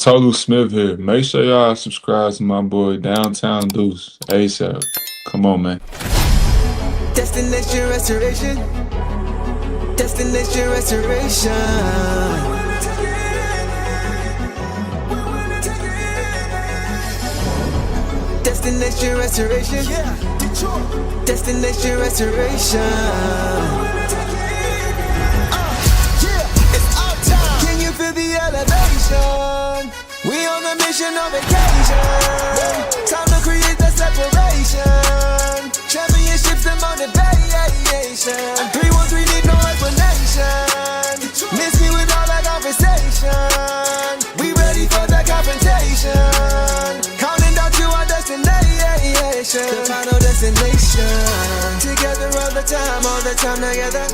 Total Smith here. Make sure y'all subscribe to my boy Downtown Deuce ASAP. Come on, man. Destination restoration. Destination restoration. Destination restoration. Destination restoration. It's our time. Can you feel the elevation? We on a mission on vacation. Time to create that separation. Championships and motivation. 313 need no explanation. Miss me with all that conversation. We ready for that confrontation. Counting down to our destination. The final destination. Together all the time together.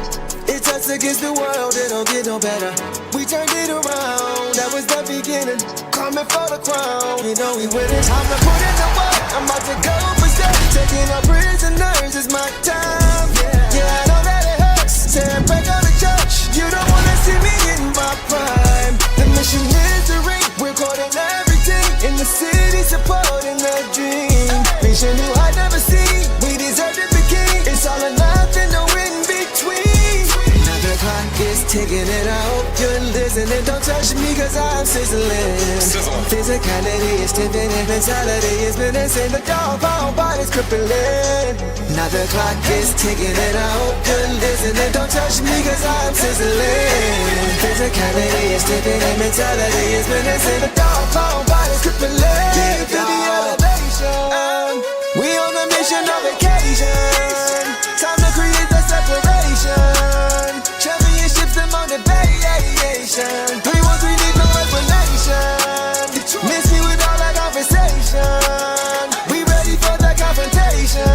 It's us against the world, it don't get no better. We turned it around, that was the beginning. Coming for the crown, you know we winning. Time to put in the work, I'm about to go for step. Taking our prisoners, it's my time. Yeah, I know that it hurts. Tearing back out the church, you don't wanna see me in my prime. The mission is to ring, we're caught in everything. In the city, supporting the dream. Vision new I never seen, we deserve to be king. It's all or nothing, no in between. The clock is ticking and I hope you're listening. Don't touch me cause I'm sizzling. Physicality is tipping and mentality is menacing. The dog pound body's crippling. Now the clock is ticking and I hope you're listening. Don't touch me cause I'm sizzling. Physicality is tipping and mentality is menacing. The dog pound body's crippling. Feel the elevation. We on a mission on vacation. Time to create that separation. Championships and motivation. 313 need no explanation. Miss me with all that conversation. We ready for that confrontation.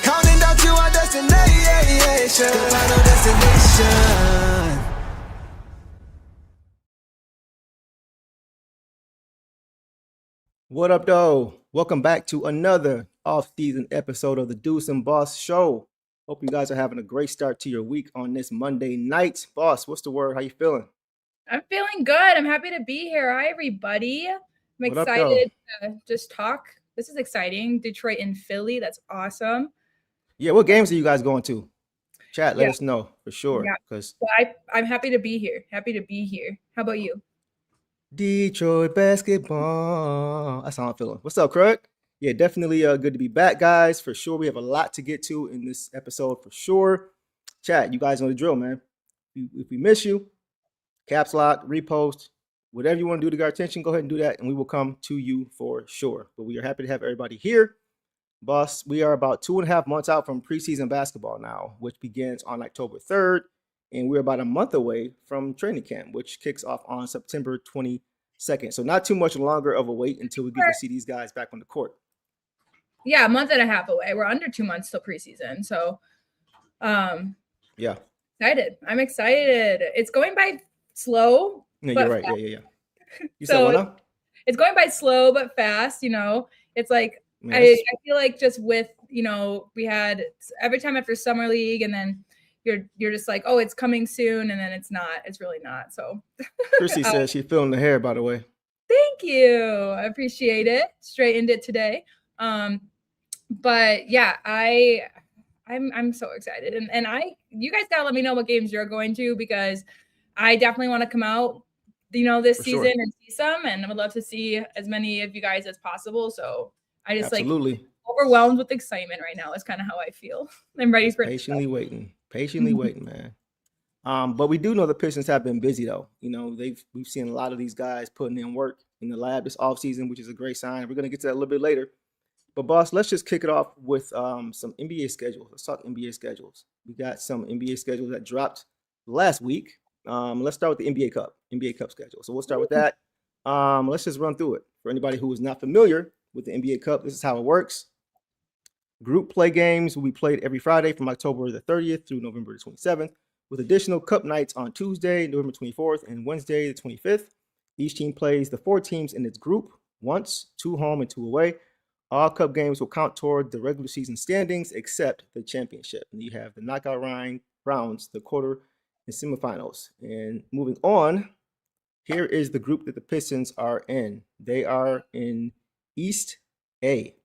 Counting down to our destination. The final destination. What up, though? Welcome back to another off-season episode of the Deuce and Boss Show. Hope you guys are having a great start to your week on this Monday night. Boss, what's the word? How you feeling? I'm feeling good. I'm happy to be here. Hi, everybody. I'm What up, excited to just talk. This is exciting. Detroit and Philly. That's awesome. Yeah, what games are you guys going to? Chat, let Yeah. us know for sure. Yeah. Because So I'm happy to be here. Happy to be here. How about you? Detroit basketball. That's how I'm feeling. What's up, Craig? Yeah, definitely good to be back, guys. For sure, we have a lot to get to in this episode for sure. Chat, you guys know the drill, man. If we miss you, caps lock, repost, whatever you want to do to get our attention, go ahead and do that, and we will come to you for sure. But we are happy to have everybody here. Boss, we are about 2.5 months out from preseason basketball now, which begins on October 3rd. And we're about a month away from training camp, which kicks off on September 22nd. So not too much longer of a wait until we get to see these guys back on the court. Yeah, a month and a half away. We're under 2 months till preseason. So Yeah. excited. I'm excited. It's going by slow. No, but you're right. fast. Yeah. You So said what now? It's going by slow but fast, It's like Man, I feel like just with, we had every time after summer league and then you're just like, oh, it's coming soon. And then it's not, it's really not. So Chrissy says she's feeling the hair, by the way. thank you. I appreciate it. Straightened it today. But yeah, I'm so excited. And you guys gotta let me know what games you're going to, because I definitely want to come out, this For season sure. and see some, and I would love to see as many of you guys as possible. So I just Absolutely. overwhelmed with excitement right now. That's kind of how I feel. I'm ready for Patiently waiting, man. But we do know the Pistons have been busy though. We've seen a lot of these guys putting in work in the lab this offseason, which is a great sign. We're gonna get to that a little bit later. But boss, let's just kick it off with some NBA schedules. Let's talk NBA schedules. We got some NBA schedules that dropped last week. Let's start with the NBA Cup schedule. So we'll start with that. Let's just run through it. For anybody who is not familiar with the NBA Cup, this is how it works. Group play games will be played every Friday from October the 30th through November the 27th, with additional cup nights on Tuesday, November 24th, and Wednesday the 25th. Each team plays the 4 teams in its group once, 2 home and 2 away. All cup games will count toward the regular season standings except the championship. And you have the knockout rounds, the quarter and semifinals. And moving on, here is the group that the Pistons are in. They are in East A.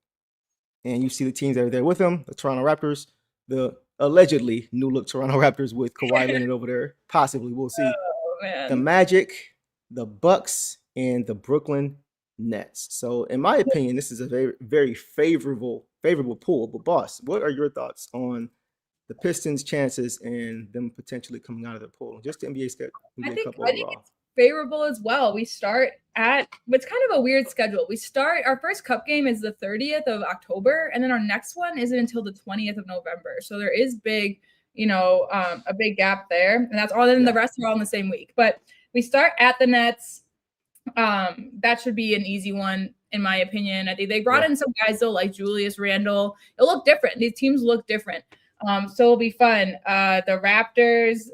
And you see the teams that are there with them, the Toronto Raptors, the allegedly new look Toronto Raptors with Kawhi Leonard over there. Possibly, we'll see. Oh, man. The Magic, the Bucks, and the Brooklyn Nets. So, in my opinion, this is a very, very favorable pool. But boss, what are your thoughts on the Pistons' chances and them potentially coming out of the pool? Just the NBA schedule. I think it's favorable as well. We start at what's kind of a weird schedule. We start our first cup game is the 30th of October, and then our next one isn't until the 20th of November. So there is big, a big gap there, and that's all. Then the rest are all in the same week. But we start at the Nets. That should be an easy one, in my opinion. I think they brought in some guys though, like Julius Randle. It'll look different. These teams look different. So it'll be fun. The Raptors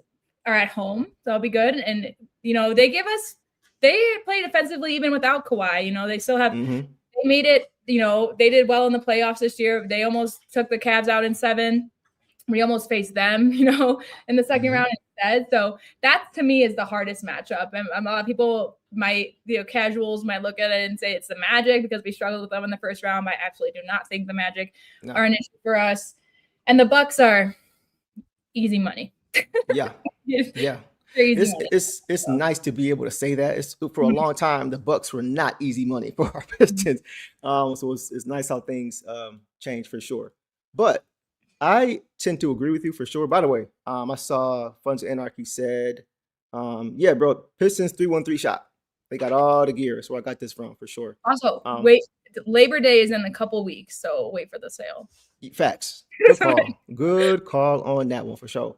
are at home, so it'll be good. And they play defensively even without Kawhi. They still have they made it. They did well in the playoffs this year. They almost took the Cavs out in 7. We almost faced them, in the second round instead. So that to me is the hardest matchup. And a lot of people might, casuals might look at it and say it's the Magic because we struggled with them in the first round. But I absolutely do not think the Magic are an issue for us. And the Bucks are easy money. Yeah. It's nice to be able to say that. For a long time, the Bucks were not easy money for our Pistons. So it's nice how things change for sure. But I tend to agree with you for sure. By the way, I saw Funds of Anarchy said, yeah, bro, Pistons 3-1-3 shot. They got all the gear. That's where I got this from for sure. Also, wait, Labor Day is in a couple weeks, so wait for the sale. Facts. Good call. Good call on that one for sure.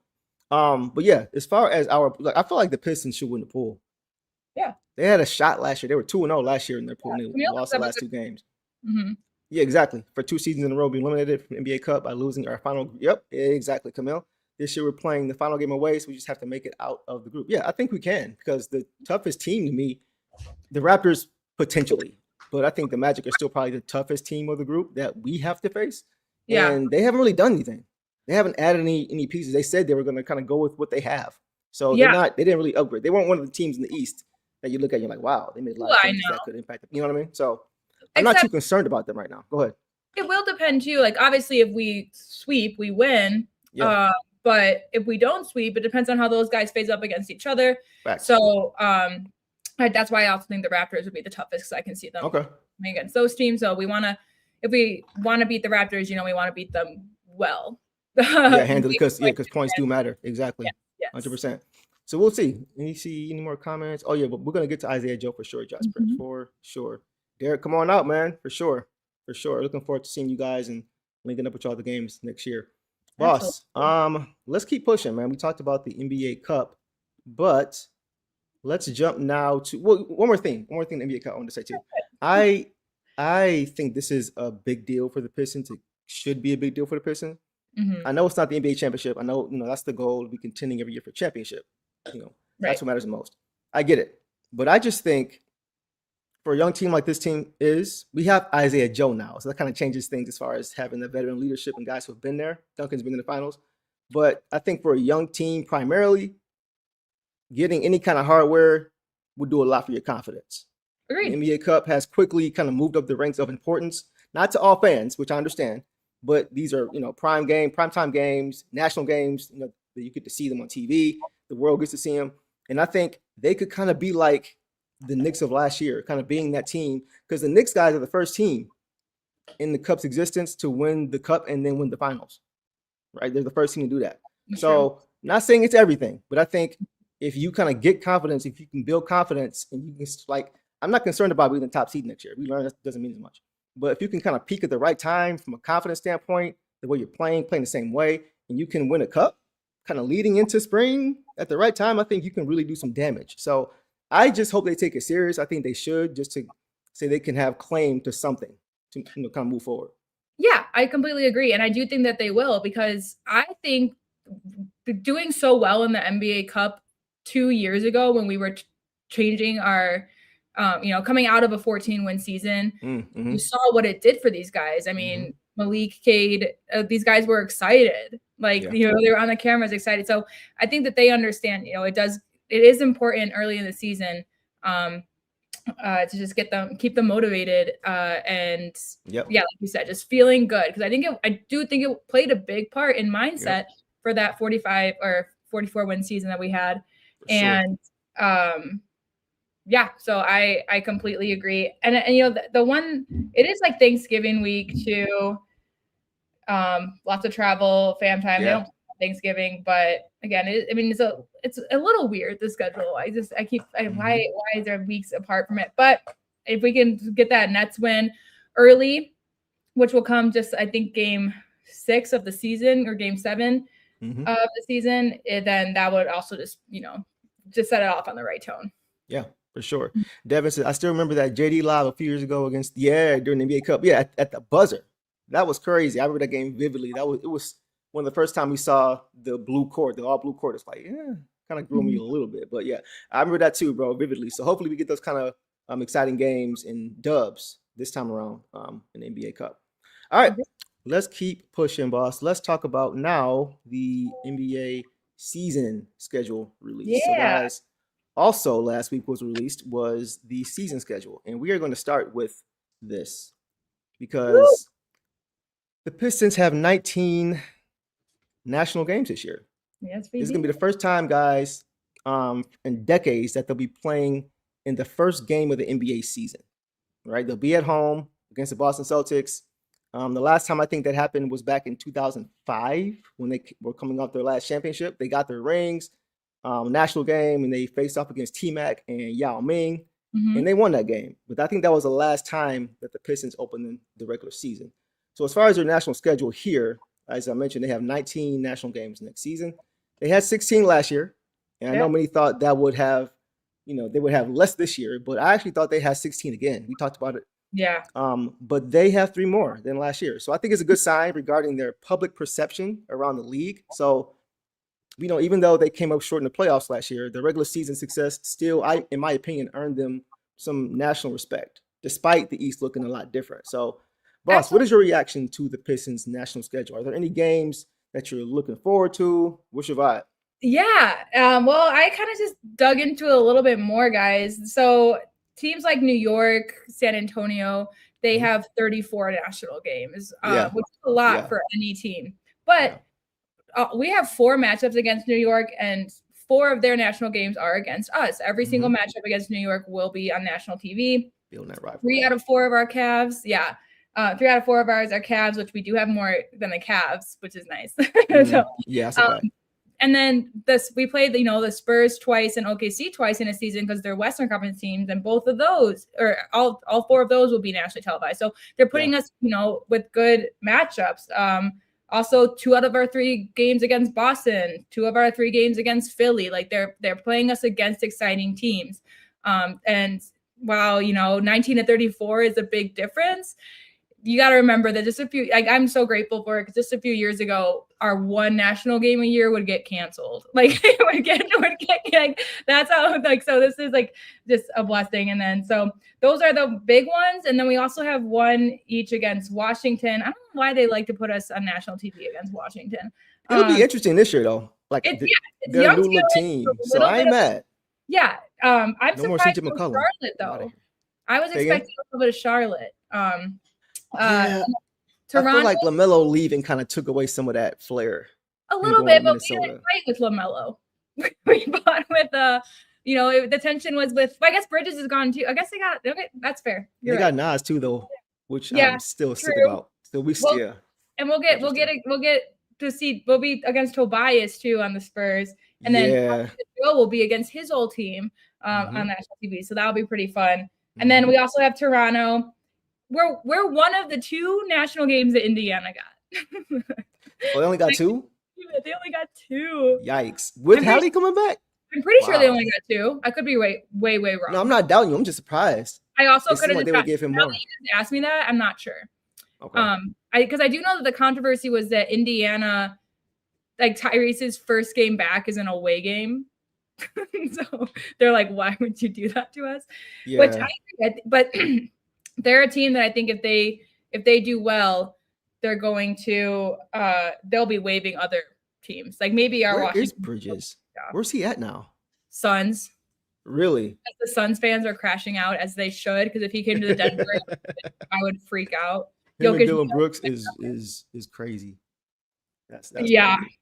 But yeah, as far as I feel like the Pistons should win the pool. Yeah. They had a shot last year. They were 2-0 last year in their pool. And they lost the last 2 games. Mm-hmm. Yeah, exactly. For 2 seasons in a row, being eliminated from the NBA Cup by losing our final. Yep, exactly, Camille. This year we're playing the final game away, so we just have to make it out of the group. Yeah, I think we can because the toughest team to me, the Raptors potentially, but I think the Magic are still probably the toughest team of the group that we have to face. Yeah, and they haven't really done anything. They haven't added any pieces. They said they were going to kind of go with what they have. So they didn't really upgrade. They weren't one of the teams in the East that you look at and you're like, wow, they made a lot of changes that could impact them. You know what I mean? So I'm not too concerned about them right now. Go ahead. It will depend too. Like obviously if we sweep, we win. Yeah. But if we don't sweep, it depends on how those guys phase up against each other. Facts. So that's why I also think the Raptors would be the toughest because I can see them against those teams. So if we want to beat the Raptors, we want to beat them well. Handily because points do matter. Exactly. Yes. 100%. So we'll see. Any more comments? Oh yeah, but we're gonna get to Isaiah Joe for sure, Josh Prince, for sure. Derek, come on out, man, for sure. Looking forward to seeing you guys and linking up with y'all the games next year. Boss, let's keep pushing, man. We talked about the NBA Cup, but let's jump now to one more thing. The NBA Cup I want to say too. I think this is a big deal for the Pistons. It should be a big deal for the Pistons. I know it's not the NBA championship. I know, that's the goal to be contending every year for championship. That's what matters the most. I get it. But I just think for a young team like this team we have Isaiah Joe now. So that kind of changes things as far as having the veteran leadership and guys who have been there. Duncan's been in the finals. But I think for a young team, primarily, getting any kind of hardware would do a lot for your confidence. Agreed. The NBA Cup has quickly kind of moved up the ranks of importance, not to all fans, which I understand, but these are, primetime games, national games, that you get to see them on TV. The world gets to see them. And I think they could kind of be like the Knicks of last year, kind of being that team, because the Knicks guys are the first team in the Cup's existence to win the Cup and then win the finals, right? They're the first team to do that. So not saying it's everything, but I think if you kind of get confidence, if you can build confidence and you can I'm not concerned about being the top seed next year. We learned that doesn't mean as much. But if you can kind of peak at the right time from a confidence standpoint, the way you're playing the same way, and you can win a cup kind of leading into spring at the right time, I think you can really do some damage. So I just hope they take it serious. I think they should, just to say they can have claim to something to kind of move forward. Yeah, I completely agree. And I do think that they will, because I think doing so well in the NBA Cup 2 years ago when we were changing our coming out of a 14-win season, you saw what it did for these guys. I mean, Malik, Cade, these guys were excited. They were on the cameras excited. So I think that they understand, it is important early in the season to just keep them motivated, and Yep. yeah, like you said, just feeling good, because I do think it played a big part in mindset for that 45 or 44 win season that we had, and yeah, so I completely agree, and the one, it is like Thanksgiving week too, lots of travel, fam time. They don't Thanksgiving, but again, it's a little weird, the schedule. Why is there weeks apart from it? But if we can get that Nets win early, which will come just, I think, game 6 of the season or game 7 of the season, then that would also just set it off on the right tone. Yeah, for sure. Devin said, I still remember that JD live a few years ago during the NBA Cup. Yeah, at the buzzer. That was crazy. I remember that game vividly. It was one of the first time we saw the blue court, the all blue court. It's like, kind of grew me a little bit. But yeah, I remember that too, bro, vividly. So hopefully we get those kind of exciting games and dubs this time around in the NBA Cup. All right, let's keep pushing, boss. Let's talk about now the NBA season schedule release. So guys, also last week was the season schedule. And we are going to start with this because the Pistons have 19 national games this year. Yes, this is going to be the first time, guys, in decades that they'll be playing in the first game of the NBA season, right? They'll be at home against the Boston Celtics. The last time I think that happened was back in 2005 when they were coming off their last championship. They got their rings, national game, and they faced off against T-Mac and Yao Ming, and they won that game. But I think that was the last time that the Pistons opened in the regular season. So as far as their national schedule here, as I mentioned, they have 19 national games next season. They had 16 last year, and I know many thought that would have, they would have less this year, but I actually thought they had 16 again. We talked about it. Yeah. But they have 3 more than last year. So I think it's a good sign regarding their public perception around the league. So, even though they came up short in the playoffs last year, the regular season success still, in my opinion, earned them some national respect, despite the East looking a lot different. So, boss, what is your reaction to the Pistons' national schedule? Are there any games that you're looking forward to? What's your vibe? Yeah. Well, I kind of just dug into it a little bit more, guys. So teams like New York, San Antonio, they have 34 national games, which is a lot for any team. But we have 4 matchups against New York, and 4 of their national games are against us. Every single matchup against New York will be on national TV. 3 out of 4 of our Cavs. 3 out of 4 of ours are Cavs, which we do have more than the Cavs, which is nice. And then we played, the Spurs twice and OKC twice in a season because they're Western Conference teams, and both of those, or all 4 of those, will be nationally televised. So they're putting us, with good matchups. Also, 2 out of our 3 games against Boston, 2 of our 3 games against Philly. Like they're playing us against exciting teams. And while 19-34 is a big difference, you got to remember that I'm so grateful for it, because just a few years ago, our 1 national game a year would get canceled. Like that's how, so this is just a blessing. And then, so those are the big ones. And then we also have 1 each against Washington. I don't know why they like to put us on national TV against Washington. It'll be interesting this year though. They're a new look team. So I ain't mad. Yeah. I'm surprised with Charlotte though. I was expecting a little bit of Charlotte. Toronto, I feel like LaMelo leaving kind of took away some of that flair. A little bit, but we didn't fight with LaMelo. We fought with the tension was with. I guess Bridges is gone too. I guess they got that's fair. They got Nas too though, which I'm still sick about. And we'll get to see. We'll be against Tobias too on the Spurs, and then Joe will be against his old team on national TV. So that'll be pretty fun. And then we also have Toronto. We're one of the 2 national games that Indiana got. They only got 2? They only got 2. Yikes. With Hallie coming back? I'm pretty sure they only got 2. I could be way wrong. No, I'm not doubting you. I'm just surprised. I also could have they would give him more. Asked me that. I'm not sure. Okay. Because I do know that the controversy was that Indiana, Tyrese's first game back is an away game. So they're like, why would you do that to us? Yeah. Which but they're a team that I think if they do well, they're going to they'll be waiving other teams. Like maybe our Where Washington. is Bridges? Where's he at now? Suns. Really? The Suns fans are crashing out as they should, because if he came to the Denver, I would freak out. Him and Jokic, Dylan Brooks is crazy. That's yeah, crazy.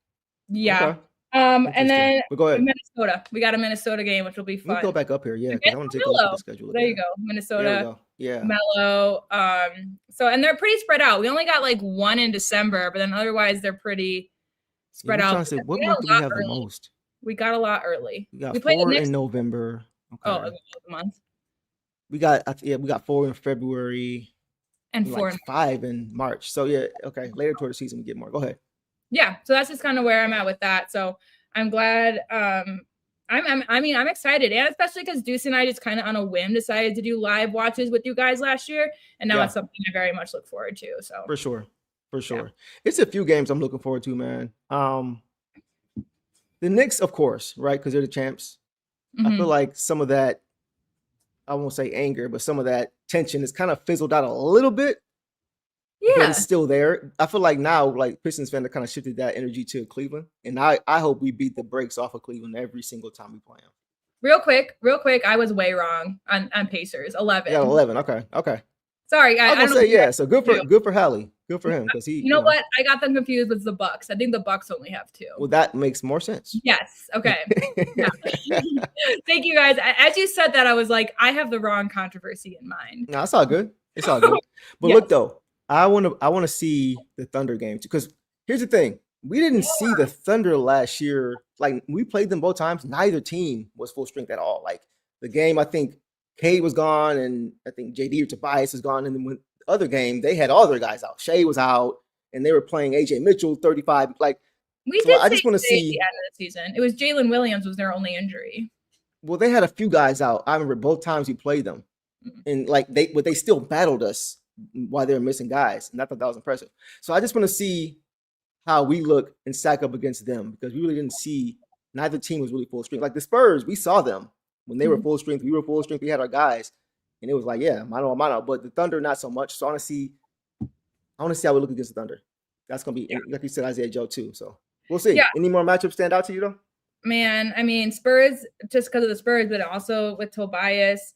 yeah. Okay. And Interesting. then But go ahead. Minnesota. We got a Minnesota game, which will be Let me fun. go back up here, yeah, because I want to take a look at the schedule. There you again. go, There we Minnesota, go. Yeah. Melo. So, and they're pretty spread out. We only got like one in December, but then otherwise they're pretty spread I'm out. trying to say, what month do we have the most? We got a lot early. We got played 4 in November. Okay. Oh, the month. We got 4 in February and and 4 like 5 in March. So yeah, okay. Later toward the season we get more. Go ahead. Yeah, so that's just kind of where I'm at with that. So I'm glad. I'm excited, and especially because Deuce and I just kind of on a whim decided to do live watches with you guys last year, and now it's something I very much look forward to. So for sure. It's a few games I'm looking forward to, man. The Knicks, of course, right? Because they're the champs. I feel like some of that, I won't say anger, but some of that tension is kind of fizzled out a little bit. Yeah, but it's still there. I feel like now, like Pistons fans have kind of shifted that energy to Cleveland, and I hope we beat the brakes off of Cleveland every single time we play them. Real quick, I was way wrong on Pacers. 11. Yeah, 11. Okay. Sorry, I was gonna say yeah. So good for Hallie. Good for him because he. You know what? I got them confused with the Bucks. I think the Bucks only have 2. Well, that makes more sense. Yes. Okay. Thank you guys. As you said that, I was like, I have the wrong controversy in mind. No, it's all good. It's all good. But look though, I want to see the Thunder game too. Because here's the thing: we didn't see the Thunder last year. Like we played them both times. Neither team was full strength at all. Like the game, I think Cade was gone, and I think JD or Tobias was gone. And then when the other game, they had all their guys out. Shea was out, and they were playing AJ Mitchell 35. Like I just want to see the end of the season. It was Jalen Williams was their only injury. Well, they had a few guys out. I remember both times we played them, and like they still battled us while they were missing guys, and I thought that was impressive. So I just want to see how we look and stack up against them because we really didn't see. Neither team was really full strength. Like the Spurs, we saw them when they were full strength. We were full strength. We had our guys, and it was like, yeah, mano a mano. But the Thunder, not so much. So I want to see how we look against the Thunder. That's gonna be like you said, Isaiah Joe too. So we'll see. Yeah. Any more matchups stand out to you though? Man, I mean, Spurs just because of the Spurs, but also with Tobias.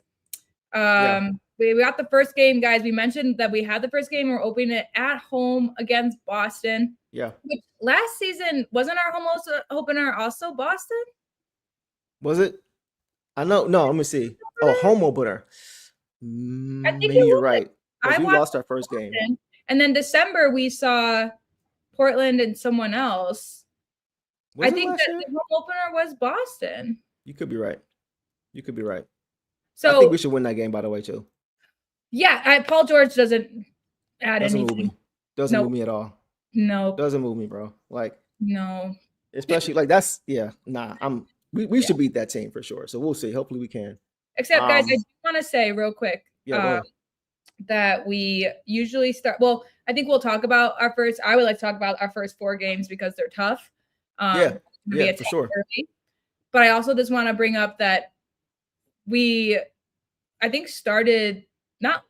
We got the first game, guys. We mentioned that we had the first game. We're opening it at home against Boston. Yeah. Which last season wasn't our home opener also Boston? Was it? I know. No, let me see. Oh, home opener. I think maybe you're right. We lost our first Boston, game. And then December we saw Portland and someone else. I think that the home opener was Boston. You could be right. So I think we should win that game, by the way, too. Yeah, Paul George doesn't add anything. Move me. Doesn't move me at all. No. Doesn't move me, bro. Like no. Especially like that's we should beat that team for sure. So we'll see. Hopefully we can. Except guys, I do want to say real quick that we usually start. Well, I think we'll talk about I would like to talk about our first 4 games because they're tough. For sure. Early. But I also just want to bring up that I think started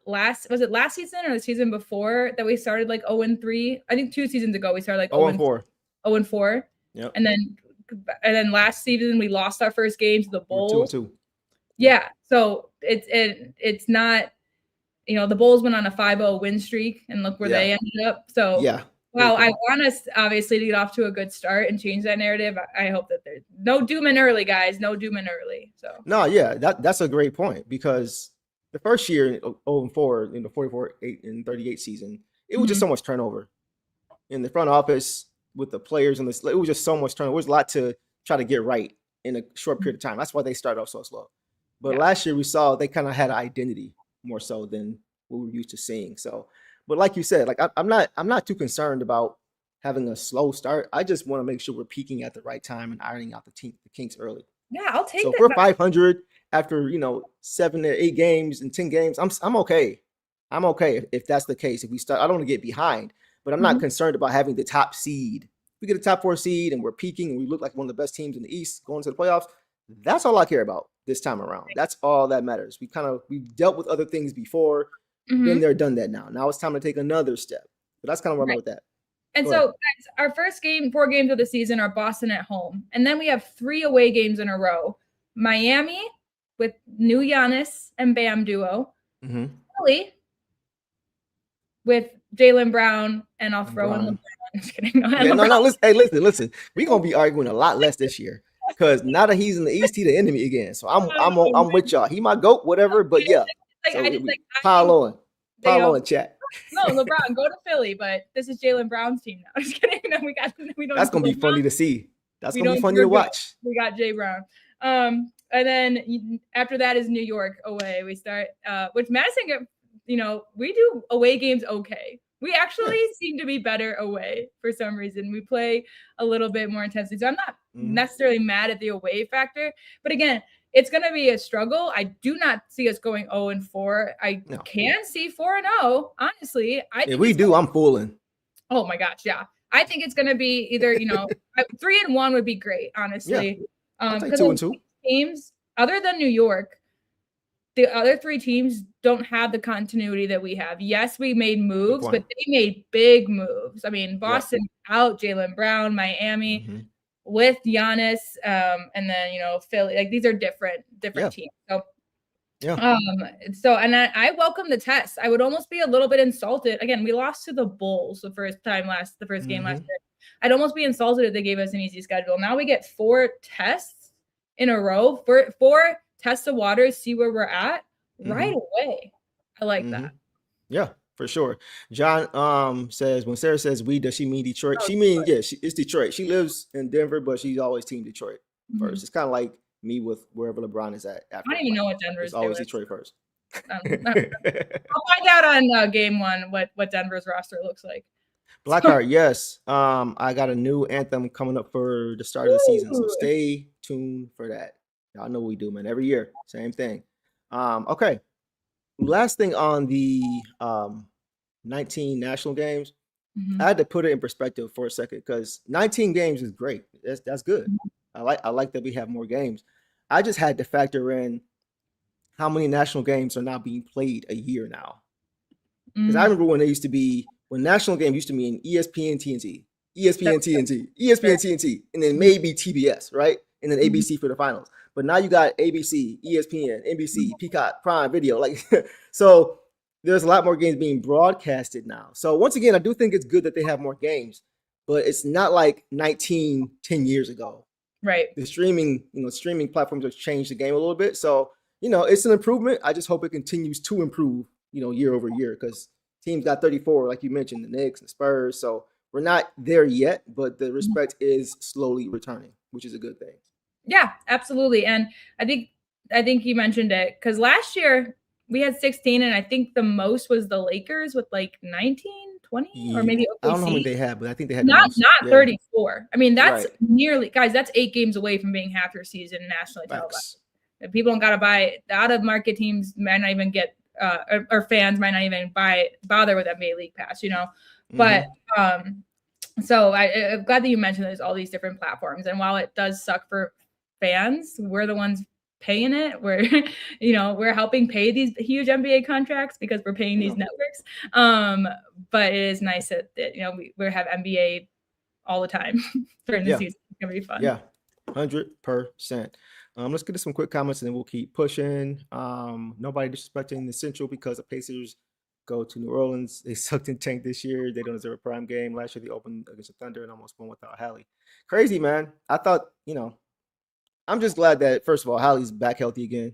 last season or the season before that we started like 0-3. I think 2 seasons ago we started like 0-4. 0-4. Yep. And then last season we lost our first game to the Bulls. 2-2. Yeah. So it's not, the Bulls went on a 5-0 win streak and look where they ended up. So I want us obviously to get off to a good start and change that narrative. I hope that there's no doom and early, guys. No doom and early. So that's a great point because the first year 0-4 in the 44-8 and 38 season, it was just so much turnover in the front office with the players and it was just so much turnover. There was a lot to try to get right in a short period of time. That's why they started off so slow. But last year we saw they kind of had an identity more so than what we're used to seeing. So, but like you said, like I'm not too concerned about having a slow start. I just want to make sure we're peaking at the right time and ironing out the kinks early. Yeah, I'll take so that. So if we're 500 after 7 to 8 games and 10 games, I'm okay. I'm okay if that's the case. If we start, I don't want to get behind, but I'm not concerned about having the top seed. If we get a top 4 seed and we're peaking and we look like one of the best teams in the East going to the playoffs, that's all I care about this time around. That's all that matters. We've dealt with other things before. Been there, done that now. Now it's time to take another step. But that's kind of where I'm at with that. And so guys, our first 4 games of the season are Boston at home. And then we have 3 away games in a row. Miami, with new Giannis and Bam duo. Mm-hmm. Philly with Jaylen Brown, and I'll throw in LeBron. Just kidding. No. Listen. We're gonna be arguing a lot less this year because now that he's in the East, he's the enemy again. So I'm with y'all. He my GOAT, whatever. But yeah, pile on, chat. No, LeBron, go to Philly, but this is Jaylen Brown's team now. Just kidding. No, we don't. That's gonna be funny to see. That's gonna be funny to watch. We got Jay Brown. And then after that is New York away. We start with Madison. We do away games okay. We actually seem to be better away for some reason. We play a little bit more intensely. So I'm not necessarily mad at the away factor. But again, it's going to be a struggle. I do not see us going 0-4. I can see 4-0, honestly. If we do, I'm fooling. Oh, my gosh, yeah. I think it's going to be either, 3-1 would be great, honestly. I'll take 2-2. Teams, other than New York, the other three teams don't have the continuity that we have. Yes, we made moves, but they made big moves. I mean, Boston out, Jaylen Brown, Miami with Giannis, and then, Philly. Like, these are different teams. So, and I welcome the test. I would almost be a little bit insulted. Again, we lost to the Bulls the first game last year. I'd almost be insulted if they gave us an easy schedule. Now we get 4 tests in a row, four test the waters, see where we're at right away. I like that. Yeah, for sure. John says, when Sarah says we, does she mean Detroit? She means, it's Detroit. She lives in Denver, but she's always team Detroit first. It's kind of like me with wherever LeBron is at. I don't even know what Denver's doing. Always Detroit first. I'll find out on game 1 what Denver's roster looks like. Blackheart, yes. I got a new anthem coming up for the start of the season, so stay tuned for that. Y'all know what we do, man. Every year, same thing. Okay. Last thing on the 19 national games, I had to put it in perspective for a second because 19 games is great. That's good. I like that we have more games. I just had to factor in how many national games are now being played a year now. Because I remember when national games used to mean ESPN TNT, and then maybe TBS, right? And then ABC for the finals. But now you got ABC, ESPN, NBC, Peacock, Prime Video. So there's a lot more games being broadcasted now. So once again, I do think it's good that they have more games, but it's not like 10 years ago. Right. The streaming platforms have changed the game a little bit. So, it's an improvement. I just hope it continues to improve, year over year, because teams got 34, like you mentioned, the Knicks, the Spurs. So we're not there yet, but the respect is slowly returning, which is a good thing. Yeah, absolutely. And I think you mentioned it because last year we had 16, and I think the most was the Lakers with like 19, 20, or maybe OKC. I don't know how many they had, but I think they had not 34. I mean, that's nearly, guys, that's 8 games away from being half your season nationally televised. People don't got to buy it. The out-of-market teams might not even get, or fans might not even bother with NBA League Pass, But so I'm glad that you mentioned there's all these different platforms. And while it does suck for fans, we're the ones paying it. We're helping pay these huge NBA contracts because we're paying these networks. But it is nice that we have NBA all the time during the season. It's gonna be fun. Yeah, 100%. Let's get to some quick comments and then we'll keep pushing. Nobody disrespecting the Central because the Pacers go to New Orleans. They sucked and tanked this year. They don't deserve a prime game. Last year they opened against the Thunder and almost won without Hallie. Crazy, man. I thought, I'm just glad that, first of all, Hallie's back healthy again.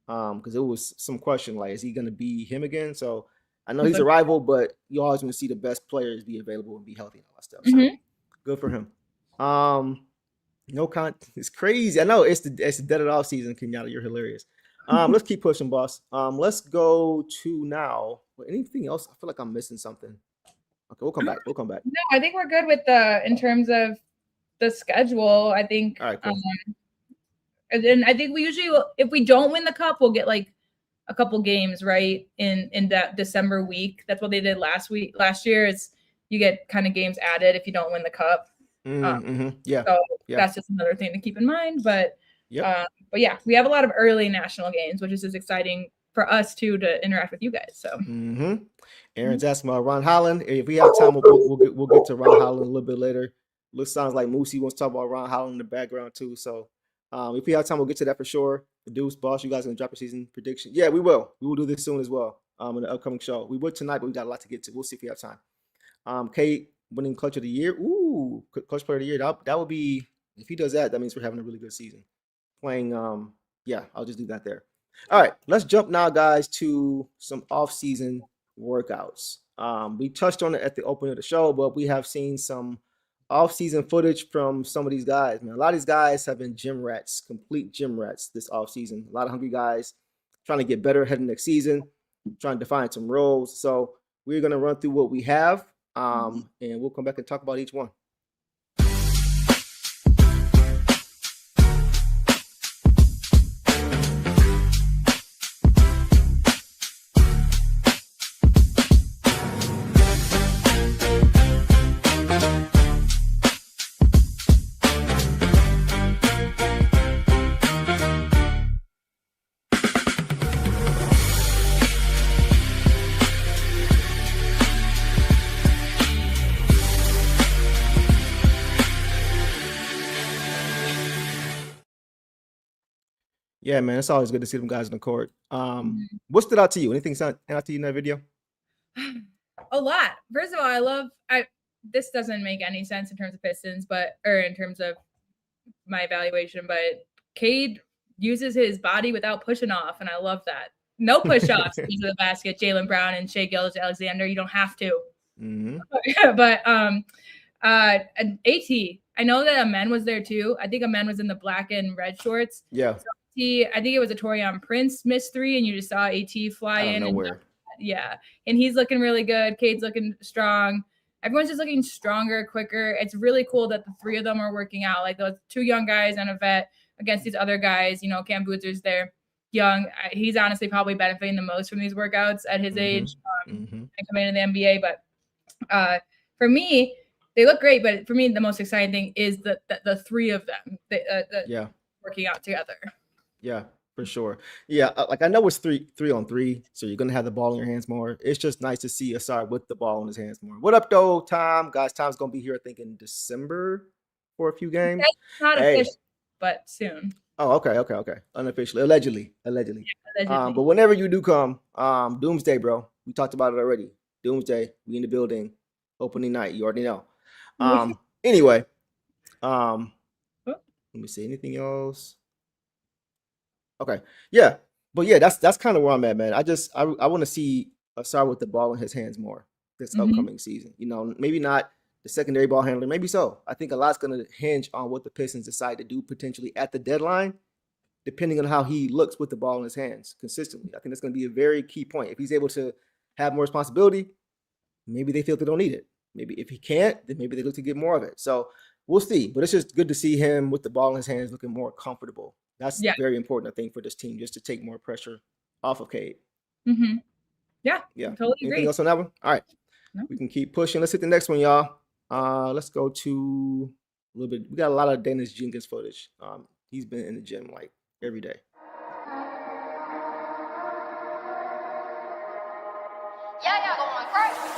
Because it was some question, like, is he going to be him again? So I know he's a rival, but you always want to see the best players be available and be healthy and all that stuff. So good for him. It's crazy. I know it's the dead of the off season, Kenyatta. You're hilarious. Let's keep pushing, boss. Let's go to now. Anything else? I feel like I'm missing something. Okay, we'll come back. No, I think we're good with in terms of the schedule. I think. All right, cool. And then I think we usually will, if we don't win the cup, we'll get like a couple games right in that December week. That's what they did last year. Is you get kind of games added if you don't win the cup. So that's just another thing to keep in mind. But we have a lot of early national games, which is just exciting for us too to interact with you guys. So Aaron's asking about Ron Holland. If we have time, we'll get to Ron Holland a little bit later. Sounds like Moosey wants to talk about Ron Holland in the background too. So if we have time, we'll get to that for sure. The Deuce, boss, you guys gonna drop your season prediction? Yeah, we will. We will do this soon as well. In the upcoming show. We would tonight, but we got a lot to get to. We'll see if we have time. Kate winning clutch of the year. Ooh, clutch player of the year. That would be, if he does that, that means we're having a really good season. Playing, yeah, I'll just do that there. All right, let's jump now, guys, to some off-season workouts. We touched on it at the opening of the show, but we have seen some off-season footage from some of these guys. Man, a lot of these guys have been gym rats, complete gym rats this off-season. A lot of hungry guys trying to get better ahead of next season, trying to define some roles. So we're going to run through what we have, and we'll come back and talk about each one. Yeah, man, it's always good to see them guys on the court. What stood out to you? Anything stand out to you in that video? A lot. First of all, this doesn't make any sense in terms of Pistons, or in terms of my evaluation, but Cade uses his body without pushing off, and I love that. No push-offs into the basket, Jaylen Brown and Shai Gilgeous-Alexander. You don't have to. But AT, I know that Amen was there too. I think Amen was in the black and red shorts. Yeah. So I think it was a Torian Prince missed three, and you just saw AT fly in. Nowhere. Yeah, and he's looking really good. Cade's looking strong. Everyone's just looking stronger, quicker. It's really cool that the three of them are working out. Like those two young guys and a vet against these other guys. You know, Cam Boozer's there, young. He's honestly probably benefiting the most from these workouts at his age and coming into the NBA. But for me, they look great. But for me, the most exciting thing is the three of them working out together. Yeah, for sure. Yeah, like I know it's three on three, so you're gonna have the ball in your hands more. It's just nice to see Asar with the ball in his hands more. What up, though, Tom? Guys, Tom's gonna be here, I think, in December for a few games. That's not official, but soon. Oh, okay. Unofficially, allegedly. Yeah, allegedly. But whenever you do come, Doomsday, bro. We talked about it already. Doomsday, we in the building. Opening night, you already know. Anyway, let me see. Anything else? Okay. Yeah. But yeah, that's kind of where I'm at, man. I want to see Asar with the ball in his hands more this upcoming season. You know, maybe not the secondary ball handler, maybe so. I think a lot's going to hinge on what the Pistons decide to do potentially at the deadline, depending on how he looks with the ball in his hands consistently. I think that's going to be a very key point. If he's able to have more responsibility, maybe they feel they don't need it. Maybe if he can't, then maybe they look to get more of it. So we'll see. But it's just good to see him with the ball in his hands looking more comfortable. That's very important, I think, for this team, just to take more pressure off of Cade. Yeah. Totally agree. Anything else on that one? All right. No. We can keep pushing. Let's hit the next one, y'all. Let's go to a little bit. We got a lot of Dennis Jenkins footage. He's been in the gym like every day. Yeah, going crazy.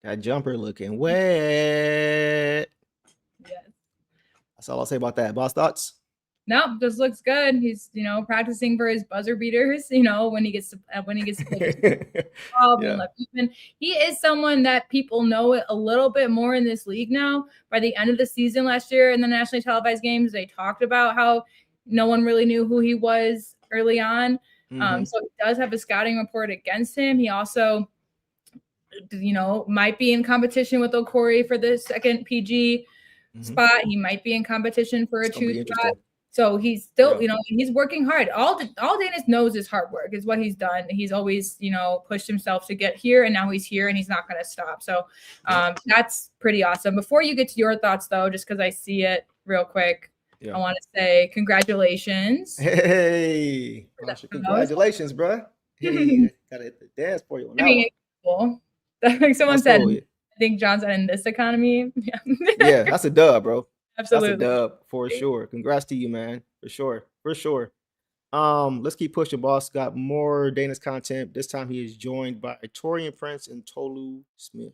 That jumper looking wet. Yes. That's all I'll say about that. Boss, thoughts? No, just looks good. He's, practicing for his buzzer beaters, when he gets to Yeah. He is someone that people know a little bit more in this league now. By the end of the season last year in the nationally televised games, they talked about how no one really knew who he was early on. So he does have a scouting report against him. He also, might be in competition with Okori for the second PG spot. He might be in competition for a It's gonna be 2 spot. interesting. So he's still, he's working hard. All Danis knows is hard work, is what he's done. He's always, pushed himself to get here, and now he's here, and he's not going to stop. So that's pretty awesome. Before you get to your thoughts, though, just because I see it real quick, I want to say congratulations. Hey, congratulations, bro. Hey, gotta hit the dance for you on that one. Cool. Like someone That's said, cool. I think Johnson in this economy. Yeah, that's a dub, bro. Absolutely. That's a dub for sure. Congrats to you, man. For sure. Let's keep pushing, boss. Got more Dana's content. This time he is joined by Torian Prince and Tolu Smith.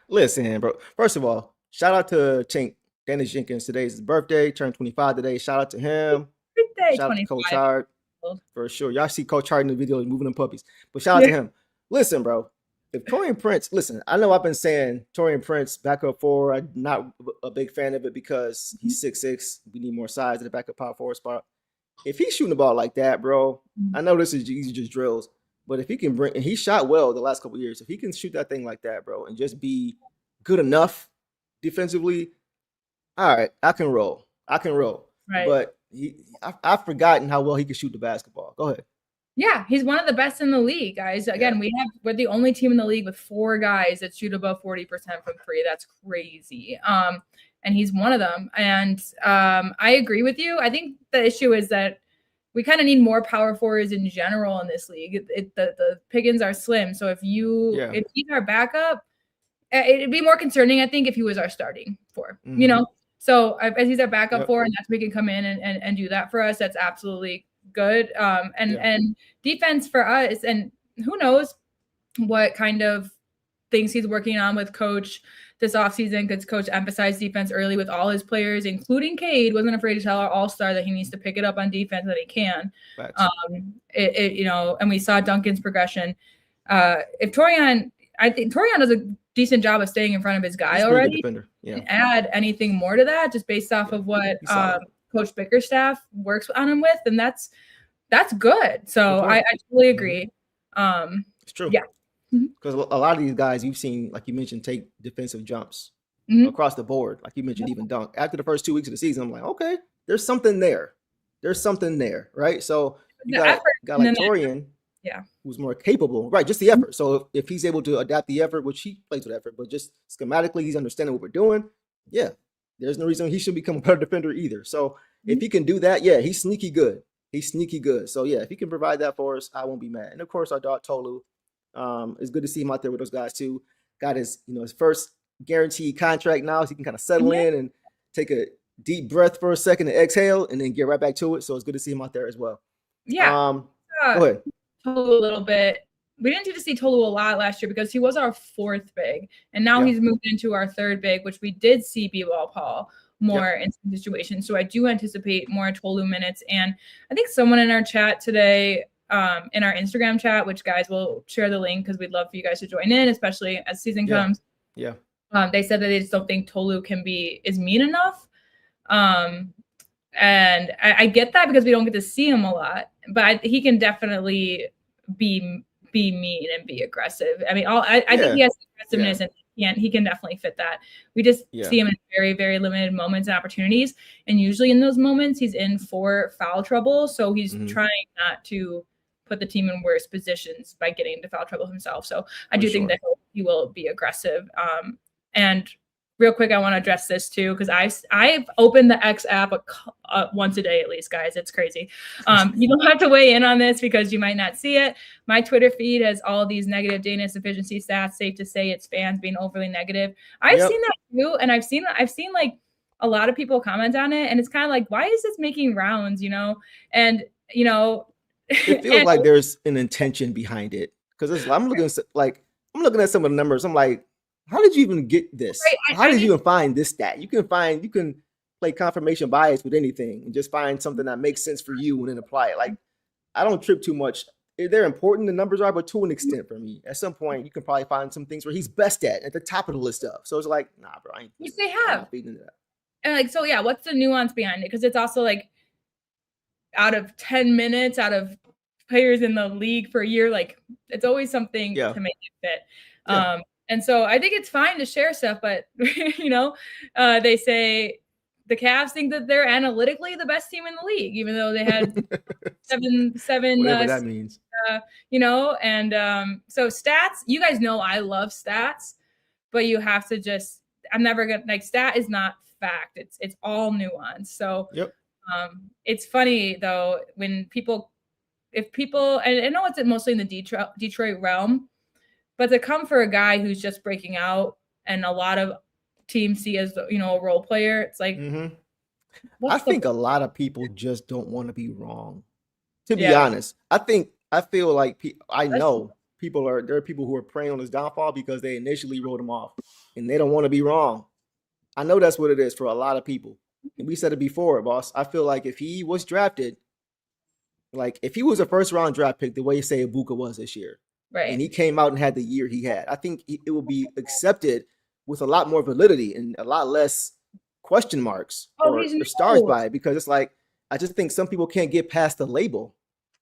Listen, bro. First of all, shout out to Chink Dennis Jenkins. Today's his birthday. Turned 25 today. Shout out to him. Birthday, Shout out to 25. Coach Hart. For sure. Y'all see Coach Hart in the video moving them puppies. But shout out to him. Listen, bro. If Torian Prince, listen, I know I've been saying Torian Prince backup four. I'm not a big fan of it because he's 6'6". We need more size at the backup power forward spot. If he's shooting the ball like that, bro, I know these are just drills, but if he can bring, and he shot well the last couple of years, if he can shoot that thing like that, bro, and just be good enough defensively, all right, I can roll. Right. But I've forgotten how well he can shoot the basketball. Go ahead. Yeah, he's one of the best in the league, guys. Again, we're the only team in the league with 4 guys that shoot above 40% from 3. That's crazy. And he's one of them. And I agree with you. I think the issue is that we kind of need more power forwards in general in this league. The pickings are slim. So if he's our backup, it'd be more concerning, I think, if he was our starting 4. So as he's our backup 4, and that's we can come in and do that for us. That's absolutely good. And defense for us, and who knows what kind of things he's working on with coach this offseason, because coach emphasized defense early with all his players, including Cade. Wasn't afraid to tell our all-star that he needs to pick it up on defense, that he can. And we saw Duncan's progression. If Torian, I think Torian does a decent job of staying in front of his guy already. And add anything more to that, just based off of what Coach Bickerstaff works on him with, and that's good. So I totally agree. It's true. Yeah. Because a lot of these guys you've seen, like you mentioned, take defensive jumps across the board. Like you mentioned, even dunk. After the first 2 weeks of the season, I'm like, okay, there's something there. Right? So you got a guy like Torian, who's more capable, right? Just the effort. So if he's able to adapt the effort, which he plays with effort, but just schematically, he's understanding what we're doing. Yeah, there's no reason he should become a better defender either. So if he can do that, he's sneaky good. So if he can provide that for us, I won't be mad. And of course, our dog Tolu. It's good to see him out there with those guys too. Got his, his first guaranteed contract now, so he can kind of settle in and take a deep breath for a second and exhale, and then get right back to it. So it's good to see him out there as well. Yeah. Go ahead. Tolu a little bit. We didn't get to see Tolu a lot last year because he was our 4th big, and now he's moved into our 3rd big, which we did see B-Ball Paul more in some situations. So I do anticipate more Tolu minutes. And I think someone in our chat today in our Instagram chat, which guys will share the link because we'd love for you guys to join in, especially as season comes. Yeah. They said that they just don't think Tolu is mean enough. And I get that because we don't get to see him a lot, but he can definitely be mean and be aggressive. I mean, I think he has aggressiveness and he can definitely fit that. We just see him in very, very limited moments and opportunities. And usually in those moments, he's in for foul trouble. So he's trying not to put the team in worse positions by getting into foul trouble himself. So I do think that he will be aggressive. And real quick, I want to address this too, because I've opened the X app once a day at least, guys. It's crazy. You don't have to weigh in on this because you might not see it. My Twitter feed has all these negative data sufficiency stats. Safe to say it's fans being overly negative. I've seen that too, and I've seen like a lot of people comment on it, and it's kind of like, why is this making rounds? And it feels like there's an intention behind it because I'm looking at some of the numbers. I'm like, how did you even get this? Right, How did you even find this stat? You can play confirmation bias with anything and just find something that makes sense for you and then apply it. Like, I don't trip too much. They're important, the numbers are, but to an extent for me. At some point, you can probably find some things where he's best at the top of the list of. So it's like, nah, bro. Yes, they have. And like, so yeah, what's the nuance behind it? Because it's also like, out of 10 minutes, out of players in the league for a year, like it's always something to make it fit. And so I think it's fine to share stuff, but they say the Cavs think that they're analytically the best team in the league, even though they had seven whatever that means. And so stats, you guys know I love stats, but you have to I'm never gonna stat is not fact. It's all nuance. So it's funny though when if people, and I know it's mostly in the Detroit realm, but to come for a guy who's just breaking out and a lot of teams see as a role player, it's like I think a lot of people just don't want to be wrong. To be honest, I feel like there are people who are preying on his downfall because they initially wrote him off and they don't want to be wrong. I know that's what it is for a lot of people. And we said it before, boss. I feel like if he was drafted, like if he was a first round draft pick, the way you say Ibaka was this year, right, and he came out and had the year he had, I think it will be accepted with a lot more validity and a lot less question marks or stars by it, because it's like, I just think some people can't get past the label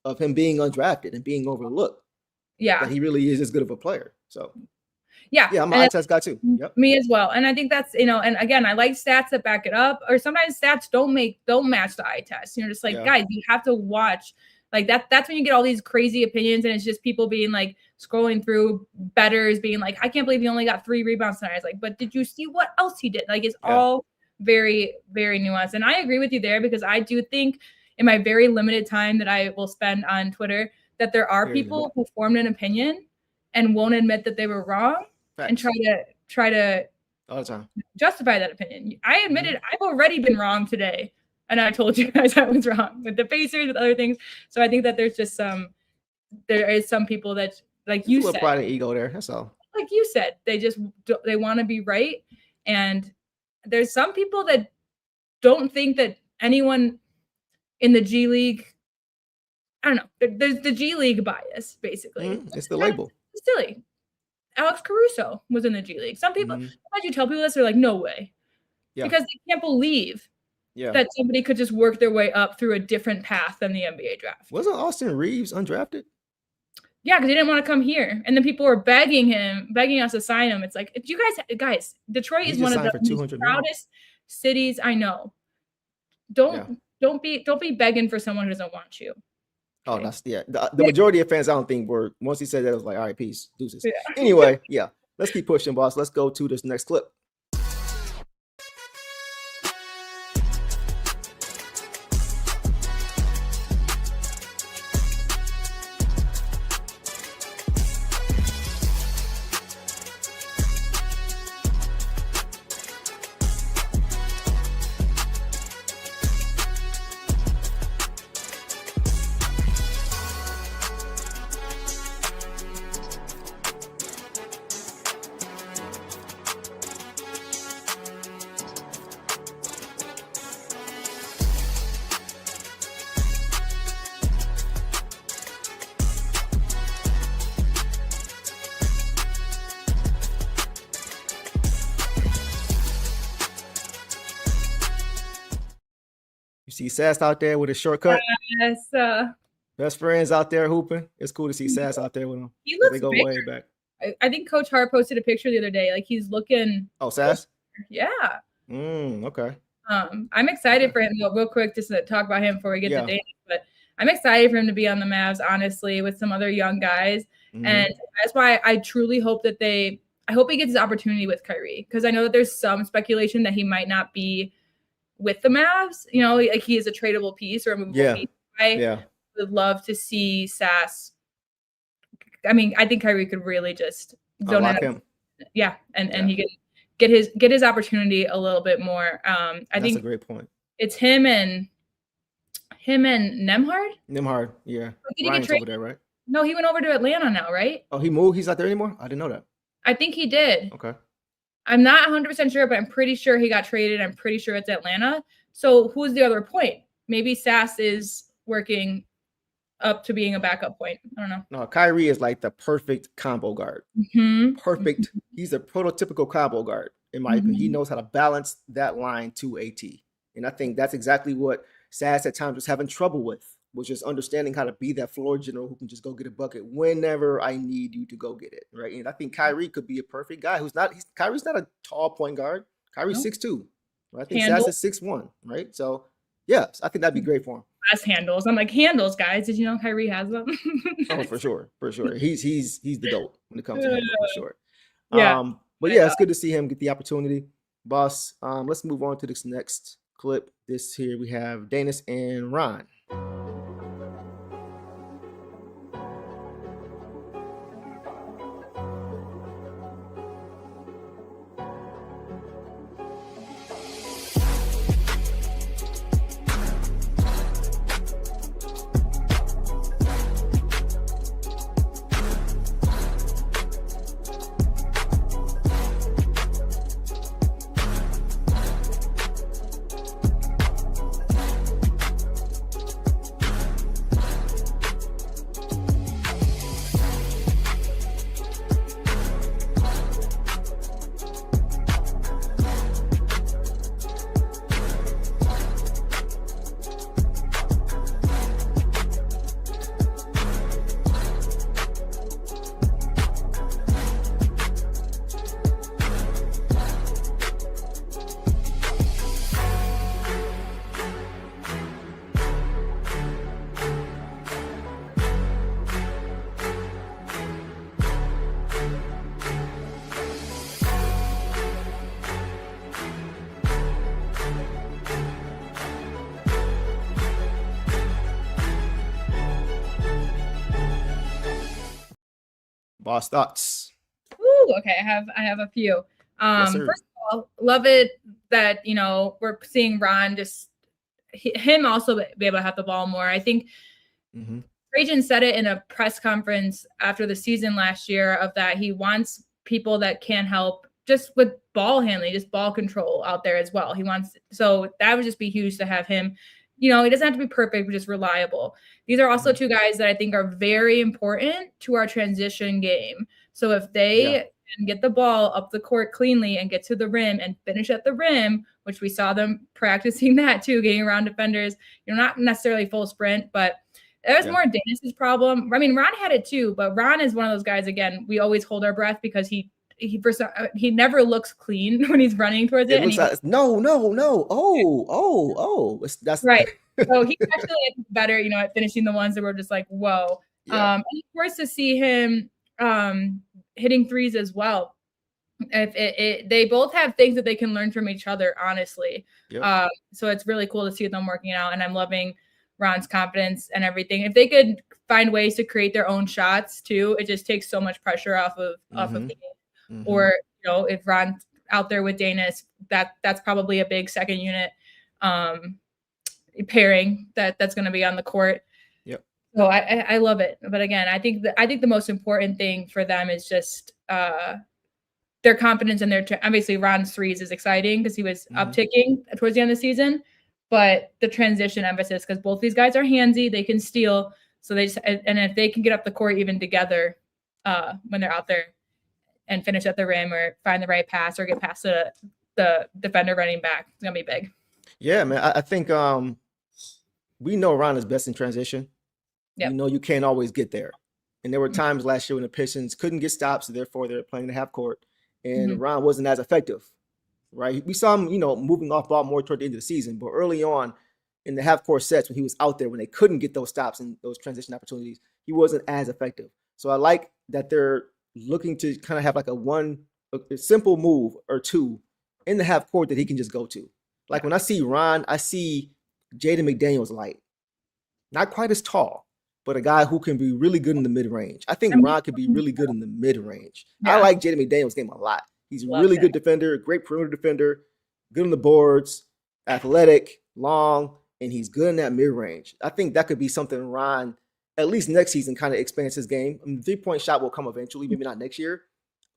of him being undrafted and being overlooked. Yeah. That he really is as good of a player. So yeah, I'm an eye test guy too. Yep. Me as well. And I think that's, and again, I like stats that back it up, or sometimes stats don't match the eye test. Just like, guys, you have to watch. Like that's when you get all these crazy opinions, and it's just people being like scrolling through betters being like, I can't believe he only got 3 rebounds tonight. It's like, but did you see what else he did? Like it's all very, very nuanced. And I agree with you there, because I do think in my very limited time that I will spend on Twitter that there are people who formed an opinion and won't admit that they were wrong and try to all the time justify that opinion. I admitted I've already been wrong today. And I told you guys I was wrong with the Pacers, with other things. So I think that there is some people that, like you said, pride and ego there. That's all. Like you said, they want to be right. And there's some people that don't think that anyone in the G League, I don't know, there's the G League bias, basically. It's the label. It's silly. Alex Caruso was in the G League. Some people, as you tell people this, they're like, no way. Yeah. Because they can't believe that somebody could just work their way up through a different path than the NBA draft. Wasn't Austin Reeves undrafted? Yeah, because he didn't want to come here. And then people were begging us to sign him. It's like, if you guys, Detroit is one of the proudest cities I know. Don't be begging for someone who doesn't want you. Oh, that's the majority of fans, I don't think were, once he said that, it was like, all right, peace, deuces. Anyway, let's keep pushing, boss. Let's go to this next clip. see Sass out there with his shortcut. Yes, Best friends out there hooping. It's cool to see Sass out there with him. he 'cause looks they go bigger. way back. I think Coach Hart posted a picture the other day. Like he's looking. Oh, Sass? Yeah. Okay. I'm excited for him. Real quick, just to talk about him before we get Yeah. to Dana. But I'm excited for him to be on the Mavs, honestly, with some other young guys. Mhm. And that's why I truly hope that I hope he gets his opportunity with Kyrie, because I know that there's some speculation that he might not be with the Mavs. You know, like he is a tradable piece or a movable piece. I would love to see Sass. I mean, I think Kyrie could really just Unlock him. Yeah, and he can get his opportunity a little bit more. I That's think a great point. it's him and Nemhard. Nemhard, yeah. Did he get Ryan's traded? over there, right? No, he went over to Atlanta now, right? Oh, he moved? He's not there anymore? I didn't know that. I think he did. Okay. I'm not 100% sure, but I'm pretty sure he got traded. I'm pretty sure it's Atlanta. So who's the other point? Maybe Sass is working up to being a backup point. I don't know. No, Kyrie is like the perfect combo guard. Mm-hmm. Perfect. He's a prototypical combo guard, in my opinion. He knows how to balance that line to a T. And I think that's exactly what Sass at times was having trouble with, was just understanding how to be that floor general who can just go get a bucket whenever I need you to go get it, right? And I think Kyrie could be a perfect guy Kyrie's not a tall point guard. Kyrie's 6'2". Right? I think Handle. Sass is 6'1", right? So, yeah, I think that'd be great for him. Best handles. I'm like, handles, guys. Did you know Kyrie has them? Oh, for sure. He's the GOAT when it comes to handle, for sure. Yeah. But yeah, it's good to see him get the opportunity. Boss, let's move on to this next clip. This here we have Danis and Ron. Boss thoughts. Ooh, okay. I have a few. Yes, sir. First of all, love it that we're seeing Ron just him also be able to have the ball more. I think Trajan said it in a press conference after the season last year of that he wants people that can help just with ball handling, just ball control out there as well. So that would just be huge to have him. He doesn't have to be perfect, but just reliable. These are also two guys that I think are very important to our transition game. So if they can get the ball up the court cleanly and get to the rim and finish at the rim, which we saw them practicing that too, getting around defenders, not necessarily full sprint, but that was more Danis's problem. I mean, Ron had it too, but Ron is one of those guys, again, we always hold our breath because he never looks clean when he's running towards it. No. That's right. So he's actually better, at finishing the ones that were just like, whoa. And of course, to see him hitting threes as well. They both have things that they can learn from each other, honestly. Yep. So it's really cool to see them working out, and I'm loving Ron's confidence and everything. If they could find ways to create their own shots too, it just takes so much pressure off of the game. Or if Ron's out there with Danis, that's probably a big second unit pairing that's going to be on the court. Yep. So I love it. But again, I think the most important thing for them is just their confidence and obviously Ron's threes is exciting because he was upticking towards the end of the season, but the transition emphasis, because both these guys are handsy, they can steal. So and if they can get up the court even together when they're out there and finish at the rim or find the right pass or get past the defender running back, it's gonna be big. Yeah, man. I think we know Ron is best in transition. Yep. You know you can't always get there. And there were times last year when the Pistons couldn't get stops, so therefore they're playing the half court, and Ron wasn't as effective, right? We saw him, moving off ball more toward the end of the season, but early on in the half court sets when he was out there, when they couldn't get those stops and those transition opportunities, he wasn't as effective. So I like that they're looking to kind of have like a simple move or two in the half court that he can just go to. Like when I see Ron, I see Jaden McDaniels light. Not quite as tall, but a guy who can be really good in the mid-range. I think Ron could be really good in the mid-range. Yeah. I like Jaden McDaniels' game a lot. He's a Love really it. good defender, great perimeter defender, good on the boards, athletic, long, and he's good in that mid-range. I think that could be something Ron, at least next season, kind of expands his game. I mean, the three-point shot will come eventually, maybe not next year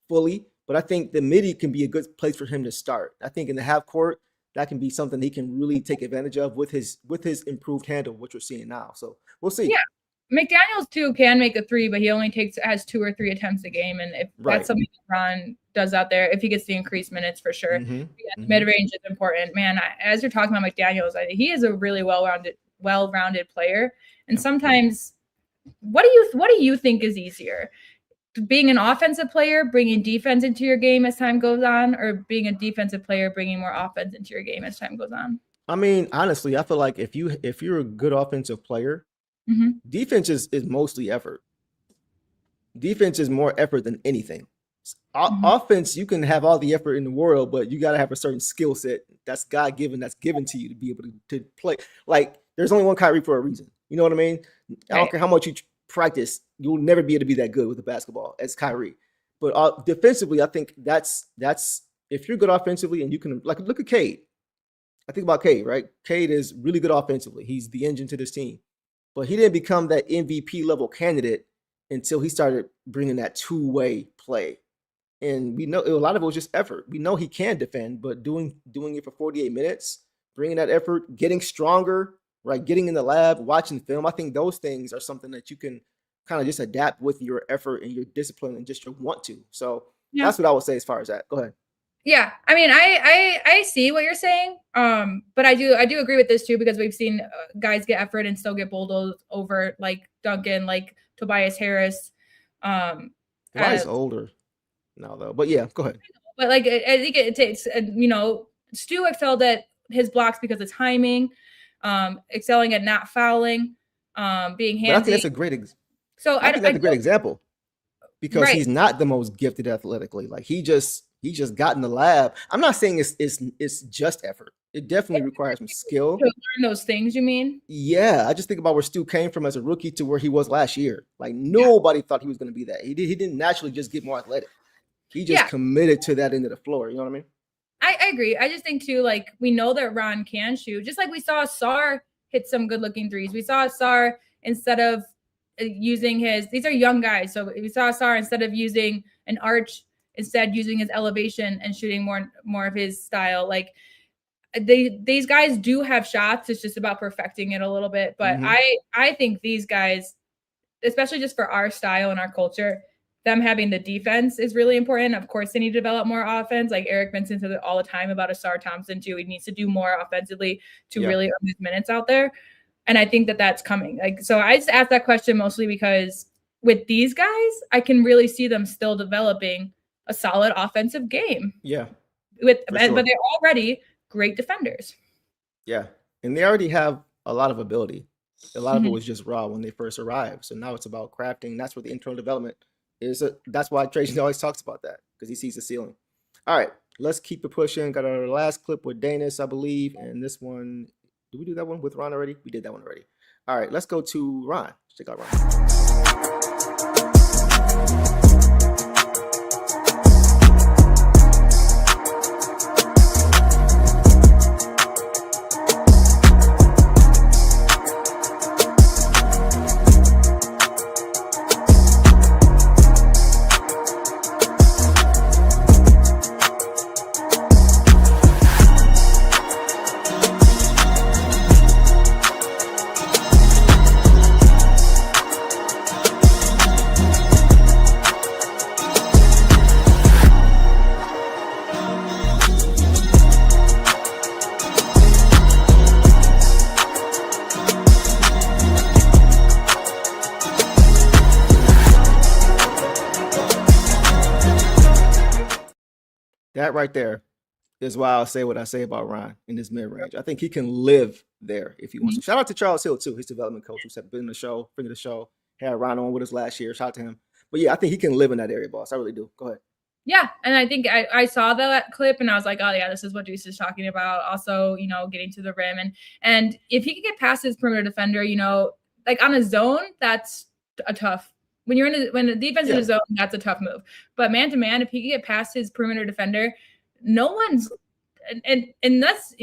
fully, but I think the midi can be a good place for him to start. I think in the half court, that can be something he can really take advantage of with his improved handle, which we're seeing now. So we'll see. Yeah. McDaniels too can make a three, but he only has 2 or 3 attempts a game. And if that's something Ron does out there, if he gets the increased minutes for sure, mid-range is important. Man, as you're talking about McDaniels, he is a really well-rounded player. And sometimes, what do you think is easier? Being an offensive player, bringing defense into your game as time goes on, or being a defensive player, bringing more offense into your game as time goes on? I mean, honestly, I feel like if you're a good offensive player, defense is mostly effort. Defense is more effort than anything. Offense, you can have all the effort in the world, but you got to have a certain skill set that's God-given, that's given to you to be able to play. Like, there's only one Kyrie for a reason. You know what I mean? I don't care how much you practice, you'll never be able to be that good with the basketball as Kyrie. But defensively, I think that's if you're good offensively and you can, like, look at Cade. I think about Cade, right? Cade is really good offensively. He's the engine to this team. But he didn't become that MVP level candidate until he started bringing that two-way play. And we know a lot of it was just effort. We know he can defend, but doing it for 48 minutes, bringing that effort, getting stronger, right? Getting in the lab, watching film. I think those things are something that you can kind of just adapt with your effort and your discipline and just your want to. So that's what I would say as far as that. Go ahead. Yeah, I mean, I see what you're saying, but I do agree with this too, because we've seen guys get effort and still get bulldozed over, like Duncan, like Tobias Harris. Tobias older now though, but yeah, go ahead. But like I think it takes, Stu excelled at his blocks because of timing, excelling at not fouling, being handsy. But I think that's a great. I think that's a great example because he's not the most gifted athletically. Like he just got in the lab. I'm not saying it's just effort. It definitely requires some skill. To learn those things, you mean? Yeah, I just think about where Stu came from as a rookie to where he was last year. Like nobody thought he was going to be that. He didn't naturally just get more athletic. He just committed to that end of the floor. You know what I mean? I agree. I just think too, like we know that Ron can shoot. Just like we saw Sar hit some good-looking threes. We saw Sar instead of using these are young guys. So we saw Sar instead of using an arch, instead using his elevation and shooting more of his style. Like these guys do have shots. It's just about perfecting it a little bit. But I think these guys, especially just for our style and our culture, them having the defense is really important. Of course, they need to develop more offense. Like Eric mentions it all the time about Asar Thompson too. He needs to do more offensively to really earn his minutes out there. And I think that that's coming. Like, so I just asked that question mostly because with these guys, I can really see them still developing a solid offensive game. Yeah. But they're already great defenders. Yeah. And they already have a lot of ability. A lot of it was just raw when they first arrived. So now it's about crafting. That's where the internal development is. That's why Trajan always talks about that, because he sees the ceiling. All right. Let's keep it pushing. Got our last clip with Danis, I believe. And this one, did we do that one with Ron already? We did that one already. All right. Let's go to Ron. Check out Ron. That right there is why I'll say what I say about Ron in this mid range. I think he can live there if he wants to. Shout out to Charles Hill too, his development coach who's been in the show, friend of the show, had Ron on with us last year. Shout out to him. But yeah, I think he can live in that area, boss. I really do. Go ahead. Yeah, and I think I saw that clip and I was like, oh yeah, this is what Juice is talking about. Also, getting to the rim and if he can get past his perimeter defender, like on a zone, that's a tough. When the defense in a zone, that's a tough move. But man to man, if he can get past his perimeter defender, no one's and that's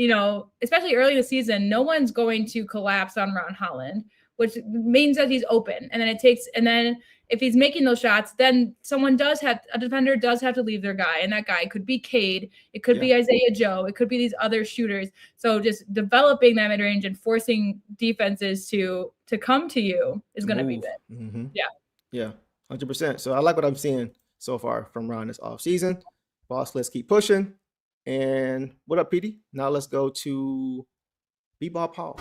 especially early in the season, no one's going to collapse on Ron Holland, which means that he's open. And then if he's making those shots, then a defender does have to leave their guy. And that guy could be Cade. It could be Isaiah Joe. It could be these other shooters. So just developing that mid-range and forcing defenses to come to you is going to be good. Mm-hmm. Yeah. Yeah, 100%. So I like what I'm seeing so far from Ron this offseason. Boss, let's keep pushing. And what up, PD? Now let's go to B-Ball Paul.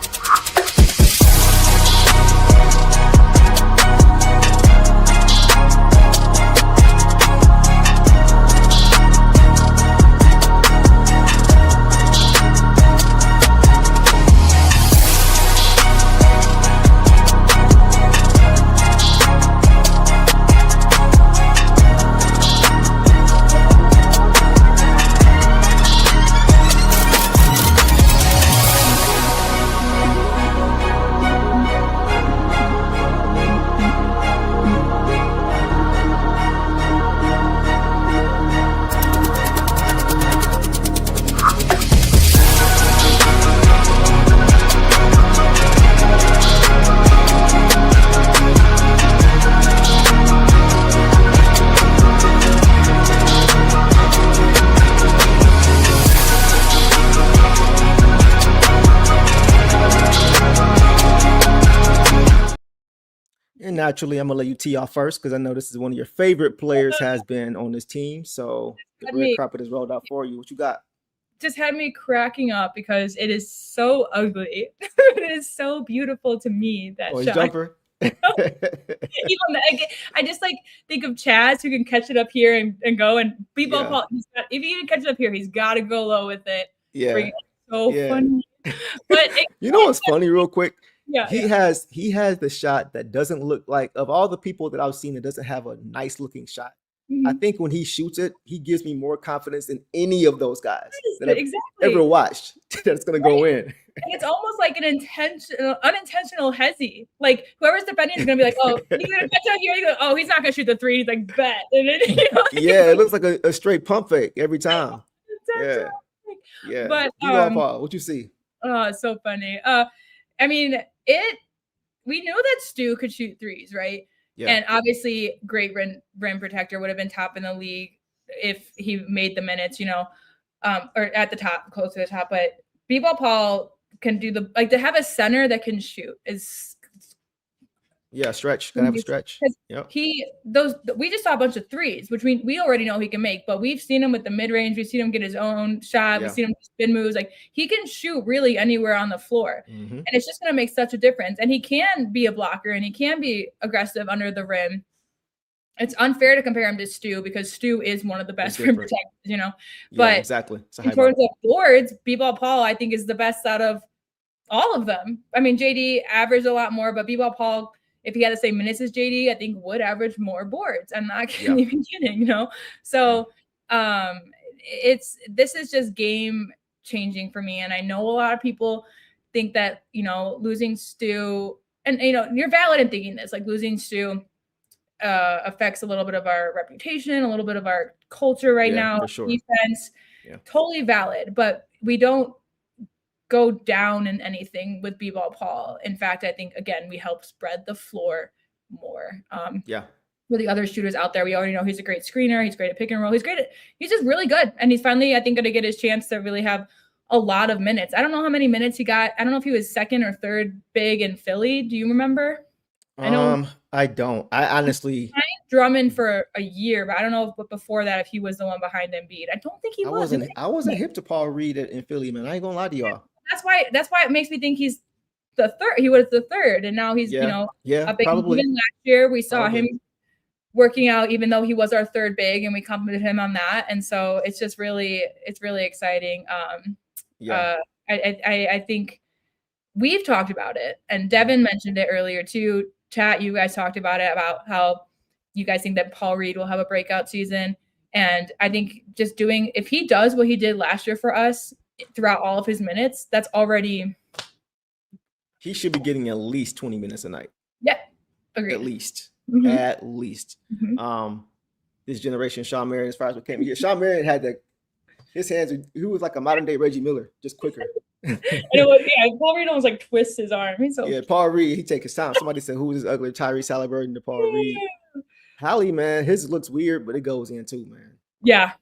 And naturally, I'm gonna let you tee off first because I know this is one of your favorite players has been on this team. So the red carpet is rolled out for you. What you got? Just had me cracking up because it is so ugly. It is so beautiful to me that his shot. Jumper. I just think of Chaz who can catch it up here and go and B-Ball Paul. If he can catch it up here, he's got to go low with it. Yeah. So funny. But what's funny real quick? Yeah, he has the shot that doesn't look like, of all the people that I've seen, that doesn't have a nice looking shot. Mm-hmm. I think when he shoots it, he gives me more confidence than any of those guys that I've exactly. ever watched that's going to go in. And it's almost like an unintentional hezzy. Like whoever's defending is going to be like, oh, he's going to catch out here. Go, oh, he's not going to shoot the three. He's like, bet. And then, yeah, it looks like a straight pump fake every time. Yeah. But Paul, what you see? Oh, it's so funny. I mean, we knew that Stu could shoot threes, right? Yeah. And obviously, great rim protector, would have been top in the league if he made the minutes, or at the top, close to the top. But B-Ball Paul can do to have a center that can shoot is. Yeah, stretch. Gotta have a stretch. Yep. We just saw a bunch of threes, which we already know he can make, but we've seen him with the mid-range. We've seen him get his own shot. We've seen him spin moves. Like he can shoot really anywhere on the floor. Mm-hmm. And it's just going to make such a difference. And he can be a blocker and he can be aggressive under the rim. It's unfair to compare him to Stu because Stu is one of the best rim protectors, But exactly. In terms of boards, B-Ball Paul, I think, is the best out of all of them. I mean, JD averaged a lot more, but B-Ball Paul, if he had the same minutes as JD, I think would average more boards. I'm not even kidding, So this is just game changing for me. And I know a lot of people think that, losing Stu, and you're valid in thinking this, like losing Stu affects a little bit of our reputation, a little bit of our culture right now. For sure. Defense, totally valid, but we don't go down in anything with B-Ball Paul. In fact, I think, again, we help spread the floor more. For the other shooters out there, we already know he's a great screener. He's great at pick and roll. He's just really good. And he's finally, I think, going to get his chance to really have a lot of minutes. I don't know how many minutes he got. I don't know if he was second or third big in Philly. Do you remember? I don't. I honestly Drummond for a year, but I don't know if before that if he was the one behind Embiid. I don't think he was. I wasn't hip to Paul Reed in Philly, man. I ain't gonna lie to y'all. That's why it makes me think he's the third. He was the third, and now he's a big. Probably. Even last year we saw him working out, even though he was our third big, and we complimented him on that. And so it's just really exciting. I think we've talked about it, and Devin mentioned it earlier too. Chat, you guys talked about it, about how you guys think that Paul Reed will have a breakout season. And I think just if he does what he did last year for us throughout all of his minutes, that's already. He should be getting at least 20 minutes a night. Yeah, agreed. At least. Mm-hmm. At least. Mm-hmm. This generation, Shawn Marion, as far as what came here, Shawn Marion had his hands. He was like a modern day Reggie Miller, just quicker. And Paul Reed almost like twists his arm. Paul Reed, he take his time. Somebody said, "Who is this ugly Tyrese Halliburton to Paul Reed?" Hallie, man, his looks weird, but it goes in too, man. Yeah.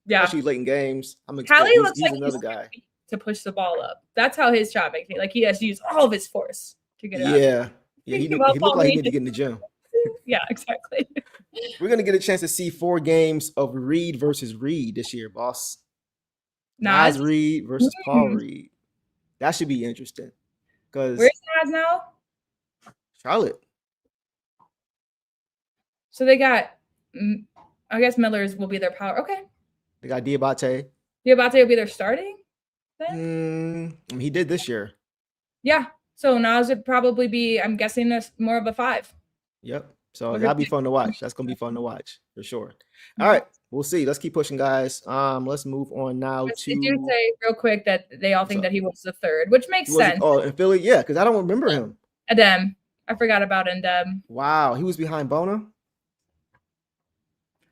Especially late in games. Hallie looks like another guy to push the ball up. That's how his shot makes me. Like he has to use all of his force to get it up. Yeah. He looked like he needed to get in the gym. Yeah, exactly. We're gonna get a chance to see 4 games of Reed versus Reed this year, boss. Naz Reed versus Paul Reed. That should be interesting. Because where's Naz now? Charlotte. So they got, I guess Miller's will be their power. Okay. They got Diabate. Diabate will be their starting then? He did this year. Yeah. So Naz would probably be, I'm guessing, that's more of a 5. Yep. So that'll be fun to watch. That's going to be fun to watch for sure. All right. We'll see. Let's keep pushing, guys. Let's move on now to. Did you say real quick that they all think that he was the 3rd, which makes sense. Oh, in Philly? Yeah, because I don't remember him. Adem. I forgot about Adem. Wow. He was behind Bona?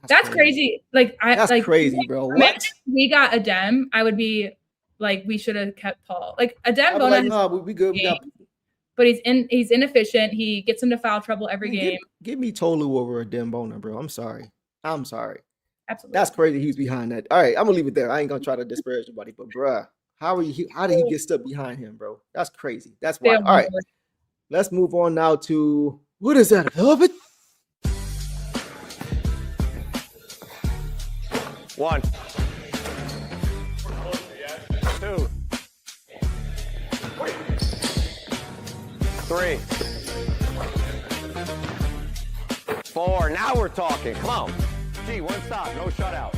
That's crazy. That's crazy, bro. What? We got Adem. I would be like, we should have kept Paul. Like Adem Bona. No, we good. We got. But he's inefficient. He gets into foul trouble every game. Give me Tolu over Adem Bona, bro. I'm sorry. Absolutely. That's crazy. He was behind that. All right, I'm gonna leave it there. I ain't gonna try to disparage anybody, but bruh, how did he get stuck behind him, bro? That's crazy. That's why. All right, let's move on now to what is that? Velvet? 1, 2, 3, 4. Now we're talking. Come on. G, 1 stop. No shutout.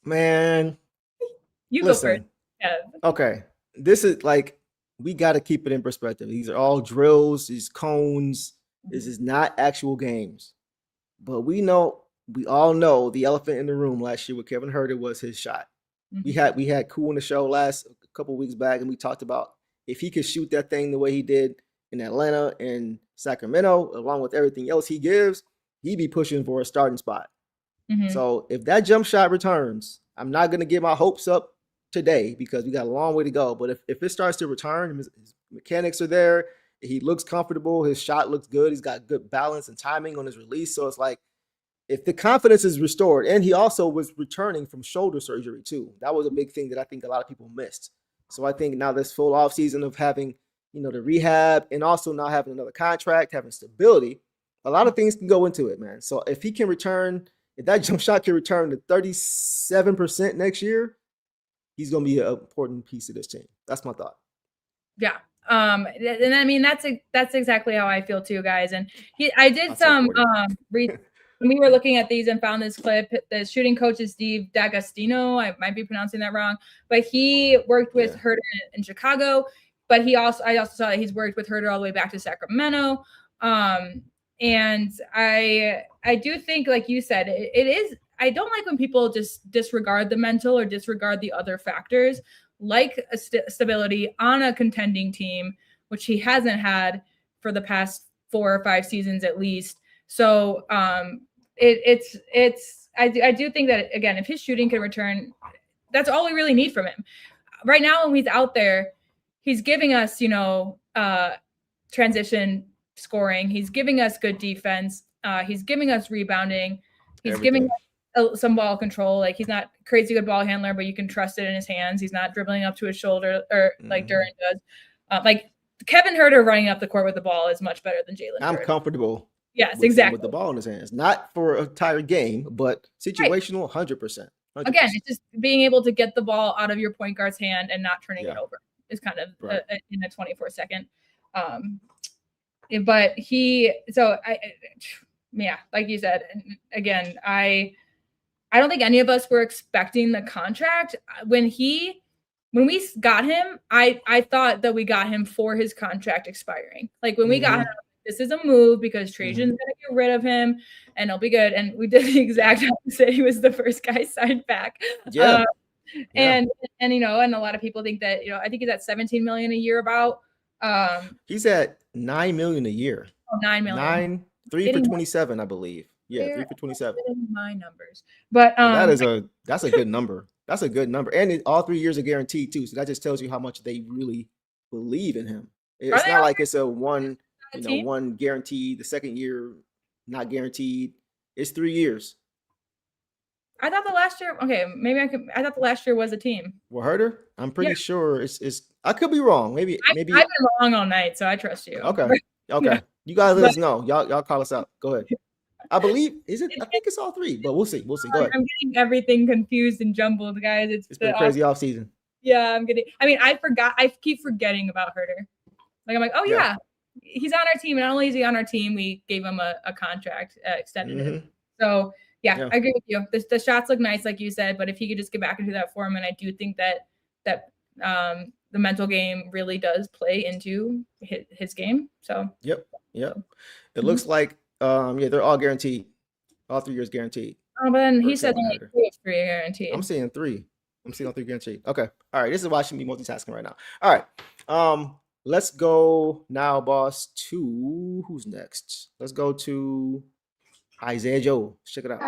Man. You go first. Yeah. Okay. This is like, we got to keep it in perspective. These are all drills, these cones. This is not actual games. But we all know the elephant in the room last year with Kevin Huerter was his shot. Mm-hmm. We had Cool on the show a couple weeks back, and we talked about if he could shoot that thing the way he did in Atlanta and Sacramento, along with everything else he gives, he'd be pushing for a starting spot. Mm-hmm. So if that jump shot returns, I'm not going to get my hopes up today because we got a long way to go. But if it starts to return, his mechanics are there, he looks comfortable, his shot looks good, he's got good balance and timing on his release. So it's like, if the confidence is restored, and he also was returning from shoulder surgery too. That was a big thing that I think a lot of people missed. So I think now this full off season of having, the rehab and also now having another contract, having stability, a lot of things can go into it, man. So if he can return, if that jump shot can return to 37% next year, he's going to be an important piece of this team. That's my thought. Yeah. And I mean, that's exactly how I feel too, guys. And I did when we were looking at these and found this clip, the shooting coach is Steve D'Agostino. I might be pronouncing that wrong, but he worked with Huerter in Chicago. But I also saw that he's worked with Huerter all the way back to Sacramento. And I do think, like you said, it is. I don't like when people just disregard the mental or disregard the other factors, like stability on a contending team, which he hasn't had for the past 4 or 5 seasons at least. So I do think that, again, if his shooting can return, that's all we really need from him. Right now, when he's out there, he's giving us, transition scoring. He's giving us good defense. He's giving us rebounding. He's giving us some ball control. Like, he's not crazy good ball handler, but you can trust it in his hands. He's not dribbling up to his shoulder or like Duran does. Like Kevin Huerter running up the court with the ball is much better than Jalen. I'm comfortable. Yes, exactly. With the ball in his hands, not for a entire game, but situational, 100%. Again, it's just being able to get the ball out of your point guard's hand and not turning it over is kind of in a 24-second. But like you said, again, I don't think any of us were expecting the contract when we got him. I thought that we got him for his contract expiring. Like when we got him, this is a move because Trajan's gonna get rid of him and it'll be good. And we did the exact opposite. He was the first guy signed back. And you know, and a lot of people think that, you know, I think he's at 17 million a year about. He's at 9 million a year. Oh, 9 million. 3 for 27, I believe. Yeah, 3 for 27. My numbers, but that's a good number. That's a good number, and all 3 years are guaranteed too. So that just tells you how much they really believe in him. It's not like it's a one guaranteed. The second year not guaranteed. It's 3 years. I thought the last year. Okay, maybe I thought the last year was a team. Well, Herder, I'm pretty sure it's. I could be wrong. Maybe I've been wrong all night, so I trust you. Okay. Yeah. You guys let us know. Y'all call us out. Go ahead. I believe I think it's all 3, but we'll see. Go ahead. I'm getting everything confused and jumbled, guys. It's been a crazy offseason. Yeah, I keep forgetting about Herder. Like I'm like, oh yeah, he's on our team. And not only is he on our team, we gave him a contract, extended it. So yeah, I agree with you. The shots look nice, like you said, but if he could just get back into that form, and I do think that the mental game really does play into his game. So yep. It looks like they're all guaranteed. All 3 years guaranteed. Oh, but then he said only 3 guaranteed. I'm seeing 3. I'm seeing all 3 guaranteed. Okay. All right. This is why I shouldn't be multitasking right now. All right. Let's go now, boss, to who's next? Let's go to Isaiah Joe. Check it out.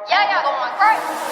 Yeah, going crazy.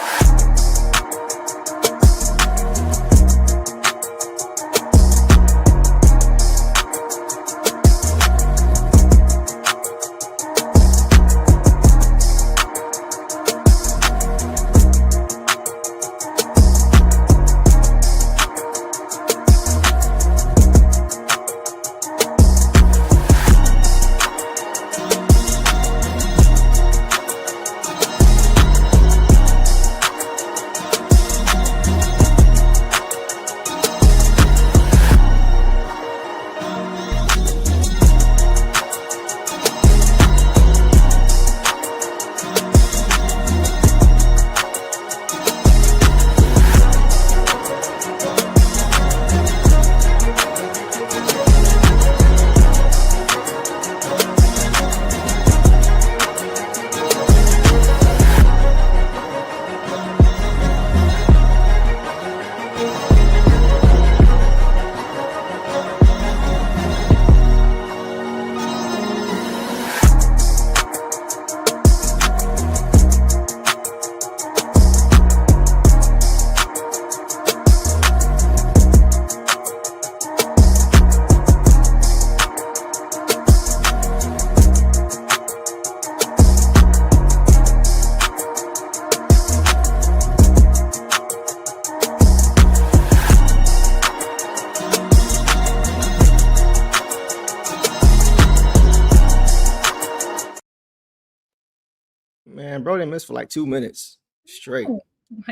Man, bro, they missed for like 2 minutes straight.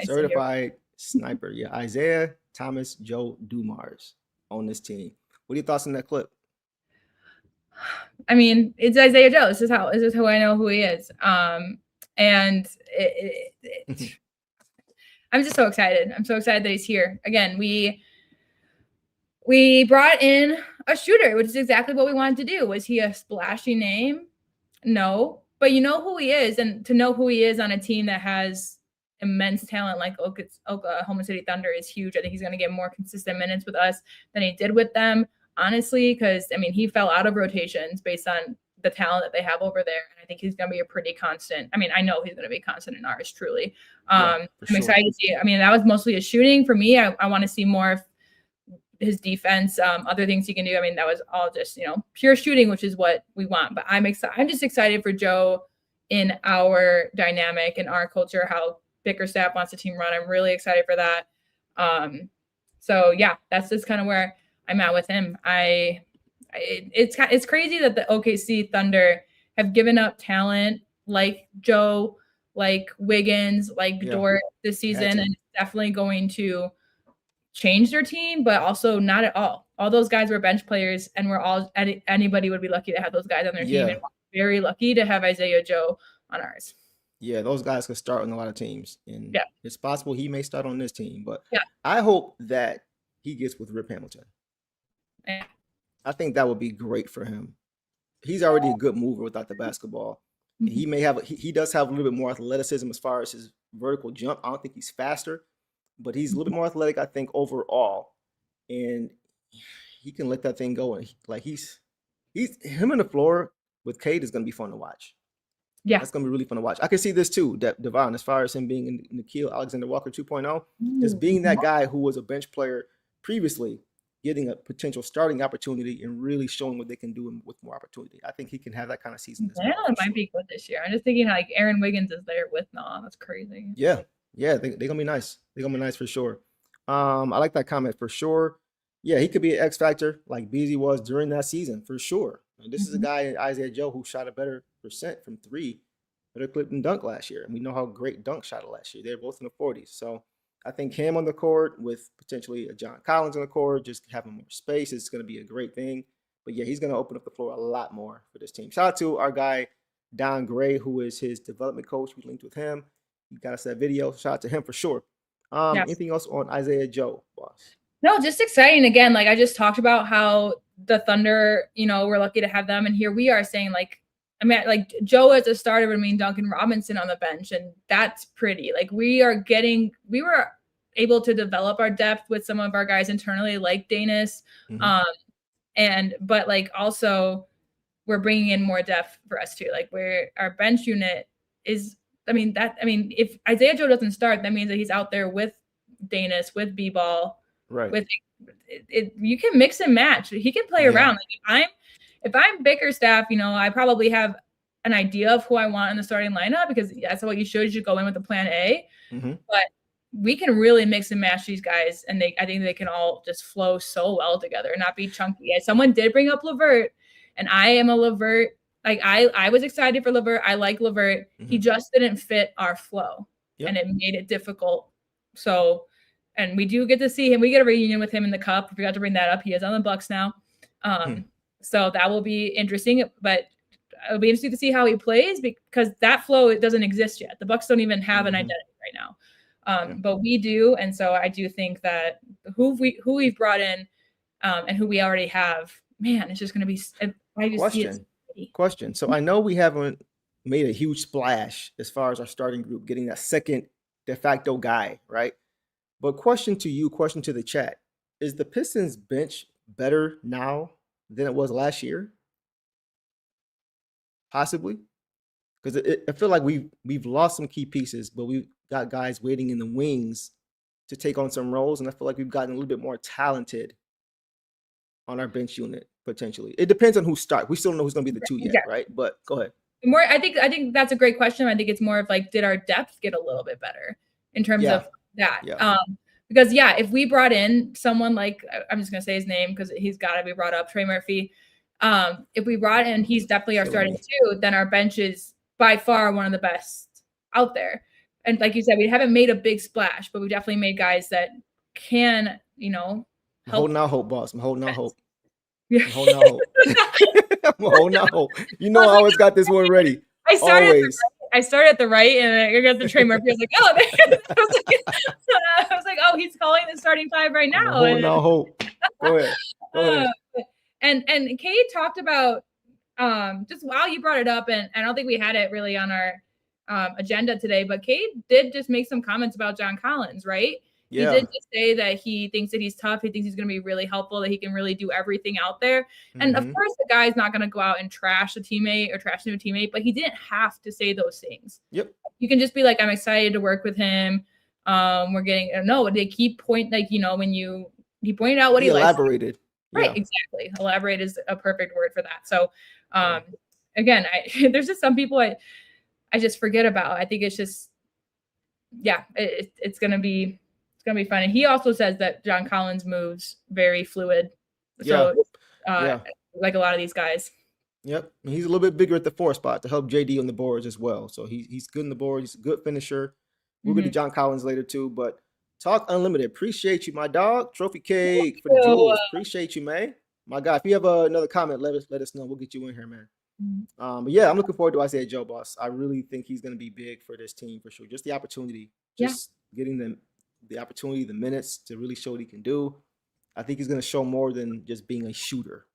Certified sniper. Yeah, Isaiah Thomas Joe Dumars on this team. What are your thoughts on that clip? I mean, it's Isaiah Joe. This is who I know who he is. And I'm just so excited. I'm so excited that he's here. Again, we brought in a shooter, which is exactly what we wanted to do. Was he a splashy name? No. But you know who he is, and to know who he is on a team that has immense talent like Oklahoma City Thunder is huge. I think he's going to get more consistent minutes with us than he did with them, honestly, because, I mean, he fell out of rotations based on the talent that they have over there. And I think he's going to be a pretty constant. I mean, I know he's going to be constant in ours, truly. I'm excited to see. I mean, that was mostly his shooting for me. I want to see more of his defense, other things he can do. I mean, that was all just, pure shooting, which is what we want. But I'm just excited for Joe in our dynamic, in our culture, how Bickerstaff wants the team run. I'm really excited for that. So yeah, that's just kind of where I'm at with him. It's crazy that the OKC Thunder have given up talent like Joe, like Wiggins, like Dort this season, and it's definitely going to change their team, but also not at all. All those guys were bench players, and anybody would be lucky to have those guys on their team, and very lucky to have Isaiah Joe on ours. Yeah, those guys could start on a lot of teams, and it's possible he may start on this team. But I hope that he gets with Rip Hamilton. Yeah. I think that would be great for him. He's already a good mover without the basketball. And he may have he does have a little bit more athleticism as far as his vertical jump. I don't think he's faster, but he's a little bit more athletic, I think, overall. And he can let that thing go. And like he's him on the floor with Cade is going to be fun to watch. Yeah, that's going to be really fun to watch. I can see this too, Devon, as far as him being in Nikhil Alexander-Walker 2.0, just being that guy who was a bench player previously, getting a potential starting opportunity and really showing what they can do with more opportunity. I think he can have that kind of season. Yeah, it might be good this year. I'm just thinking like Aaron Wiggins is there with Nah. That's crazy. Yeah, they're gonna be nice. They're gonna be nice for sure. I like that comment for sure. Yeah, he could be an X factor like Beasley was during that season for sure. And this is a guy, Isaiah Joe, who shot a better percent from three, better clip than Dunk last year. And we know how great Dunk shot it last year. They're both in the 40s. So I think him on the court with potentially a John Collins on the court, just having more space is going to be a great thing. But yeah, he's going to open up the floor a lot more for this team. Shout out to our guy, Don Gray, who is his development coach. We linked with him. He got us that video. Shout out to him for sure. Anything else on Isaiah Joe, boss? No, just exciting. Again, like I just talked about how the Thunder, we're lucky to have them. And here we are saying like Joe as a starter would mean Duncan Robinson on the bench. And that's pretty. Like we were able to develop our depth with some of our guys internally like Danis. But like also we're bringing in more depth for us too. Like our bench unit is, if Isaiah Joe doesn't start, that means that he's out there with Danis, with B-ball, right? With it, you can mix and match. He can play around. Like if I'm Bickerstaff, I probably have an idea of who I want in the starting lineup because that's what you should. You should go in with the plan A. But we can really mix and match these guys, and I think they can all just flow so well together and not be chunky. Someone did bring up LeVert, and I am a LeVert. Like I was excited for LeVert. I like LeVert. He just didn't fit our flow, and it made it difficult. So, and we do get to see him. We get a reunion with him in the Cup. I forgot to bring that up. He is on the Bucks now, so that will be interesting. But it'll be interesting to see how he plays because that flow doesn't exist yet. The Bucks don't even have an identity right now. But we do, and so I do think that who we've brought in and who we already have, man, it's just going to be. Question. So I know we haven't made a huge splash as far as our starting group getting that second de facto guy, right? But question to you, question to the chat: is the Pistons bench better now than it was last year? Possibly, because I feel like we've lost some key pieces, but we've got guys waiting in the wings to take on some roles, and I feel like we've gotten a little bit more talented on our bench unit potentially. It depends on who starts. We still don't know who's going to be the two yet, right? But go ahead. I think that's a great question. I think it's more of like, did our depth get a little bit better in terms of that? Because if we brought in someone like, I'm just going to say his name because he's got to be brought up, Trey Murphy. If we brought in, he's definitely our starting two, then our bench is by far one of the best out there. And like you said, we haven't made a big splash, but we definitely made guys that can, help. I'm holding out hope, boss. I'm holding out hope. Yeah. I'm holding out hope. I'm holding out hope. I always got this one ready. I started at the right, and I got the Trey Murphy. I was like, I was like, oh, he's calling the starting five right now. I'm holding out hope. Go ahead. And Kate talked about just while you brought it up, and I don't think we had it really on our agenda today, but Kate did just make some comments about John Collins, right? Yeah. He did just say that he thinks that he's tough. He thinks he's going to be really helpful, that he can really do everything out there. And of course, the guy's not going to go out and trash a teammate or trash a new teammate, but he didn't have to say those things. Yep. You can just be like, I'm excited to work with him. They keep when he pointed out what he elaborated. Likes. Right, exactly. Elaborate is a perfect word for that. So, again, there's just some people I just forget about. I think it's just yeah, it's gonna be fun. And he also says that John Collins moves very fluid. So Yeah. like a lot of these guys. Yep. And he's a little bit bigger at the 4 spot to help JD on the boards as well. So he's good on the board. He's a good finisher. We'll get to John Collins later too. But Talk Unlimited, appreciate you, my dog. Trophy Cake for the jewels. Appreciate you, man. My God, if you have another comment, let us know. We'll get you in here, man. But yeah, I'm looking forward to Isaiah Joe, boss. I really think he's going to be big for this team for sure. Just the opportunity, getting them the opportunity, the minutes to really show what he can do. I think he's going to show more than just being a shooter.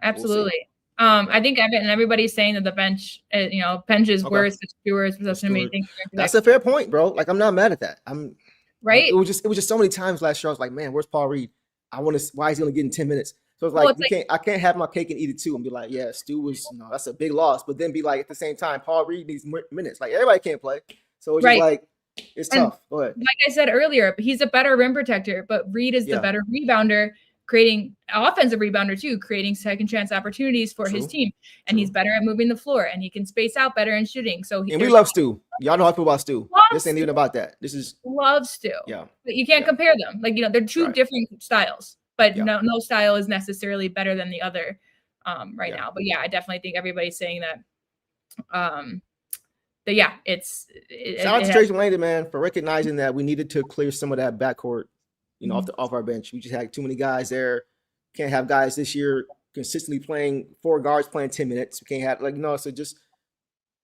Absolutely. I think everybody's saying that the bench, bench is worse. The Stewards was such an amazing. That's a fair point, bro. Like, I'm not mad at that. Right. It was just so many times last year. I was like, man, where's Paul Reed? Why is he only getting 10 minutes? So it's like, I can't have my cake and eat it too and be like, yeah, Stu was, that's a big loss. But then be like, at the same time, Paul Reed needs minutes. Like, everybody can't play. So it's just like, it's tough. Go ahead. Like I said earlier, he's a better rim protector, but Reed is the better rebounder, creating offensive rebounder too, creating second chance opportunities for his team. And he's better at moving the floor, and he can space out better and shooting. So we love Stu. Y'all know how I feel about Stu. This ain't even about that. This is love Stu. Yeah. But you can't compare them. Like, they're two different styles, but no style is necessarily better than the other right now. But yeah, I definitely think everybody's saying that. But yeah, shout out to Tracy Langdon, man, for recognizing that we needed to clear some of that backcourt, off our bench. We just had too many guys there. Can't have guys this year consistently playing 4 guards playing 10 minutes. We can't have so just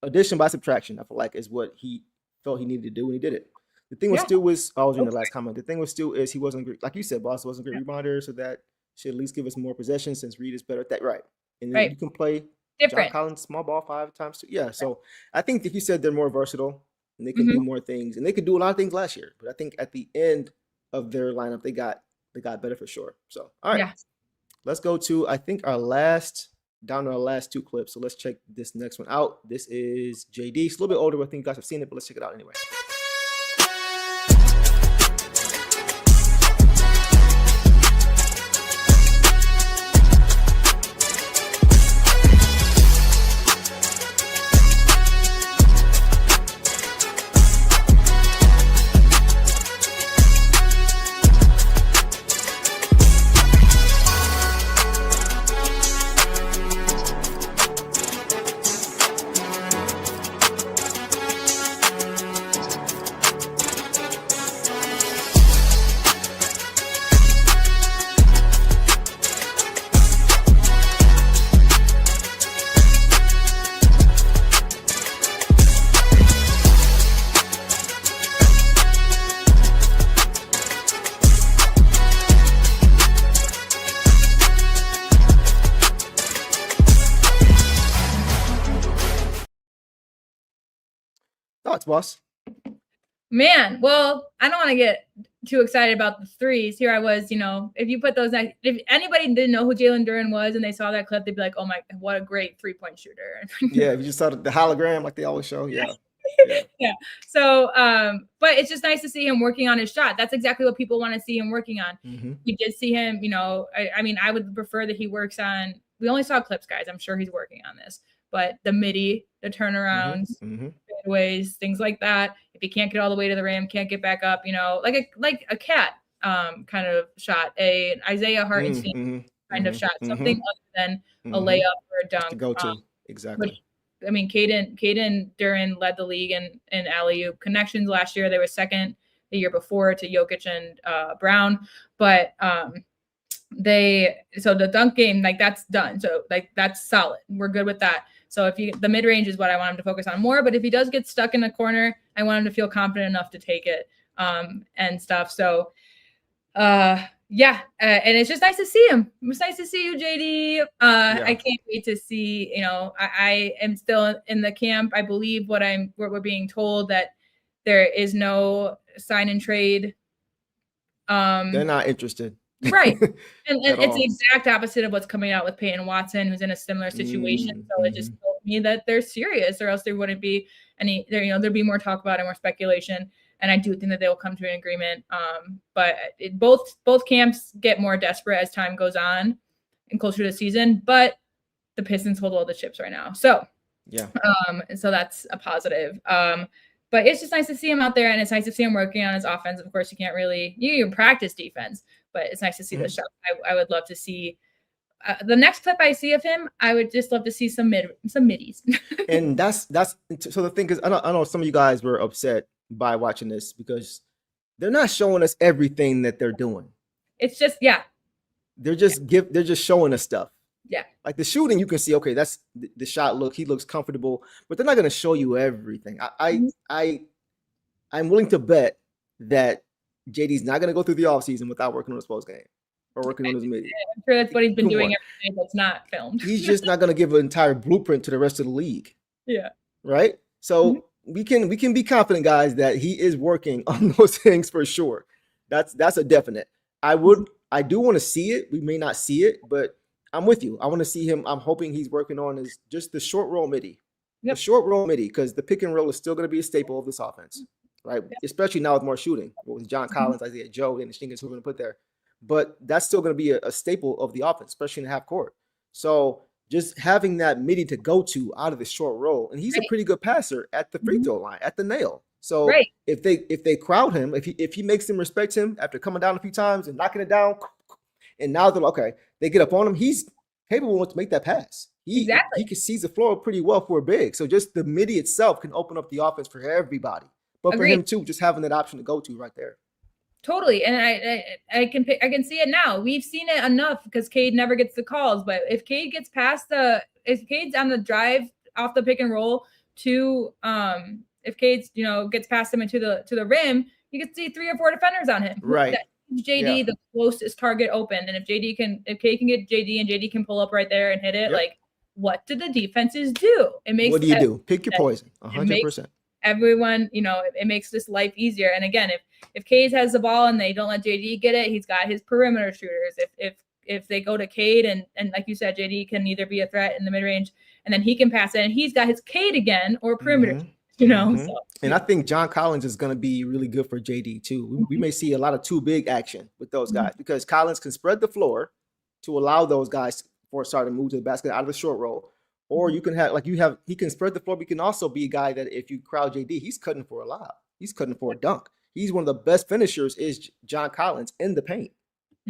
addition by subtraction, I feel like, is what he felt he needed to do, and he did it. The thing with Stu was, I was in the last comment. The thing with Stu is he wasn't great, like you said, boss, wasn't a great rebounder, so that should at least give us more possession since Reed is better at that, right? And then you can play different. John Collins, small ball 5 times 2. Yeah, so I think that you said they're more versatile and they can do more things, and they could do a lot of things last year. But I think at the end of their lineup, they got better for sure. So all right, let's go to down to our last 2 clips. So let's check this next one out. This is JD. It's a little bit older. I think you guys have seen it, but let's check it out anyway. Thoughts, boss? Man, well, I don't want to get too excited about the threes. Here I was, if you put those, if anybody didn't know who Jalen Duren was and they saw that clip, they'd be like, oh my, what a great 3-point shooter. Yeah, if you just saw the hologram like they always show. Yeah. So, but it's just nice to see him working on his shot. That's exactly what people want to see him working on. We did see him, I mean, I would prefer that he works on, we only saw clips, guys. I'm sure he's working on this, but the midi, the turnarounds, fadeaways, things like that. If he can't get all the way to the rim, can't get back up, like a cat kind of shot, an Isaiah Hartenstein kind of shot, something other than a layup or a dunk. To go to, exactly. Which, I mean, Caden Duren led the league in alley-oop connections last year. They were second the year before to Jokic and Brown, but so the dunk game, like, that's done. So like, that's solid. We're good with that. So the mid-range is what I want him to focus on more, but if he does get stuck in the corner, I want him to feel confident enough to take it and stuff. So and it's just nice to see him. It's nice to see you, JD. I can't wait to see, I am still in the camp. I believe what we're being told, that there is no sign and trade. They're not interested. Right. And it's the exact opposite of what's coming out with Peyton Watson, who's in a similar situation. So it just told me that they're serious, or else there wouldn't be there'd be more talk about it, more speculation. And I do think that they will come to an agreement. But both camps get more desperate as time goes on and closer to the season, but the Pistons hold all the chips right now. So so that's a positive. But it's just nice to see him out there, and it's nice to see him working on his offense. Of course, you can practice defense, but it's nice to see the shot. I would love to see the next clip I see of him. I would just love to see some middies. And that's so the thing is, I know some of you guys were upset by watching this because they're not showing us everything that they're doing. It's just they're just showing us stuff. Yeah. Like the shooting, you can see, okay, that's the shot look. He looks comfortable, but they're not going to show you everything. I'm willing to bet that JD's not going to go through the offseason without working on his post game or working on his midi. I'm sure that's what he's been doing every day that's not filmed. He's just not going to give an entire blueprint to the rest of the league. Yeah. Right. So we can be confident, guys, that he is working on those things for sure. That's a definite. I do want to see it. We may not see it, but I'm with you. I want to see him. I'm hoping he's working on is just the short roll midi. Yep. The short roll midi, because the pick and roll is still going to be a staple of this offense, right? Yep. Especially now with more shooting. With John Collins, Isaiah Joe, and the Shingers who we're going to put there. But that's still going to be a staple of the offense, especially in the half court. So just having that midi to go to out of the short roll, and he's a pretty good passer at the free throw line, at the nail. So if they crowd him, if he makes them respect him after coming down a few times and knocking it down, and now they're okay, they get up on him, he's capable to make that pass. He can seize the floor pretty well for a big. So just the midi itself can open up the offense for everybody. But for him too, just having that option to go to right there. Totally. And I can see it now. We've seen it enough because Cade never gets the calls. But if Cade gets if Cade's on the drive off the pick and roll to if Cade's gets past him into the rim, you can see 3 or 4 defenders on him. Right. JD the closest target open, and if Cade can get JD and JD can pull up right there and hit it, like what do the defenses do? It makes what do you do? Pick your poison. 100%. Everyone, it makes this life easier. And again, if Cade has the ball and they don't let JD get it, he's got his perimeter shooters. If they go to Cade and like you said, JD can either be a threat in the mid range and then he can pass it, and he's got his Cade again or perimeter. So. And I think John Collins is going to be really good for JD too. We may see a lot of too big action with those guys because Collins can spread the floor to allow those guys for a start to move to the basket out of the short roll. Or you can have he can spread the floor, but he can also be a guy that if you crowd JD, he's cutting for a lob. He's cutting for a dunk. He's one of the best finishers is John Collins in the paint.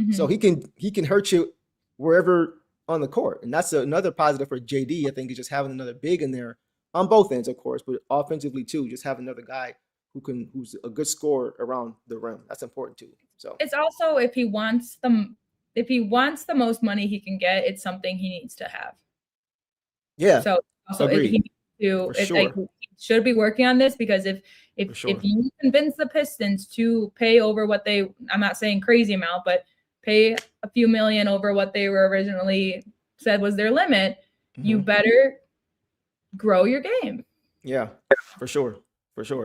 So he can hurt you wherever on the court. And that's another positive for JD. I think is just having another big in there. On both ends, of course, but offensively too, just have another guy who's a good scorer around the rim. That's important too. So it's also if he wants the most money he can get, it's something he needs to have. Yeah. So also he should be working on this because if you convince the Pistons to pay over what I'm not saying crazy amount, but pay a few million over what they were originally said was their limit, you better grow your game. Yeah, for sure.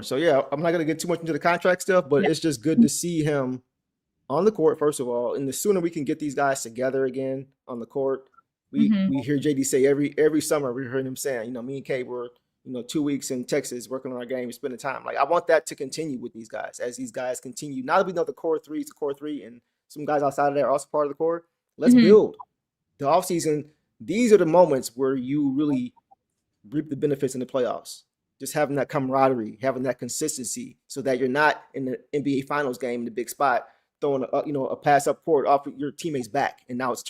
So yeah, I'm not gonna get too much into the contract stuff, but it's just good to see him on the court, first of all. And the sooner we can get these guys together again on the court, we hear JD say every summer we heard him saying, me and Kay were 2 weeks in Texas working on our game, spending time. Like I want that to continue with these guys as these guys continue. Now that we know the core three, and some guys outside of there are also part of the core. Let's build the offseason. These are the moments where you really reap the benefits in the playoffs. Just having that camaraderie, having that consistency, so that you're not in the NBA Finals game in the big spot throwing a pass up court off your teammates' back, and now it's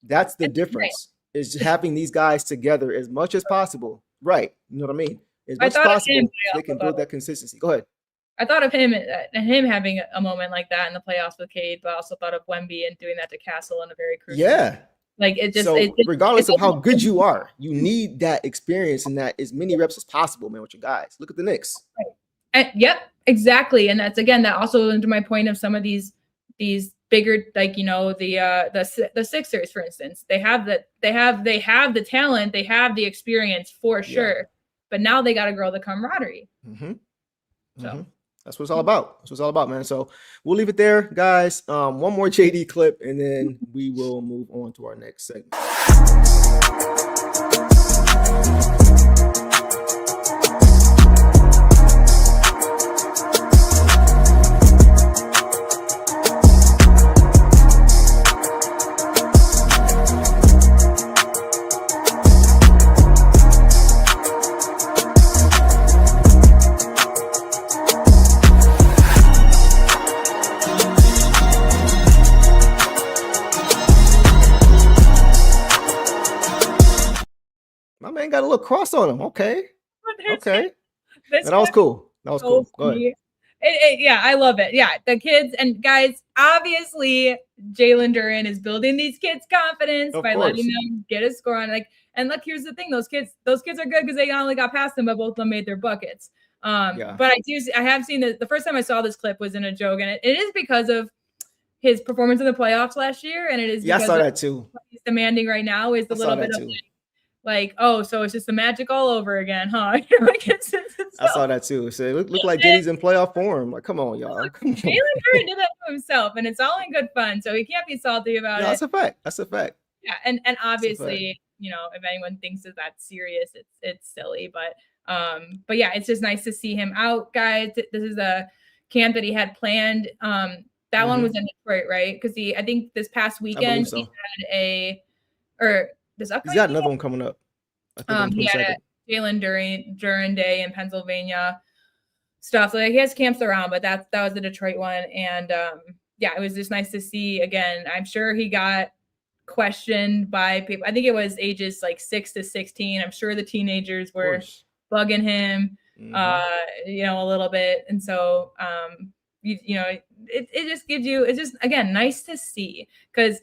that's the difference. Is having these guys together as much as possible, right? You know what I mean? As much as possible, so they can build that consistency. Go ahead. I thought of him having a moment like that in the playoffs with Cade, but I also thought of Wemby and doing that to Castle in a very crucial. Yeah. Like it just regardless of how good you are, you need that experience and that as many reps as possible, man, with your guys. Look at the Knicks. Right. And, yep, exactly. And that's again that also into my point of some of these bigger, like the Sixers, for instance. They have the talent, they have the experience for sure, but now they got to grow the camaraderie. So. That's what it's all about. That's what it's all about, man. So we'll leave it there, guys. One more JD clip, and then we will move on to our next segment. man got a little cross on him. Okay. But there's Okay. this And that was clip cool. That was so cool. Go ahead. funny. Yeah, I love it. Yeah, the kids and guys, obviously Jalen Duren is building these kids' confidence Of by course. letting them get a score on. Like, and look, here's the thing: those kids are good because they not only got past them, but both of them made their buckets. Yeah. But I have seen the first time I saw this clip was in a joke, and it is because of his performance in the playoffs last year, and it is Yeah, I because saw of that too. what he's demanding right now is the I little saw bit that of too. like, oh, so it's just the magic all over again, huh? Like it's I saw that too. So it looked like Giddy's in playoff form. Like, come on, y'all. Come on. Jalen Duren did that to himself, and it's all in good fun, so he can't be salty about Yeah, it. that's a fact. That's a fact. Yeah, and obviously, you know, if anyone thinks that that's serious, it's silly, but yeah, it's just nice to see him out, guys. This is a camp that he had planned. That one was in Detroit, right? Because I think this past weekend so. he had this upcoming He's got another one coming up. I think on the he had 22nd. a Jalen Duren Day in Pennsylvania stuff. So like he has camps around, but that was the Detroit one. And yeah, it was just nice to see again. I'm sure he got questioned by people. I think it was ages like 6 to 16. I'm sure the teenagers were bugging him, you know, a little bit. And so you know, it just gives you, it's just again nice to see because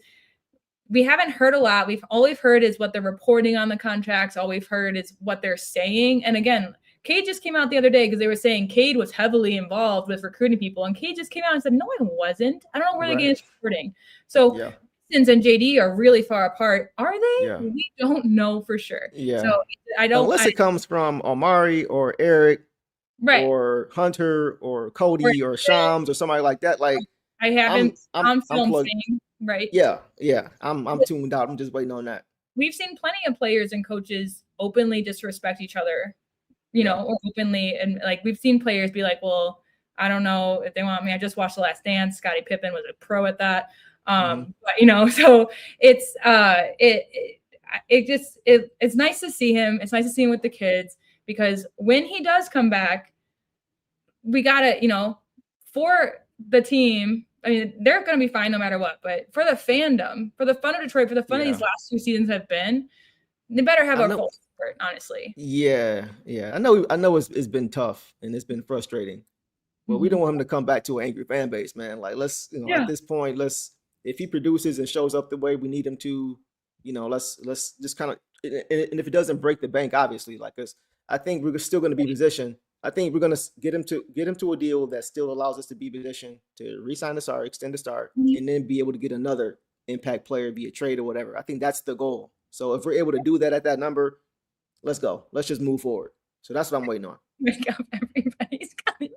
we haven't heard a lot. All we've heard is what they're reporting on the contracts. All we've heard is what they're saying. And again, Cade just came out the other day because they were saying Cade was heavily involved with recruiting people. And Cade just came out and said, no, I wasn't. I don't know where they get his reporting. So Pistons and JD are really far apart. Are they? Yeah. We don't know for sure. Yeah. So I don't. Unless it comes from Omari or Eric or Hunter or Cody or Shams or somebody like that. Like I haven't. I'm plugged. saying, right? Yeah. I'm tuned out. I'm just waiting on that. We've seen plenty of players and coaches openly disrespect each other, you know, or openly, and like we've seen players be like, "Well, I don't know if they want me. I just watched The Last Dance. Scottie Pippen was a pro at that." But you know, so it's it's nice to see him. It's nice to see him with the kids because when he does come back, we gotta, you know, for the team. I mean, they're going to be fine no matter what. But for the fandom, for the fun of Detroit, for the fun of these last 2 seasons have been, they better have our full support, honestly. Yeah. I know it's been tough and it's been frustrating, but we don't want him to come back to an angry fan base, man. Like let's, you know, at this point, if he produces and shows up the way we need him to, you know, let's just kind of, and if it doesn't break the bank, obviously, like us, I think we're still going to be positioned. I think we're going to get him to a deal that still allows us to be positioned to re-sign the star, extend the star, and then be able to get another impact player via trade or whatever. I think that's the goal. So if we're able to do that at that number, let's go. Let's just move forward. So that's what I'm waiting on. Wake up, everybody's coming.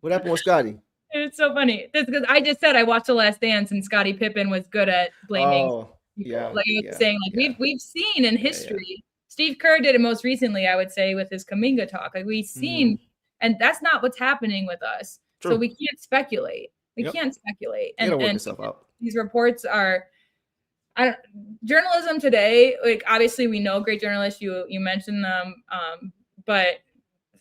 What happened with Scottie? It's so funny. This because I just said I watched The Last Dance and Scottie Pippen was good at blaming. Yeah. Like I was saying, like we've seen in history. Steve Kerr did it most recently, I would say, with his Kuminga talk. Like we've seen, and that's not what's happening with us. True. So we can't speculate. We can't speculate. And work yourself out. These reports are, journalism today. Like obviously, we know great journalists. You mentioned them, but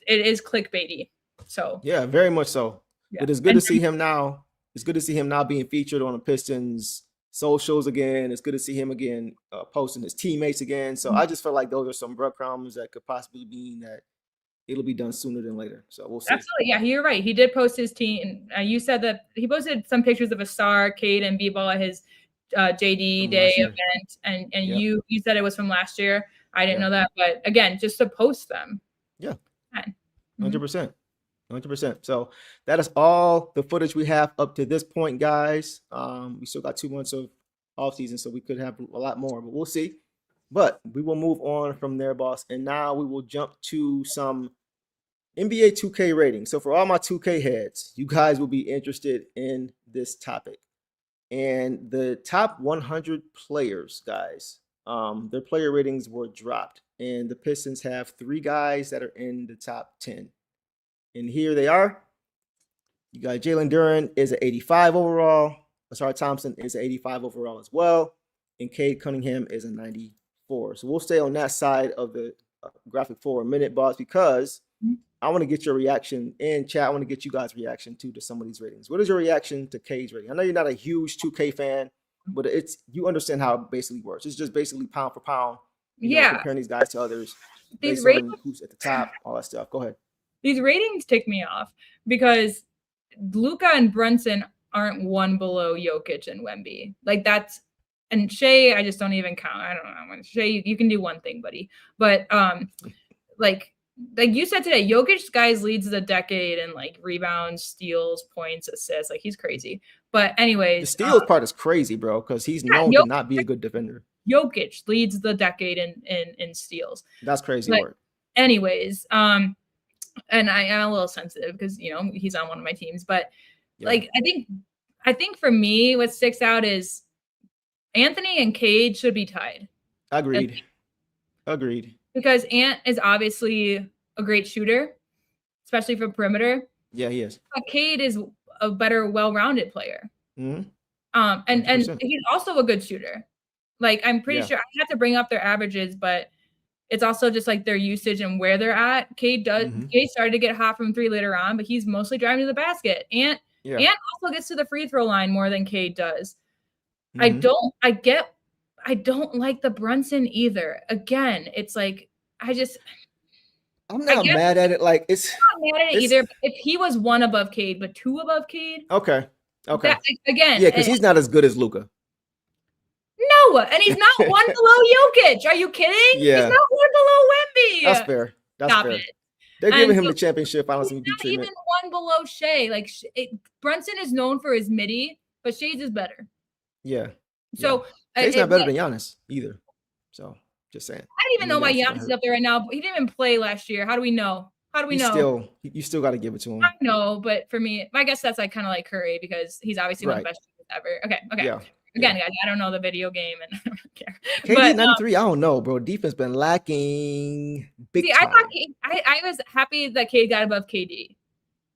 it is clickbaity. So yeah, very much so. Yeah. But it's good to see him now. It's good to see him now being featured on the Pistons socials again. It's good to see him again posting his teammates again. So I just feel like those are some breadcrumbs that could possibly mean that it'll be done sooner than later. So we'll see. Absolutely. Yeah, you're right. He did post his team. You said that he posted some pictures of a star, Cade and B-Ball at his JD Day event. And you said it was from last year. I didn't know that. But again, just to post them. Yeah. 100%. 100%. So that is all the footage we have up to this point, guys. We still got 2 months of off season, so we could have a lot more, but we'll see. But we will move on from there, boss. And now we will jump to some NBA 2K ratings. So for all my 2K heads, you guys will be interested in this topic. And the top 100 players, guys, their player ratings were dropped. And the Pistons have 3 guys that are in the top 10. And here they are. You got Jalen Duren is an 85 overall. Asar Thompson is an 85 overall as well. And Cade Cunningham is a 94. So we'll stay on that side of the graphic for a minute, boss, because I want to get your reaction in chat. I want to get you guys' reaction to some of these ratings. What is your reaction to Cade's rating? I know you're not a huge 2K fan, but you understand how it basically works. It's just basically pound for pound comparing these guys to others These based ratings, on who's at the top, all that stuff. Go ahead. these ratings tick me off because Luka and Brunson aren't one below Jokic and Wemby. Like that's, and Shea, I just don't even count. I don't know. Shea, you can do one thing, buddy. But like you said today, Jokic guys leads the decade in like rebounds, steals, points, assists. Like he's crazy. But anyways, the steals part is crazy, bro, because he's known to not be a good defender. Jokic leads the decade in steals. That's crazy work. Anyways, and I am a little sensitive because he's on one of my teams, but like I think for me, what sticks out is Anthony and Cade should be tied. Agreed. Because Ant is obviously a great shooter, especially for perimeter. Yeah, he is. But Cade is a better, well-rounded player. Mm-hmm. And he's also a good shooter. Like I'm pretty sure I have to bring up their averages, but it's also just like their usage and where they're at. Cade started to get hot from 3 later on, but he's mostly driving to the basket. Ant also gets to the free throw line more than Cade does. Mm-hmm. I don't like the Brunson either. Again, it's like I'm not mad at it. Like I'm not mad at it either. If he was 1 above Cade, but 2 above Cade. Okay. Again. Yeah, because he's not as good as Luka. No, and he's not 1 below Jokic. Are you kidding? Yeah. He's not 1 below Wemby. That's fair. Stop it. They're giving him the championship. I don't see not even 1 below Shea. Like Brunson is known for his midi, but Shea's is better. Yeah. So he's not better than Giannis either. So just saying. I don't even know why Giannis is up there right now. He didn't even play last year. How do we know? You still got to give it to him. I know, but for me, I guess that's like kind of like Curry because he's obviously one of the best shooters ever. Okay. Yeah. Again, guys, I don't know the video game and I don't care. KD 93, I don't know, bro. Defense been lacking big time. I was happy that Cade got above KD.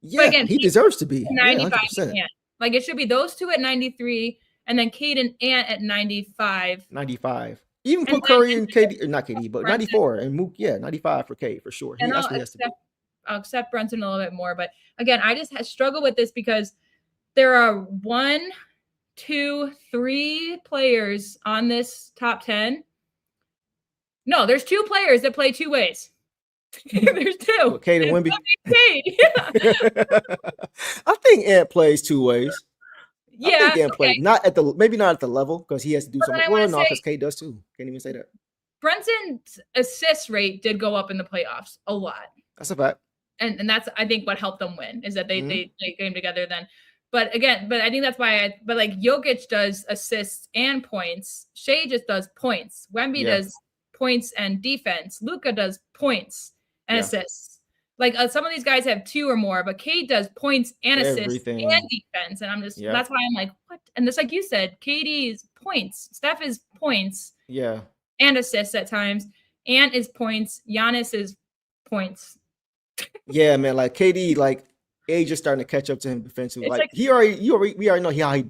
Yeah, but again, he deserves to be 95. Like it should be those two at 93, and then Cade and Ant at 95. 95. Even put Curry and KD, or not KD, but 94 and Mook. Yeah, 95 for Cade for sure. I'll accept Brunson a little bit more, but again, I just struggle with this because there are 1, 2, 3 players on this top 10. No, there's 2 players that play 2 ways. There's 2. Cade and Wemby. Yeah. I think Ant plays 2 ways. Yeah, I think Ant plays maybe not at the level because he has to do something. Well, no, because Cade does too. Can't even say that. Brunson's assist rate did go up in the playoffs a lot. That's a fact. And that's I think what helped them win is that they came together then. But again, I think that's why but like Jokic does assists and points. Shea just does points. Wemby does points and defense. Luka does points and assists. Like some of these guys have 2 or more, but Cade does points and assists and defense. And I'm just that's why I'm like, what? And just like you said, KD's points. Steph is points. Yeah. And assists at times. Ant is points. Giannis is points. Yeah, man. Like KD, like age is starting to catch up to him defensively. Like we already know how he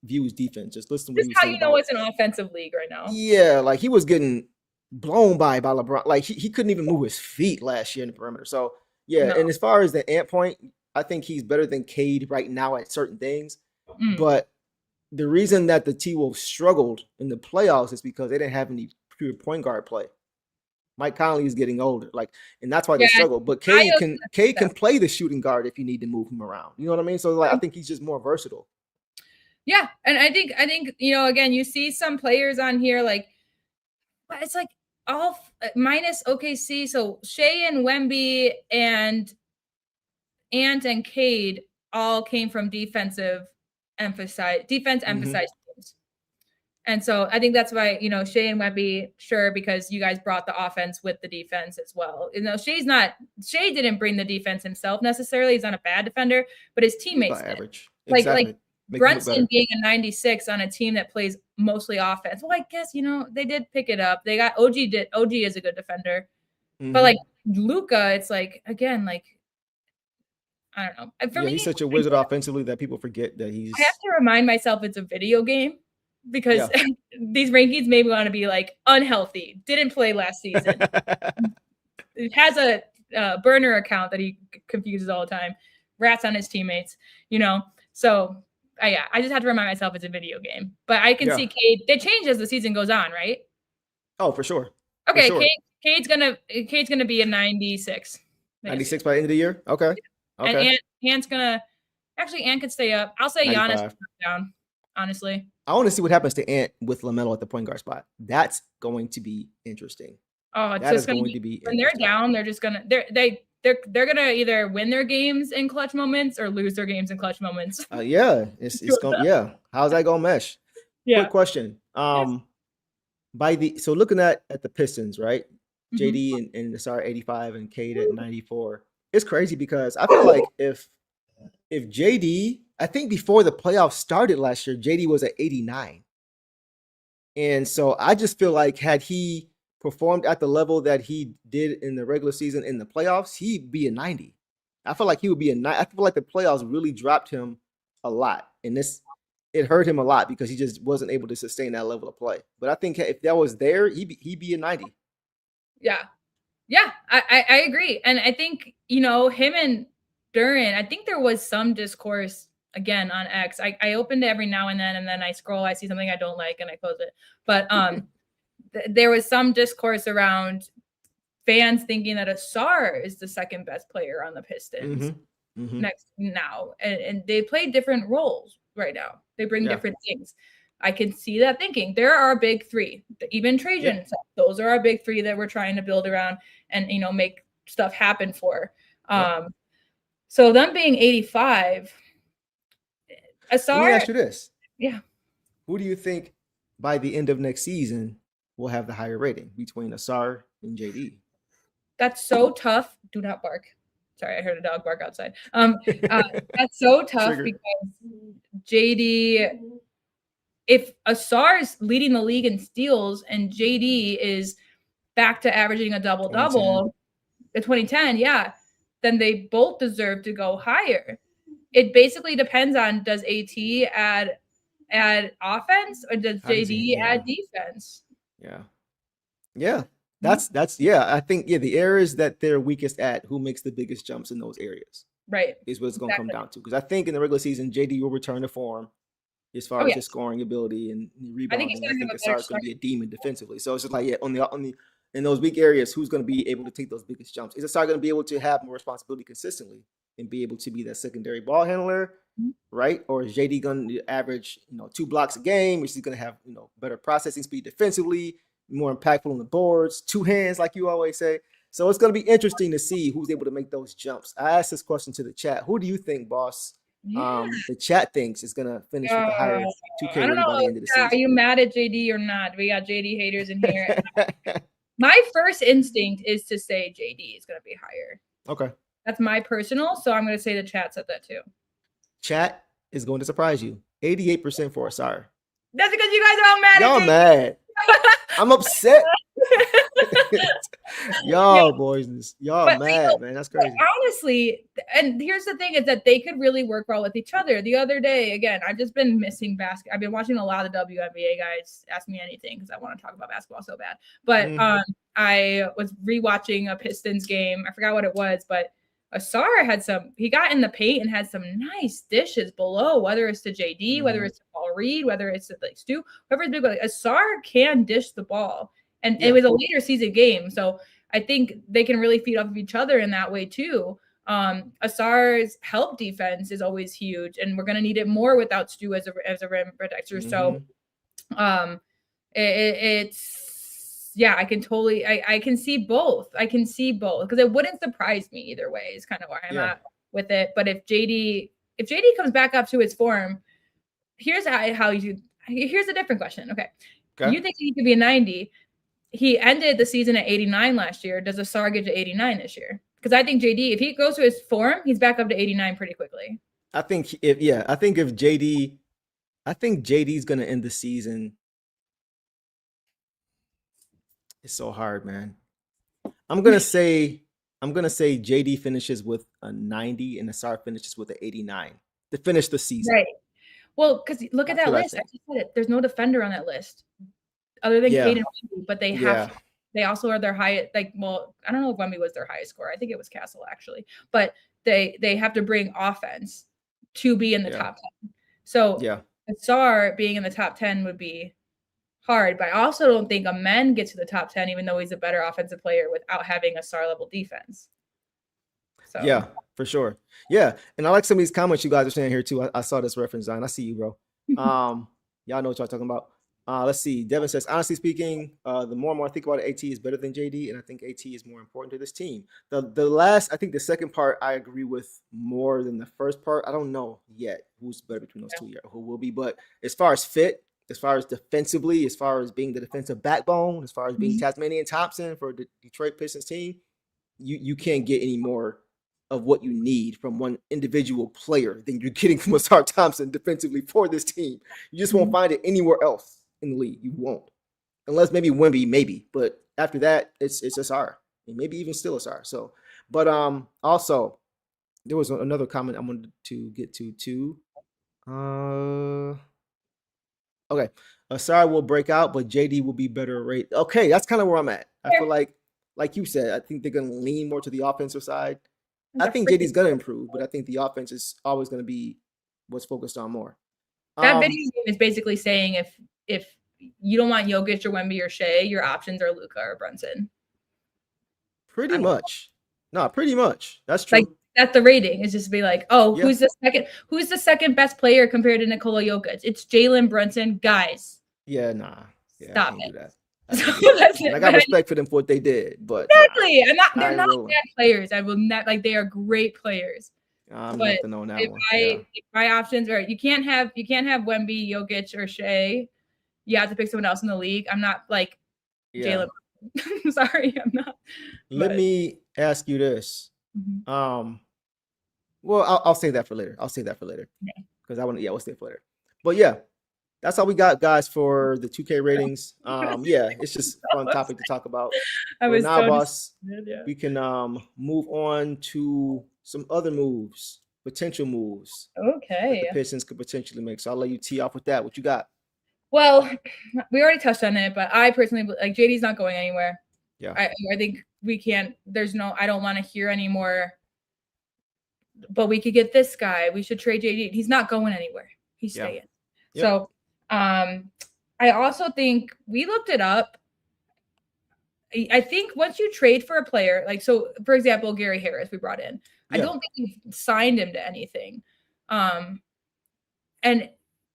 views defense. Just listen to what how you know it's an offensive league right now. Yeah, like he was getting blown by LeBron. Like he couldn't even move his feet last year in the perimeter. So and as far as the Ant point, I think he's better than Cade right now at certain things. But the reason that the T-Wolves struggled in the playoffs is because they didn't have any pure point guard play. Mike Conley is getting older, and that's why they struggle. But Cade can play the shooting guard if you need to move him around. You know what I mean? So I think he's just more versatile. Yeah, and I think again, you see some players on here but it's like all minus OKC. So Shea and Wemby and Ant and Cade all came from defense emphasized teams. And so I think that's why, Shea and Wemby, sure, because you guys brought the offense with the defense as well. Shea didn't bring the defense himself necessarily. He's not a bad defender, but his teammates did. Average. Exactly. Like Brunson being a 96 on a team that plays mostly offense. Well, I guess, they did pick it up. They got OG is a good defender. But like Luka, it's like, again, like, I don't know. For me, he's such a wizard offensively that people forget that he's. I have to remind myself it's a video game. Because these rankings maybe want to be like unhealthy. Didn't play last season. It has a burner account that he confuses all the time. Rats on his teammates, So I just have to remind myself it's a video game. But I can see Cade. They change as the season goes on, right? Oh, for sure. Okay, sure. Cade's gonna be a 96. 96 by the end of the year. Okay. And Okay. Ant's gonna actually Ant could stay up. I'll say Giannis 95. down. Honestly, I want to see what happens to Ant with LaMelo at the point guard spot. That's going to be interesting. oh, it's That just is gonna going be to be when they're interesting. down. They're just gonna they're gonna either win their games in clutch moments or lose their games in clutch moments. Yeah, it's going. Yeah, how's that gonna mesh? Yeah. Quick question. So looking at the Pistons, right? Mhm. JD and Nassar 85 and Cade at 94. It's crazy because I feel like if JD, I think before the playoffs started last year, JD was at 89. And so I just feel like had he performed at the level that he did in the regular season in the playoffs, he'd be a 90. I feel like he would be a 90. I feel like the playoffs really dropped him a lot. And it hurt him a lot because he just wasn't able to sustain that level of play. But I think if that was there, he'd be a 90. Yeah. Yeah, I agree. And I think, him and Duran, I think there was some discourse again on X. I opened it every now and then I scroll, I see something I don't like and I close it. But there was some discourse around fans thinking that Asar is the second best player on the Pistons next now. And they play different roles right now. They bring different things. I can see that thinking. There are big three, even Trajan. Those are our big three that we're trying to build around and, make stuff happen for. So them being 85, Asar. Let me ask you this. Yeah. Who do you think by the end of next season will have the higher rating between Asar and JD? That's so tough. Do not bark. Sorry, I heard a dog bark outside. That's so tough because JD, if Asar is leading the league in steals and JD is back to averaging a double-double, the 2010, then they both deserve to go higher. It basically depends on, does AT add offense or does JD add defense? Yeah. That's I think the areas that they're weakest at, who makes the biggest jumps in those areas. Right. Is what it's going to come down to. Because I think in the regular season, JD will return to form as far as his scoring ability and rebounding. I think Asar's going to be a demon defensively. So it's just like, in those weak areas, who's going to be able to take those biggest jumps? Is Asar going to be able to have more responsibility consistently and be able to be that secondary ball handler, right? Or is JD going to average, 2 blocks a game, which is going to have, better processing speed defensively, more impactful on the boards, 2 hands, like you always say. So it's going to be interesting to see who's able to make those jumps. I asked this question to the chat. Who do you think, boss? The chat thinks is going to finish with the higher 2K rating by the end of the season. Are you mad at JD or not? We got JD haters in here. My first instinct is to say JD is going to be higher. Okay. That's my personal, so I'm going to say the chat said that too. Chat is going to surprise you. 88% for Asar. That's because you guys are all mad. Y'all mad. I'm upset. Y'all boys, y'all mad, man. That's crazy. Honestly, and here's the thing is that they could really work well with each other. The other day, again, I've just been missing basketball. I've been watching a lot of WNBA guys. Ask me anything because I want to talk about basketball so bad. But I was rewatching a Pistons game. I forgot what it was, but Asar he got in the paint and had some nice dishes below, whether it's to JD, whether it's to Paul Reed, whether it's to like Stu, whoever's big. Asar can dish the ball. And it was a later season game. So I think they can really feed off of each other in that way too. Asar's help defense is always huge, and we're going to need it more without Stu as a rim protector. So I can totally, I can see both. I can see both because it wouldn't surprise me either way is kind of where I'm at with it. But if JD comes back up to his form, here's here's a different question. Okay. You think he could be a 90? He ended the season at 89 last year. Does Asar get to 89 this year? Because I think JD, if he goes to his form, he's back up to 89 pretty quickly. I think JD's going to end the season. It's so hard, man. I'm going to say JD finishes with a 90 and Asar finishes with an 89 to finish the season. Right. Well, because look at that list. I just said it. There's no defender on that list. Other than Cade and Wemby, but they have they also are their highest, I don't know if Wemby was their highest scorer. I think it was Castle actually, but they have to bring offense to be in the top 10. So Asar being in the top 10 would be hard. But I also don't think Amen gets to the top 10, even though he's a better offensive player without having a star level defense. So Yeah, for sure. Yeah, and I like some of these comments you guys are saying here too. I saw this reference, Zion. I see you, bro. Y'all know what y'all talking about. Let's see. Devin says, honestly speaking, the more and more I think about it, AT is better than JD, and I think AT is more important to this team. I think the second part I agree with more than the first part. I don't know yet who's better between those two, who will be. But as far as fit, as far as defensively, as far as being the defensive backbone, as far as being Tasmanian Thompson for the Detroit Pistons team, you can't get any more of what you need from one individual player than you're getting from Asar Thompson defensively for this team. You just won't find it anywhere else in the league. You won't. Unless maybe Wemby, maybe. But after that, it's Asar. And maybe even still Asar. So, but also, there was another comment I wanted to get to too. Okay. Asar will break out, but JD will be better rate. Okay, that's kind of where I'm at. I feel like you said, I think they're going to lean more to the offensive side. I think JD's going to improve, but I think the offense is always going to be what's focused on more. That video game is basically saying if you don't want Jokic or Wemby or Shea, your options are Luka or Brunson. Pretty much. No, pretty much. That's true. Like that's the rating. It's just be like, oh, who's the second best player compared to Nikola Jokic? It's Jalen Brunson. Guys. Yeah, nah. Yeah, stop it. Do that. I got respect for them for what they did, but exactly. They're not bad players. I will not they are great players. I'm not the on that one. If my options are you can't have Wemby, Jokic, or Shea. You have to pick someone else in the league. I'm not like Jalen. Sorry, I'm not. Let me ask you this. Well, I'll say that for later. Because we'll stay for later. But yeah, that's all we got, guys, for the 2K ratings. It's just a fun topic to talk about. We can move on to some other potential moves. Okay. That the Pistons could potentially make. So I'll let you tee off with that. What you got? Well, we already touched on it, but I personally like JD's not going anywhere. Yeah. I think we can't. I don't want to hear anymore. But we could get this guy. We should trade JD. He's not going anywhere. He's staying. Yep. So I also think we looked it up. I think once you trade for a player, like so, for example, Gary Harris, we brought in. I don't think we signed him to anything. And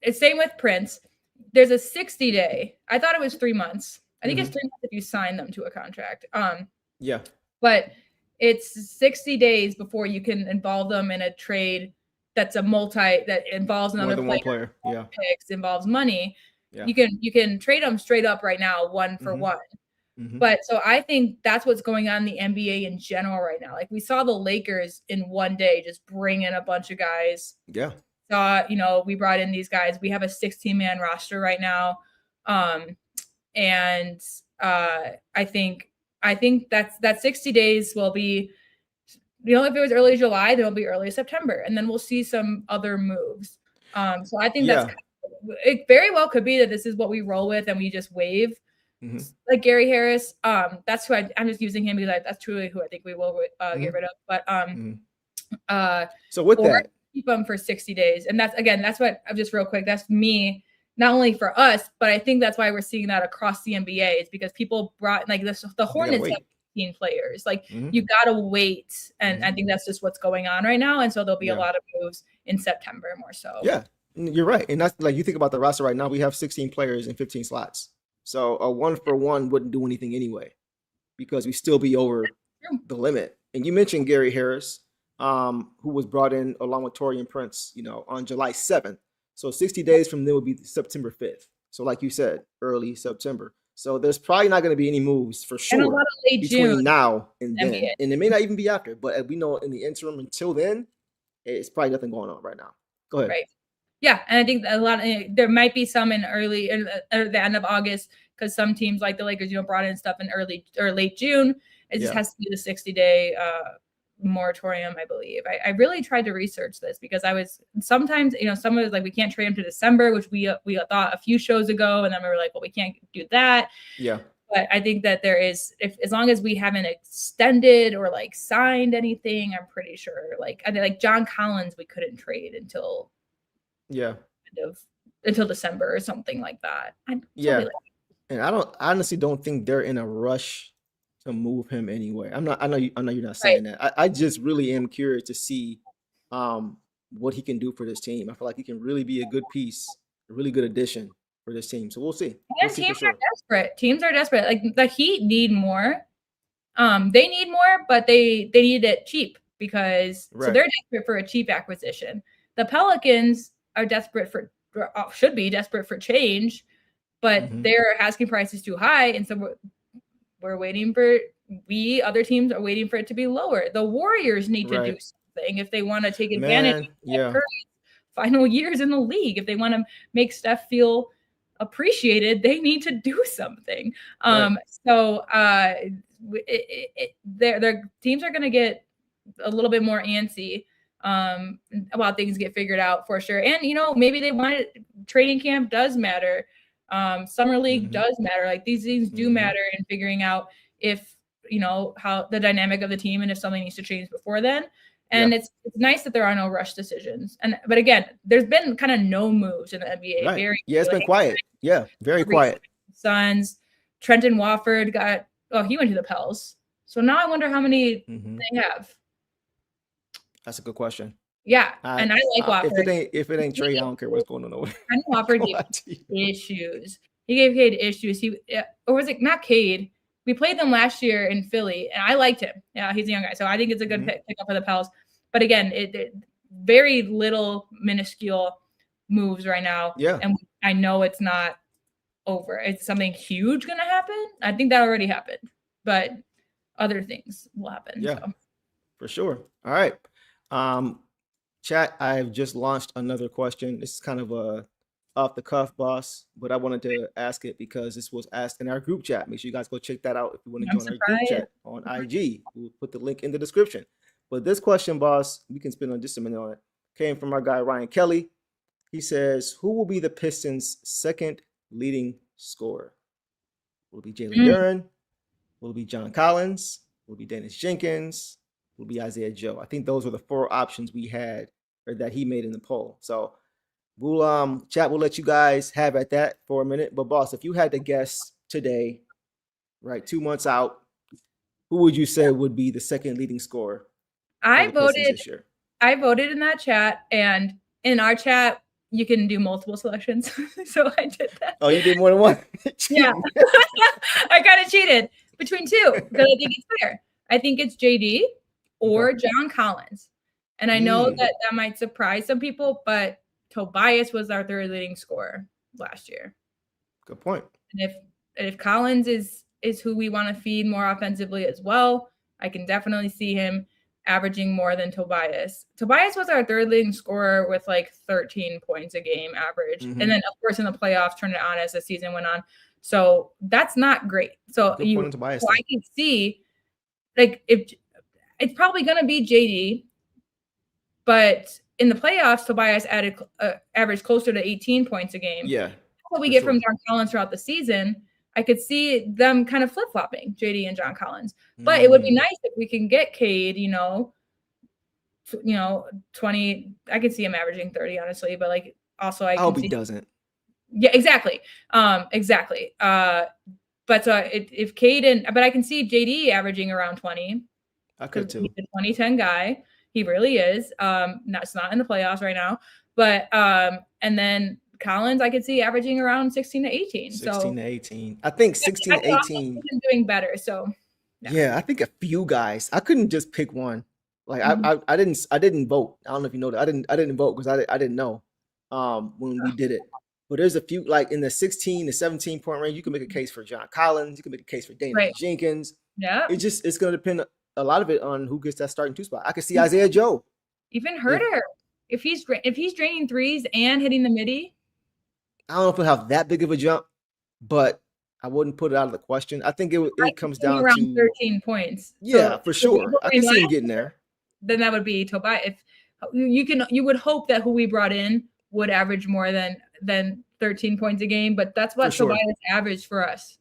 it's same with Prince. There's a 60-day. I thought it was 3 months. I think it's 3 months if you sign them to a contract. But it's 60 days before you can involve them in a trade that's that involves another player. Picks, involves money. You can trade them straight up right now, 1 for 1. But so I think that's what's going on in the NBA in general right now. Like we saw the Lakers in one day just bring in a bunch of guys. Yeah. We brought in these guys. We have a 16-man roster right now. And I think that 60 days will be, if it was early July, then it'll be early September. And then we'll see some other moves. So I think it very well could be that this is what we roll with and we just waive. Like Gary Harris. That's who I'm just using him because that's truly who I think we will get rid of. But so with that, keep them for 60 days. And that's what just real quick. That's me, not only for us, but I think that's why we're seeing that across the NBA is because people brought like this, the Hornets have 15 players. Like you got to wait. And I think that's just what's going on right now. And so there'll be a lot of moves in September more so. Yeah, you're right. And that's like, you think about the roster right now, we have 16 players in 15 slots. So a 1 for 1 wouldn't do anything anyway, because we still be over the limit. And you mentioned Gary Harris, who was brought in along with Taurean Prince, on July 7th. So 60 days from then would be September 5th. So like you said, early September. So there's probably not going to be any moves for sure between June, now and then. NBA. And it may not even be after, but we know in the interim until then, it's probably nothing going on right now. Go ahead. Right. Yeah, and I think there might be some in the end of August because some teams like the Lakers, brought in stuff in early or late June. It just has to be the 60-day moratorium, I believe. I really tried to research this because I was sometimes, someone was like, we can't trade them to December, which we thought a few shows ago, and then we were like, well, we can't do that. Yeah. But I think that there is, as long as we haven't extended or like signed anything, I'm pretty sure. Like I think like John Collins, we couldn't trade until. Until December or something like that. And I honestly don't think they're in a rush to move him anyway. I know you're not saying that. I just really am curious to see what he can do for this team. I feel like he can really be a good piece, a really good addition for this team. So we'll see. We'll And see for teams are sure. desperate. Teams are desperate. Like the Heat need more. They need more, but they need it cheap because so Right. they're desperate for a cheap acquisition. The Pelicans are desperate should be desperate for change, but their asking price is too high, and so we're waiting for other teams are waiting for it to be lower. The Warriors need to do Right. something if they want to take advantage Man, of yeah. Curry's final years in the league. If they want to make Steph feel appreciated, they need to do something. Right. So their teams are going to get a little bit more antsy while things get figured out for sure. And maybe they want it. Training camp does matter. Summer league does matter. Like these things do matter in figuring out if how the dynamic of the team and if something needs to change before then. And it's nice that there are no rush decisions. But again, there's been kind of no moves in the NBA. Right. It's been quiet. Yeah, very quiet. Suns. Trenton Wofford he went to the Pels. So now I wonder how many they have. That's a good question. Yeah, and I like Wofford. If it ain't Trey, I don't care what's going on over there. Wofford gave issues. He gave Cade issues. Or was it not Cade? We played them last year in Philly, and I liked him. Yeah, he's a young guy, so I think it's a good pick up for the Pels. But again, it very little minuscule moves right now. Yeah, and I know it's not over. Is something huge going to happen? I think that already happened, but other things will happen. Yeah, so. For sure. All right. Chat, I've just launched another question. This is kind of a off the cuff, boss, but I wanted to ask it because this was asked in our group chat. Make sure you guys go check that out if you want to join our group chat on IG. We'll put the link in the description. But this question, boss, we can spend on just a minute on it. Came from our guy Ryan Kelly. He says, "Who will be the Pistons' second leading scorer? Will it be Jalen Duren? Will it be John Collins? Will it be Dennis Jenkins? Will it be Isaiah Joe?" I think those were the four options we had, or that he made in the poll. So we'll chat. We'll let you guys have at that for a minute. But boss, if you had to guess today, right, 2 months out, who would you say would be the second leading scorer? I voted in that chat, and in our chat, you can do multiple selections. So I did that. Oh, you did more than one? Yeah. I kind of cheated between two because I think it's fair. I think it's JD or John Collins. And I know that might surprise some people, but Tobias was our third leading scorer last year. Good point. And if Collins is who we want to feed more offensively as well, I can definitely see him averaging more than Tobias. Tobias was our third leading scorer with like 13 points a game average. And then, of course, in the playoffs, turned it on as the season went on. So that's not great. So I can see, like, if it's probably going to be JD, but in the playoffs, Tobias averaged closer to 18 points a game. Yeah. What we get from John Collins throughout the season, I could see them kind of flip-flopping, JD and John Collins. But it would be nice if we can get Cade, 20. I could see him averaging 30, honestly. But like, also I hope he doesn't. Yeah, exactly. Exactly. But so if Cade but I can see JD averaging around 20. I could too. He's a 2010 guy. He really is. It's not in the playoffs right now. But and then Collins, I could see averaging around 16 to 18. 16 to 18. I think 16 to 18. Doing better. So yeah, I think a few guys. I couldn't just pick one. Like I didn't vote. I don't know if you know that. I didn't vote because I didn't know when we did it. But there's a few, like in the 16 to 17 point range, you can make a case for John Collins. You can make a case for Dennis Jenkins. Yeah. It's going to depend a lot of it on who gets that starting two spot. I could see Isaiah Joe. Even Herter. If he's draining threes and hitting the midi. I don't know if he'll have that big of a jump, but I wouldn't put it out of the question. I think it comes down around to 13 points. Yeah, for sure. I can see him getting there. Then that would be Tobias. If you would hope that who we brought in would average more than 13 points a game, but that's what Tobias averaged for us.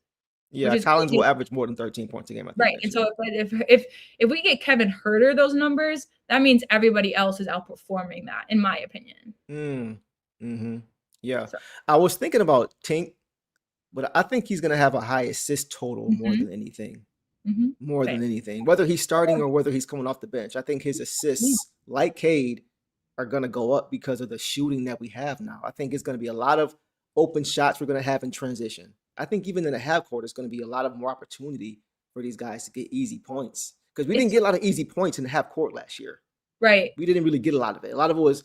Yeah, Collins will average more than 13 points a game. I think, right. And so if we get Kevin Herter those numbers, that means everybody else is outperforming that, in my opinion. Yeah. So. I was thinking about Tink, But I think he's going to have a high assist total more than anything. More Same. than anything, whether he's starting or whether he's coming off the bench. I think his assists, like Cade, are going to go up because of the shooting that we have now. I think it's going to be a lot of open shots we're going to have in transition. I think even in the half court, it's going to be a lot of more opportunity for these guys to get easy points, because we didn't get a lot of easy points in the half court last year. Right. We didn't really get a lot of it. A lot of it was,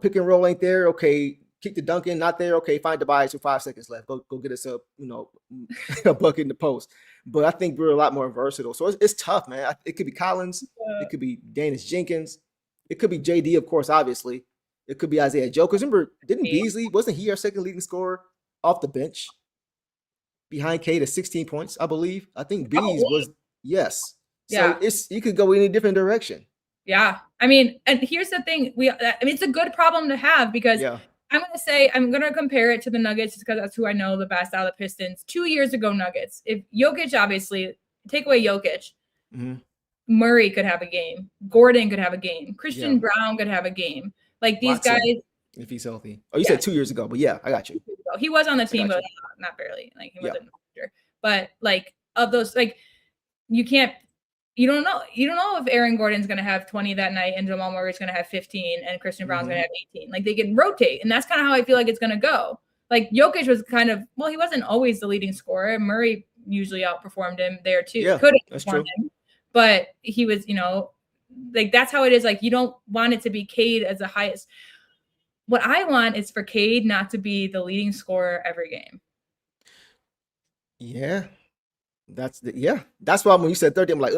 pick and roll ain't there. Okay, kick the dunk in, not there. Okay, find Tobias with 5 seconds left. Go get us a bucket in the post. But I think we're a lot more versatile. So it's tough, man. It could be Collins. It could be Danis Jenkins. It could be JD, of course, obviously. It could be Isaiah Joe. Because remember, wasn't he our second leading scorer off the bench? Behind Cade at 16 points, I believe. I think Bees was, yes. So you could go in a different direction. Yeah. I mean, and here's the thing. It's a good problem to have, because I'm going to compare it to the Nuggets because that's who I know the best out of the Pistons. 2 years ago, Nuggets. If Jokic, obviously, take away Jokic, Murray could have a game. Gordon could have a game. Christian Brown could have a game. Like these guys. If he's healthy. Oh, you said 2 years ago, but yeah, I got you. He was on the team, but not barely. Like he wasn't. But like of those, like you don't know if Aaron Gordon's going to have 20 that night and Jamal Murray's going to have 15 and Christian Brown's going to have 18. Like they can rotate, and that's kind of how I feel like it's going to go. Like Jokic was kind of, he wasn't always the leading scorer. Murray usually outperformed him there too. Yeah, could have that's performed true. him, but he was, like that's how it is. Like you don't want it to be Cade as the highest. What I want is for Cade not to be the leading scorer every game. Yeah. That's why when you said 30, I'm like,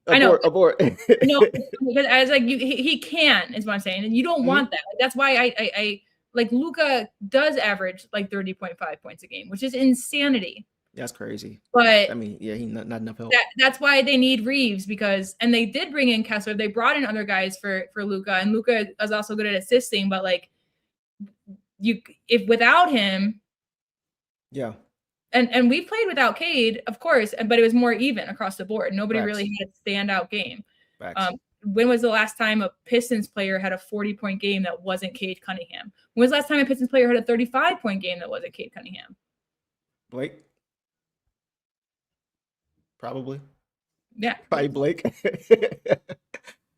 I know. Abort. Because I was like, he can, is what I'm saying. And you don't want that. That's why I like Luka does average like 30.5 points a game, which is insanity. That's crazy. But I mean, he's not enough help. That's why they need Reeves, and they did bring in Kessler. They brought in other guys for Luka, and Luka is also good at assisting, but like if without him. Yeah. And we played without Cade, of course, but it was more even across the board. Nobody really had a standout game. When was the last time a Pistons player had a 40-point game that wasn't Cade Cunningham? When was the last time a Pistons player had a 35-point game that wasn't Cade Cunningham? Blake? Probably. Yeah. Probably Blake.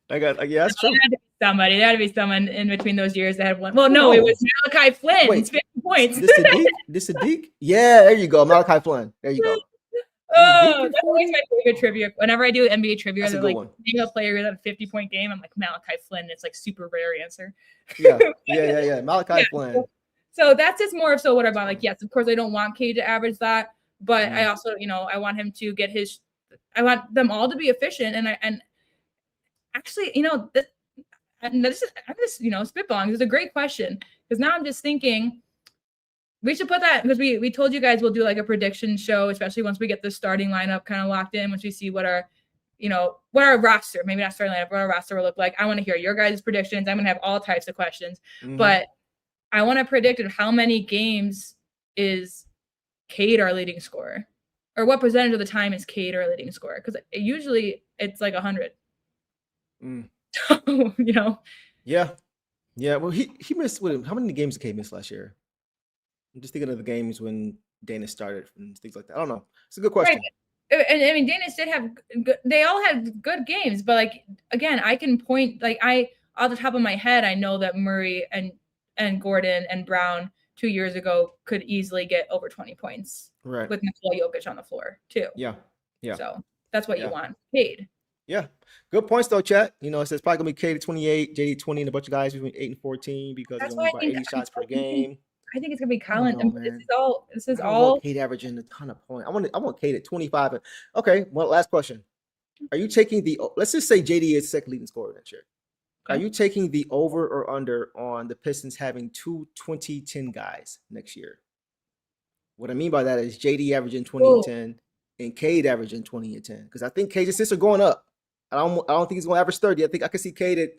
That's true. There had to be someone in between those years that had one. Well, no, it was Malachi Flynn. Wait, 50 points. This Sadiq? Yeah, there you go. Malachi Flynn. There you go. Oh, that's always my favorite trivia. Whenever I do NBA trivia, they're like, name a player with a 50-point game. I'm like, Malachi Flynn. It's like super rare answer. Yeah. Malachi Flynn. So that's just more of so what about, like, yes, of course I don't want Cade to average that, but I also, I want him to get I want them all to be efficient. And actually, I'm just spitballing. It's a great question, because now I'm just thinking we should put that, because we told you guys we'll do like a prediction show, especially once we get the starting lineup kind of locked in, once we see what our roster, maybe not starting lineup, what our roster will look like. I want to hear your guys' predictions. I'm going to have all types of questions, but I want to predict how many games is Cade our leading scorer, or what percentage of the time is Cade our leading scorer? Because usually it's like 100. Yeah. Well, he missed. How many games did Cade miss last year? I'm just thinking of the games when Danis started and things like that. I don't know. It's a good question. Right. And I mean, Danis did have they all had good games, but like again, I can point off the top of my head, I know that Murray and Gordon and Brown 2 years ago could easily get over 20 points, right, with Nikola Jokic on the floor too. Yeah. So that's what you want, Cade. Yeah, good points though, chat. It says probably gonna be Cade at 28, JD 20, and a bunch of guys between 8 and 14 because it's only about 80 shots per game. I think it's gonna be Collins. This is I all want Cade averaging a ton of points. I want Cade at 25. Okay, well, last question. Are you taking let's just say JD is second leading scorer next year. Are you taking the over or under on the Pistons having 2 20-10 guys next year? What I mean by that is JD averaging 20 and 10 and Cade averaging 20 and 10. Because I think Cade's assists are going up. I don't think he's going to average 30. I think I can see Cade at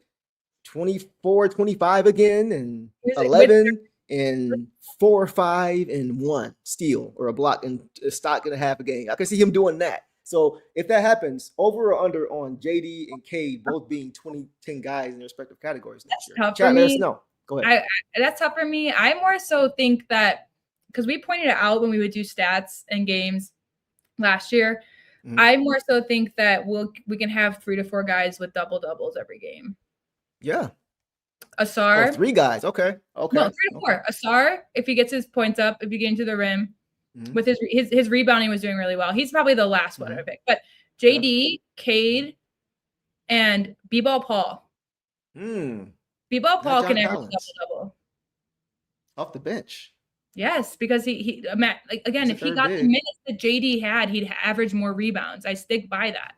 24, 25 again, and 11 and 4 or 5 and 1 steal or a block and a stock and a half a game. I can see him doing that. So if that happens, over or under on JD and Cade both being 20-10 guys in their respective categories next year. Tough Chat, for let me. us know. Go ahead. That's tough for me. I more so think that because we pointed it out when we would do stats and games last year. Mhm. I more so think that we can have 3 to 4 guys with double doubles every game. Yeah. Asar. Oh, 3 guys. Okay. Okay. No, 3 to 4. Asar, if he gets his points up, if he gets into the rim, Mhm. with his rebounding was doing really well. He's probably the last one I pick. But JD, Cade, and B-Ball Paul. B-Ball Paul John can average Collins. double-double. Off the bench. Yes, because he again, if he got the minutes that JD had, he'd average more rebounds. I stick by that.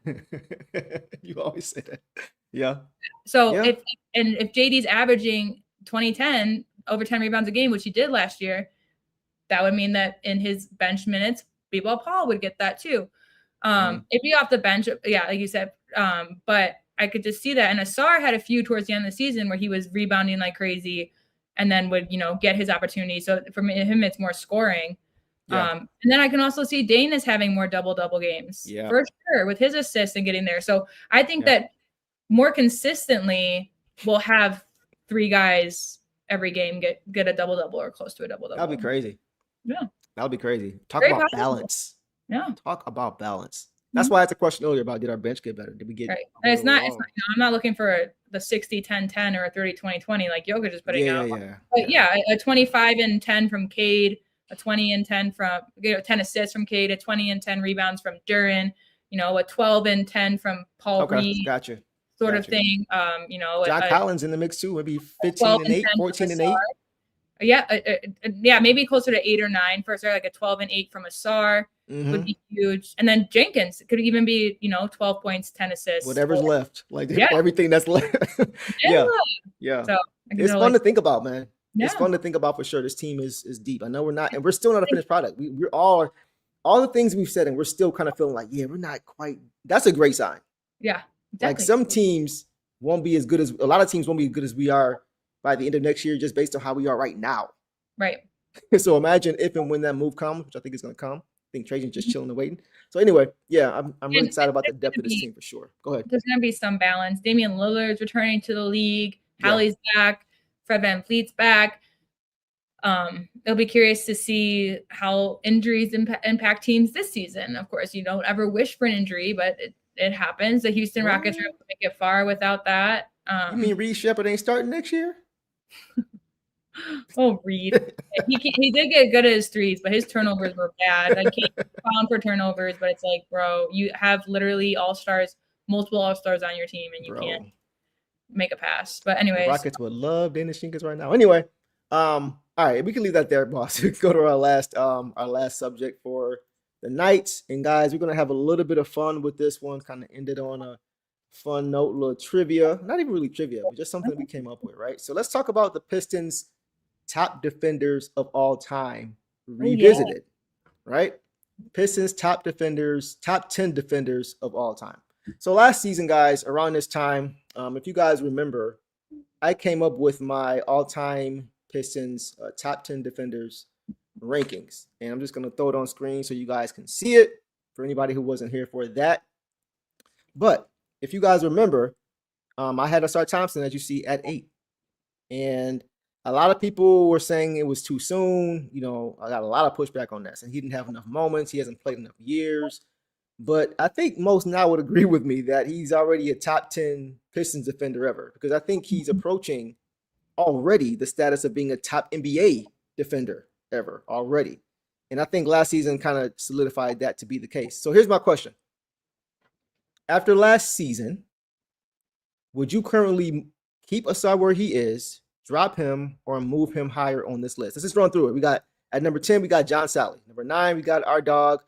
You always say that. Yeah. So Yeah. if JD's averaging 20-10 over 10 rebounds a game, which he did last year, that would mean that in his bench minutes, B-Ball Paul would get that too. It'd be off the bench, yeah, like you said. But I could just see that. And Asar had a few towards the end of the season where he was rebounding like crazy and then would, get his opportunity. So for him, it's more scoring. Yeah. And then I can also see Dane is having more double-double games for sure with his assists and getting there. So I think that more consistently we'll have 3 guys every game get a double-double or close to a double-double. That'd be crazy. Yeah. That'd be crazy. Talk Very about possible. balance. Yeah. Talk about balance. That's why I asked a question earlier about did our bench get better? Did we get right? And it's not, I'm not looking for the 60-10-10 or a 30-20-20 like Jokic is putting out. But a 25 and 10 from Cade, a 20 and 10 from 10 assists from Cade, a 20 and 10 rebounds from Duren, a 12 and 10 from Paul Reed. Gotcha. Sort of thing. John Collins in the mix too, maybe 15 and 8, 14 and 8. Yeah, maybe closer to 8 or 9 for Asar, like a 12 and 8 from Asar would be huge. And then Jenkins could even be, 12 points, 10 assists. Whatever's left. Like everything that's left. Yeah. So it's fun to think about, man. It's fun to think about for sure. This team is deep. I know we're not, and we're still not a finished product. We're all the things we've said, and we're still kind of feeling like, we're not quite. That's a great sign. Yeah. Definitely. Like some teams won't be as good as a lot of teams won't be as good as we are by the end of next year, just based on how we are right now. Right. So imagine if and when that move comes, which I think is going to come. I think Trajan's just chilling and waiting. So anyway, I'm really excited about the depth of this team for sure. Go ahead. There's going to be some balance. Damian Lillard's returning to the league. Hallie's back. Fred VanVleet's back. It'll be curious to see how injuries impact teams this season. Of course, you don't ever wish for an injury, but it happens. The Houston Rockets are able to make it far without that. You mean Reed Shepherd ain't starting next year? Oh, Reed. He did get good at his threes, but his turnovers were bad. I can't count for turnovers, but it's like, bro, you have literally multiple all-stars on your team, and you can't make a pass. But anyways. The Rockets would love Dennis Shinkas right now. Anyway, all right, we can leave that there, boss. We can go to our last subject for the night. And guys, we're going to have a little bit of fun with this one, kind of ended on a fun note, little trivia. Not even really trivia, but just something we came up with, right? So let's talk about the Pistons' top defenders of all time revisited, right? Pistons top 10 defenders of all time. So last season, guys, around this time, if you guys remember, I came up with my all-time Pistons top 10 defenders rankings. And I'm just going to throw it on screen so you guys can see it for anybody who wasn't here for that. But if you guys remember, I had Asar Thompson, as you see, at 8. And a lot of people were saying it was too soon. I got a lot of pushback on that. So he didn't have enough moments. He hasn't played enough years. But I think most now would agree with me that he's already a top 10 Pistons defender ever, because I think he's approaching already the status of being a top NBA defender ever already. And I think last season kind of solidified that to be the case. So here's my question. After last season, would you currently keep Asar where he is, drop him, or move him higher on this list? Let's just run through it. We got at number 10, we got John Sally. Number 9, we got our dog,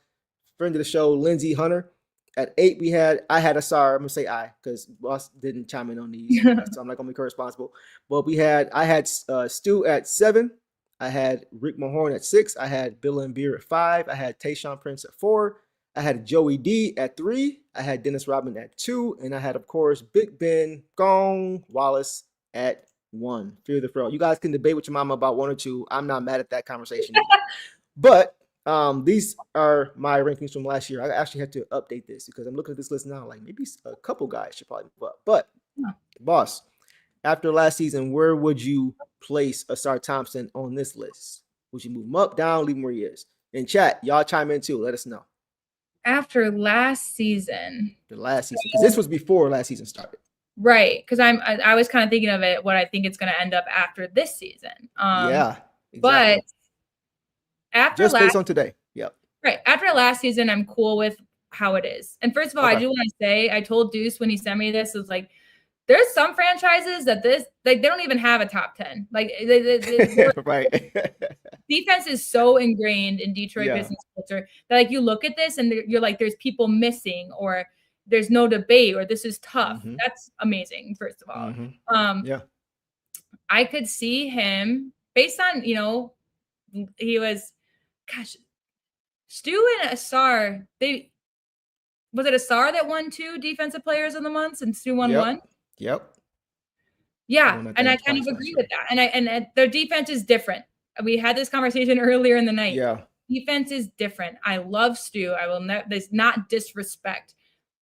friend of the show, Lindsey Hunter. At 8, I had Asar. I'm gonna say I, because boss didn't chime in on these, so I'm not gonna be co-responsible. But I had Stu at 7. I had Rick Mahorn at 6. I had Bill and Beer at 5. I had Tayshaun Prince at 4. I had Joey D at 3. I had Dennis Rodman at 2. And I had, of course, Big Ben Gong Wallace at 1. Fear the Fro. You guys can debate with your mama about 1 or 2. I'm not mad at that conversation. But these are my rankings from last year. I actually had to update this because I'm looking at this list now. Like maybe a couple guys should probably move up. But boss, after last season, where would you place Asar Thompson on this list? Would you move him up, down, leave him where he is? In chat, y'all chime in too. Let us know. After last season. The last season, because this was before last season started. Right, because I was kind of thinking of it, what I think it's going to end up after this season. Yeah, exactly. But after just based on today. Yep. Right. After last season, I'm cool with how it is. And first of all, I do want to say, I told Deuce when he sent me this, it's like, there's some franchises that they don't even have a top 10. Like, right. Defense is so ingrained in Detroit Pistons culture that, like, you look at this and you're like, there's people missing, or there's no debate, or this is tough. Mm-hmm. That's amazing, first of all. Mm-hmm. I could see him based on, he was, gosh, Stu and Asar, was it Asar that won 2 defensive players of the month and Stu won 1? Yep. Yeah, and I kind of agree with that. And their defense is different. We had this conversation earlier in the night. Yeah. Defense is different. I love Stu. I will there's not disrespect.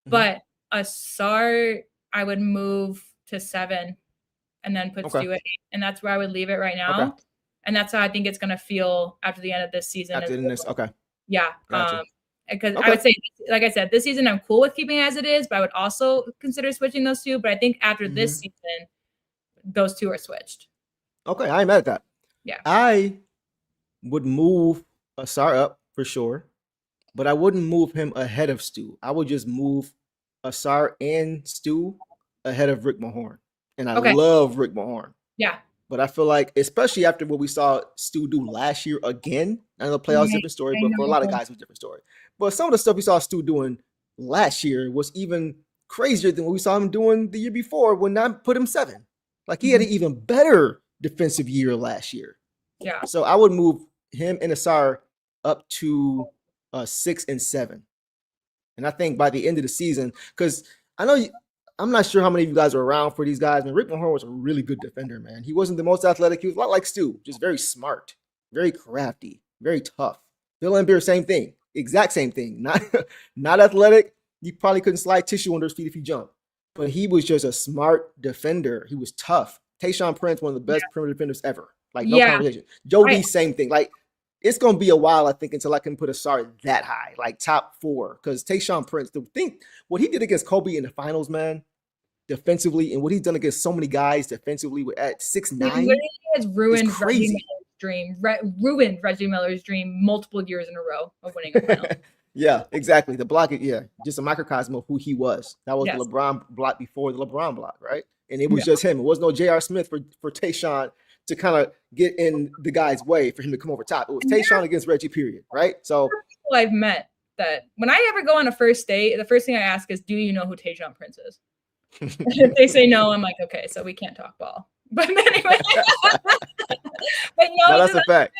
But Asar, I would move to 7 and then put Stu at 8. And that's where I would leave it right now. And that's how I think it's going to feel after the end of this season. Yeah. Gotcha. Because I would say, like I said, this season I'm cool with keeping it as it is, but I would also consider switching those 2. But I think after this season, those 2 are switched. Okay, I ain't mad at that. Yeah. I would move Asar up for sure, but I wouldn't move him ahead of Stu. I would just move Asar and Stu ahead of Rick Mahorn. And I love Rick Mahorn. Yeah. But I feel like, especially after what we saw Stu do last year again, I know the playoffs different story, but for a lot of guys, it was a different story. But some of the stuff we saw Stu doing last year was even crazier than what we saw him doing the year before when I put him 7. Like, he had an even better defensive year last year. Yeah. So I would move him and Asar up to 6 and 7. And I think by the end of the season, because I know I'm not sure how many of you guys are around for these guys. Man, Rick Mahorn was a really good defender, man. He wasn't the most athletic. He was a lot like Stu, just very smart, very crafty, very tough. Bill Laimbeer, same thing, exact same thing. Not athletic. You probably couldn't slide tissue under his feet if he jumped. But he was just a smart defender. He was tough. Tayshaun Prince, one of the best perimeter defenders ever. Like, no conversation. Joe D, same thing. Like, it's going to be a while, I think, until I can put Asar that high, like top 4. Because Tayshaun Prince, what he did against Kobe in the finals, man, defensively, and what he's done against so many guys defensively at 6'9". He literally has ruined Reggie Miller's dream multiple years in a row of winning a final. Yeah, exactly. The block, just a microcosm of who he was. That was the LeBron block before the LeBron block, right? And it was just him. It was no J.R. Smith for Tayshaun to kind of get in the guy's way for him to come over top. It was Tayshaun against Reggie, period, right? So people I've met that when I ever go on a first date, the first thing I ask is, do you know who Tayshaun Prince is? If they say no, I'm like, okay, so we can't talk ball. But anyway, no, that's a fact.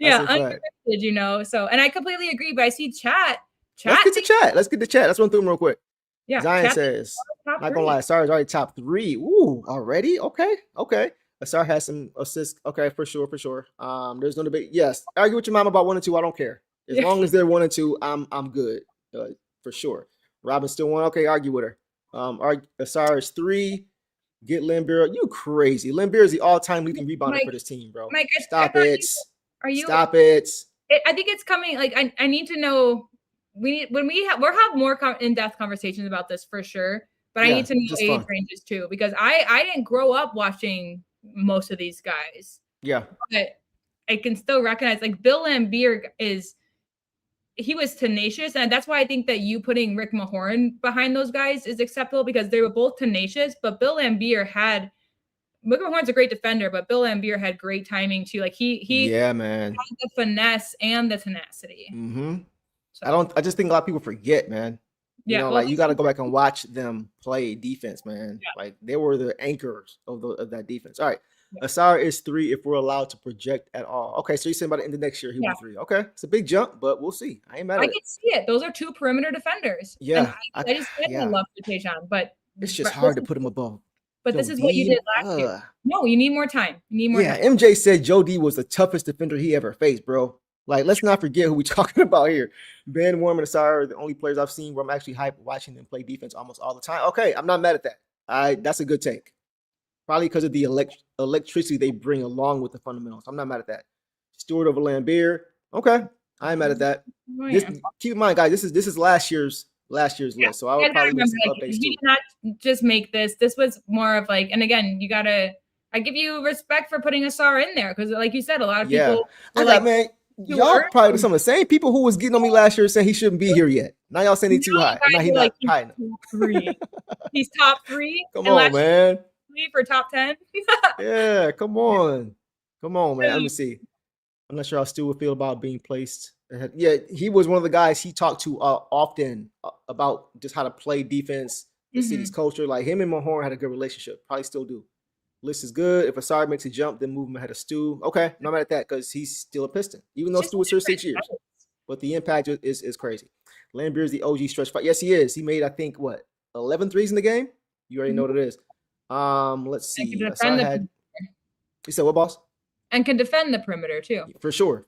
Yeah, underrated, So, and I completely agree. But I see chat. Let's get to chat. Let's run through them real quick. Yeah, Zion says, not gonna lie, Asar is already top 3. Ooh, already? Okay. Asar has some assists. Okay, for sure. There's no debate. Yes, argue with your mom about 1 and 2. I don't care. As long as they're 1 and 2, I'm good. For sure. Robin still 1. Okay, argue with her. Asar is 3. Get Laimbeer. You crazy. Laimbeer is the all-time leading rebounder for this team, bro. Mike, Stop it. Stop it. I think it's coming. Like, I need to know. We'll have more in-depth conversations about this for sure. But I need to know age ranges too, because I didn't grow up watching most of these guys. Yeah. But I can still recognize, like, Bill Laimbeer he was tenacious, and that's why I think that you putting Rick Mahorn behind those guys is acceptable, because they were both tenacious. But Bill Laimbeer Rick Mahorn's a great defender, but Bill Laimbeer had great timing too. Like he had the finesse and the tenacity. Mm-hmm. So. I just think a lot of people forget, man. You got to go back and watch them play defense, man. Yeah. Like, they were the anchors of that defense. All right. Yeah. Asar is 3 if we're allowed to project at all. Okay, so you're saying by the end of next year he'll be 3. Okay, it's a big jump, but we'll see. I ain't mad at it. I can see it. Those are 2 perimeter defenders. Yeah, I just love Tayshaun, but it's just hard to put him above. But this is what you did last year. No, you need more time. Time. MJ said Joe D was the toughest defender he ever faced, bro. Like, let's not forget who we're talking about here. Ben, Warm, and Asar are the only players I've seen where I'm actually hyped watching them play defense almost all the time. Okay, I'm not mad at that. That's a good take. Probably because of the electricity they bring along with the fundamentals. I'm not mad at that. Stewart over Lambeer. Okay, I ain't mad at that. Oh, This, yeah. keep in mind, guys, this is last year's list, so I You would guys gotta probably make remember, some like, updates he too. did not just make this. This was more of like, and again, I give you respect for putting Asar in there because, like you said, a lot of Yeah, people I were got like, man. too Y'all early. probably some of the same people who was getting on me last year saying he shouldn't be here yet. Now y'all saying he's too high. Now guys he's were not like, he's high enough. top 3. He's top 3. Come and on, last man. year for top 10. Yeah, come on, man. Let me see. I'm not sure how Stu would feel about being placed ahead. Yeah, he was one of the guys he talked to often about just how to play defense, the city's culture. Like him and Mahorn had a good relationship. Probably still do. List is good. If Asar makes a jump, then move him ahead of Stu. Okay, no matter at that because he's still a Piston, even though Stu was here 6 years. But the impact is crazy. Lambeer is the OG stretch fight. Yes, he is. He made, I think, 11 threes in the game? You already know what it is. Let's see. Asar had. You said what, boss? And can defend the perimeter too. For sure.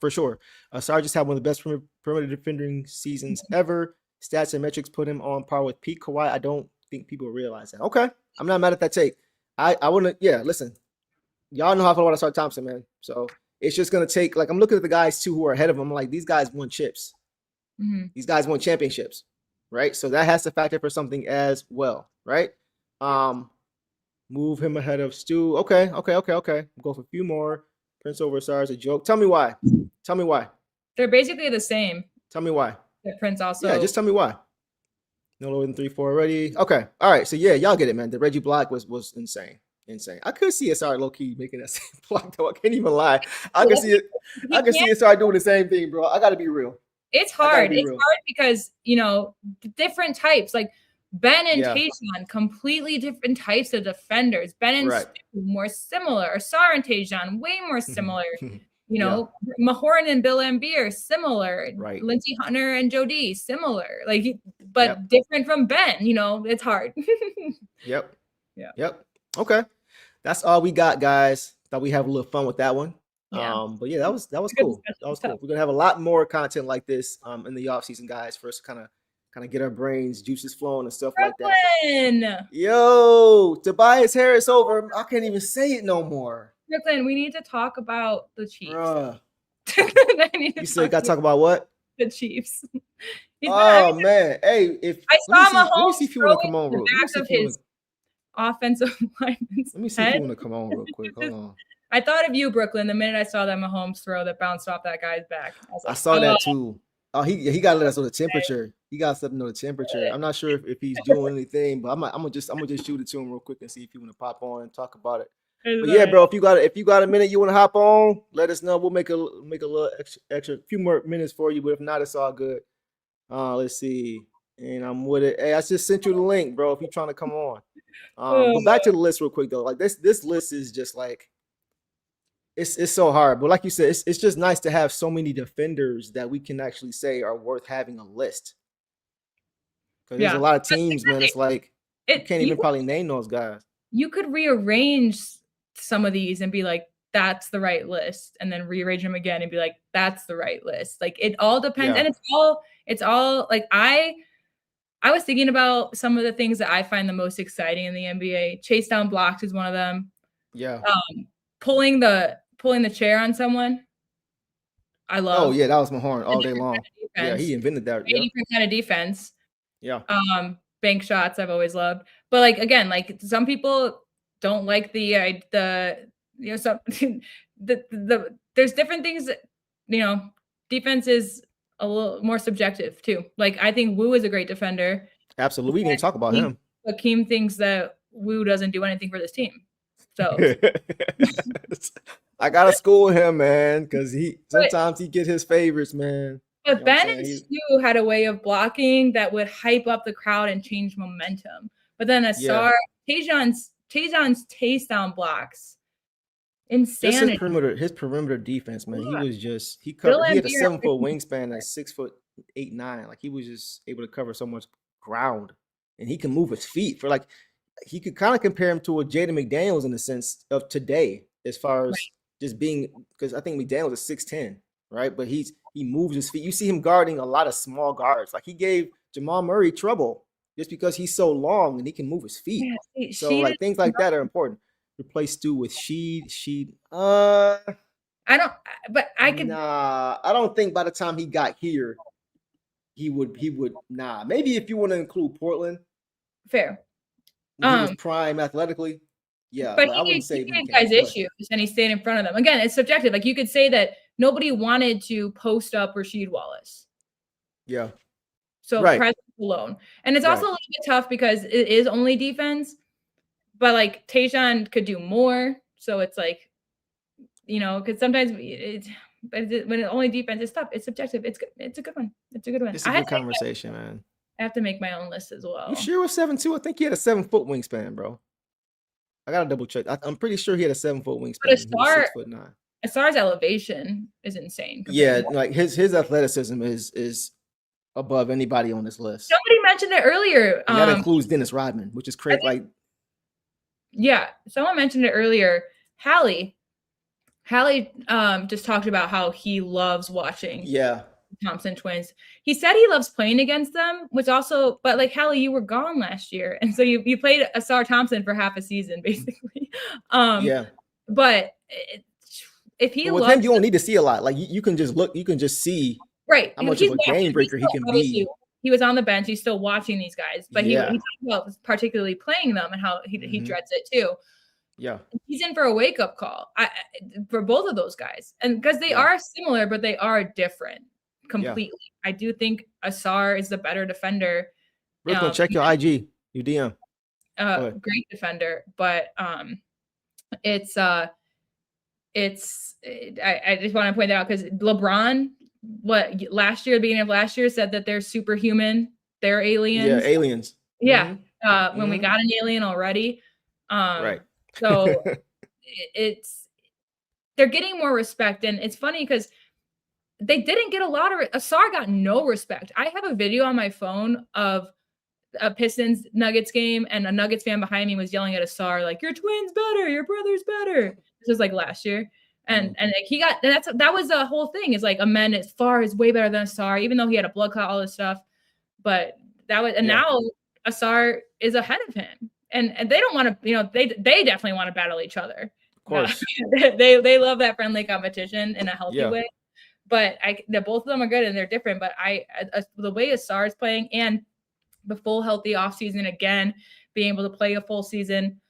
Asar just had one of the best perimeter defending seasons ever. Stats and metrics put him on par with Pete Kawhi. I don't think people realize that. Okay, I'm not mad at that take. I wouldn't. Yeah, listen, y'all know how I feel about Asar Thompson, man. So it's just gonna take. Like I'm looking at the guys too who are ahead of him. I'm like, these guys won chips. These guys won championships, right? So that has to factor for something as well, right? Move him ahead of Stu. Okay. Go for a few more. Prince over Asar is a joke. Tell me why. They're basically the same. Tell me why. That Prince also. Yeah, just tell me why. No lower than 3-4 already. Okay. All right. So yeah, y'all get it, man. The Reggie block was insane. I could see Asar low key making that same block though. I can't even lie. I can see it. I can see Asar doing the same thing, bro. I gotta be real. It's hard. It's hard because different types. Like Ben and Tajon, completely different types of defenders. Ben and Stu, more similar. Asar and Tajon, way more similar. Mahorn and Bill Lambeer, similar. Right. Lindsey Hunter and Jody, similar. But different from Ben. It's hard. Yep. Yeah. Yep. Okay. That's all we got, guys. Thought we have a little fun with that one. Yeah. But yeah, that was cool. That was cool. We're gonna have a lot more content like this in the off season, guys. For us to kind of get our brains juices flowing and stuff like that. Yo, Tobias Harris over. I can't even say it no more. Brooklyn, we need to talk about the Chiefs. You said got to talk about what? The Chiefs. Man, hey, let me see if you want to come on real quick. Offensive lineman's Let me see if you want to come on real quick. Hold on. I thought of you, Brooklyn, the minute I saw that Mahomes throw that bounced off that guy's back. I saw that too. Oh, he got to let us know the temperature. He got something to know the temperature. I'm not sure if he's doing anything, but I'm gonna just shoot it to him real quick and see if you want to pop on and talk about it. But yeah, bro, if you got a minute you want to hop on, let us know. We'll make a little extra few more minutes for you. But if not, it's all good. Let's see. And I'm with it. Hey, I just sent you the link, bro. If you're trying to come on. But back to the list real quick though. Like this list is just like it's so hard. But like you said, it's just nice to have so many defenders that we can actually say are worth having a list. Because there's a lot of teams, man. It's like you can't even probably name those guys. You could rearrange some of these and be like, that's the right list, and then rearrange them again and be like, that's the right list. Like it all depends, and it's all like I was thinking about some of the things that I find the most exciting in the NBA. Chase down blocks is one of them. Yeah. Pulling the chair on someone. I love. Oh yeah, that was Mahorn all day long. Yeah, he invented that. 80% of defense. Yeah. Bank shots I've always loved, but like again, like some people don't like the there's different things that, defense is a little more subjective too. Like I think Wu is a great defender. Absolutely. We didn't talk about him. Akeem thinks that Wu doesn't do anything for this team. So I gotta school him, man, because sometimes he get his favorites, man. But Ben and Stu had a way of blocking that would hype up the crowd and change momentum. But then Asar, Tajon's taste down blocks, insanity. Just his perimeter defense, man. He was just he had a 7-foot wingspan at 6'8", Like he was just able to cover so much ground, and he can move his feet for like. He could kind of compare him to a Jaden McDaniels in the sense of today, as far as just being, because I think McDaniels is 6'10", right? But he moves his feet. You see him guarding a lot of small guards. Like he gave Jamal Murray trouble just because he's so long and he can move his feet. So like things like that are important. Replace Stu with Sheed. I don't, but I could. Nah, I don't think by the time he got here, he would. Nah, maybe if you want to include Portland, Fair. when he was prime athletically. Yeah, But I wouldn't say he we gave can. guys issues and he stayed in front of them. Again, it's subjective. Like you could say that nobody wanted to post up Rasheed Wallace. Yeah. So Right. presence alone. And it's also a little bit tough because it is only defense, but like Tayshaun could do more. So it's like, because sometimes when it's only defense is tough. It's subjective. It's good. It's a good one. It's a good one. It's a good conversation, man. I have to make my own list as well. You sure was 7'2"? I think he had a 7-foot wingspan, bro. I gotta double check. I'm pretty sure he had a 7-foot wingspan. But He was 6'9". Asar's elevation is insane. Yeah, like his athleticism is above anybody on this list. Somebody mentioned it earlier. And that includes Dennis Rodman, which is crazy. Yeah, someone mentioned it earlier. Hallie just talked about how he loves watching. Yeah. Thompson twins. He said he loves playing against them, which also, but like Hallie, you were gone last year, and so you played Asar Thompson for half a season, basically. Yeah. But if he with him, you don't need to see a lot. Like you can just look, you can just see how much of a game breaker he can be. He was on the bench. He's still watching these guys, but he talked about particularly playing them and how he dreads it too. Yeah, he's in for a wake up call for both of those guys, and because they are similar, but they are different completely. I do think Asar is the better defender. Brooklyn, check your IG, your DM. Great defender, but I just want to point that out because LeBron, the beginning of last year, said that they're superhuman, they're aliens. Yeah, aliens. Yeah, when we got an alien already, right. So they're getting more respect, and it's funny because they didn't get a lot of Asar got no respect. I have a video on my phone of a Pistons Nuggets game, and a Nuggets fan behind me was yelling at Asar like, "Your twin's better, your brother's better." This was like last year, and like that was the whole thing. Is like Amen as far is way better than Asar, even though he had a blood clot, all this stuff. But now Asar is ahead of him. And they don't want to, they definitely want to battle each other. Of course. They love that friendly competition in a healthy way. But both of them are good and they're different. But the way Asar is playing and the full healthy offseason again, being able to play a full season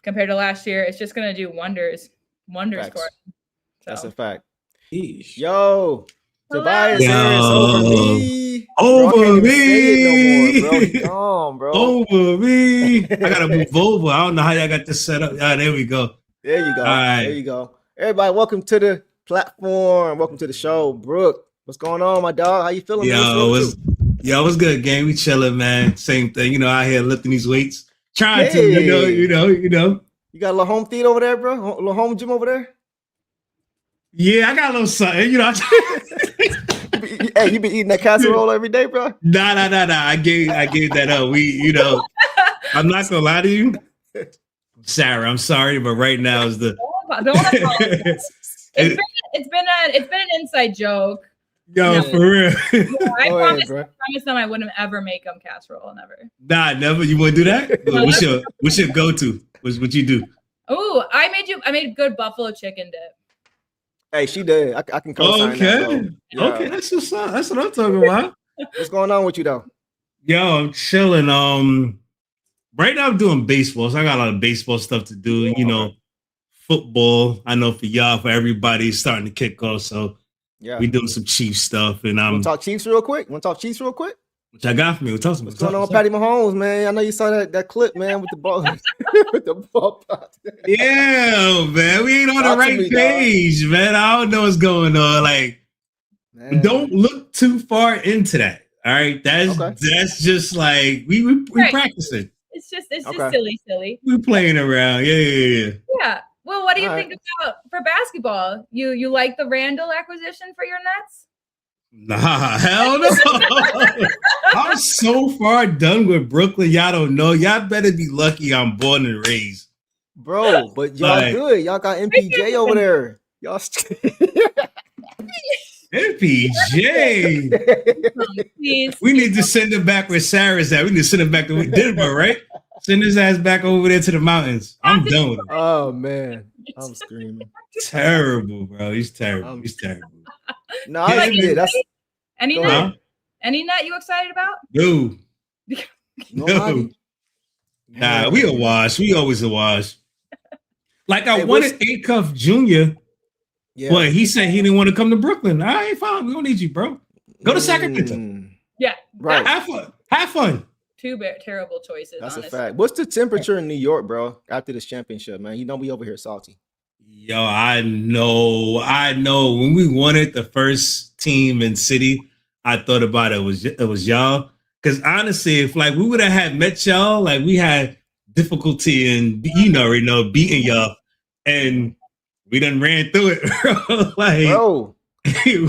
compared to last year, it's just going to do wonders for him. So. That's a fact. Yeesh. Yo, Hello. Tobias Harris over me. Over me. No more, bro. Gone, bro. Over me. I gotta move over. I don't know how y'all got this set up. There we go. There you go. All right. There you go. Everybody, welcome to the platform. Welcome to the show. Brooke, what's going on, my dog? How you feeling? What's good, gang? We chilling, man. Same thing. Out here lifting these weights. Trying to, you know. You got a little home theater over there, bro? A little home gym over there? Yeah, I got a little something, Hey, you been eating that casserole every day, bro? Nah. I gave that up. I'm not gonna lie to you, Sarah. I'm sorry, but right now is the. It's been an inside joke. Yo, for real. I promised them I wouldn't ever make them casserole, never. Nah, never. You want to do that? What's your go-to? What you do? Oh, I made good buffalo chicken dip. Hey, she did. I can co-sign that. Yeah. Okay, that's what I'm talking about. What's going on with you though? Yo, I'm chilling. Right now I'm doing baseball, so I got a lot of baseball stuff to do. Football. I know for y'all, for everybody, it's starting to kick off. So we doing some Chiefs stuff, and Want to talk Chiefs real quick? What y'all got for me? What's going on with Patty Mahomes, man? I know you saw that clip, man, with the ball. with the ball. Yeah, man. We ain't on the right page, man. I don't know what's going on. Like, don't look too far into that. All right. That's just like we practicing. It's just silly. We playing around. Yeah. Yeah. Well, what do you think about for basketball? You like the Randall acquisition for your Nets? Nah, hell no. I'm so far done with Brooklyn. Y'all don't know. Y'all better be lucky I'm born and raised. Bro, but y'all good. Y'all got MPJ over there. Y'all MPJ. We need to send him back where Sarah's at. We need to send him back to Denver, right? Send his ass back over there to the mountains. I'm done with him. Oh man. I'm screaming. Terrible, bro. He's terrible. I'm- He's terrible. No, I Like, yeah, that's Any Go nut? ahead. Huh? Any nut you excited about? No. nobody. Nah, we a wash. We always a wash. Like I Hey, wanted A-Cuff Jr., Yeah. but he said he didn't want to come to Brooklyn. All right, fine. We don't need you, bro. Go to Sacramento. Yeah, Right. Have fun. Have fun. two terrible choices. That's honestly. a fact. What's the temperature in New York, bro, after this championship, man? You know we over here salty. Yo, I know. When we wanted the first team in city, I thought about it was y'all. Because honestly, if like we would have had met y'all, like we had difficulty in beating y'all, and we done ran through it, bro. Like Bro,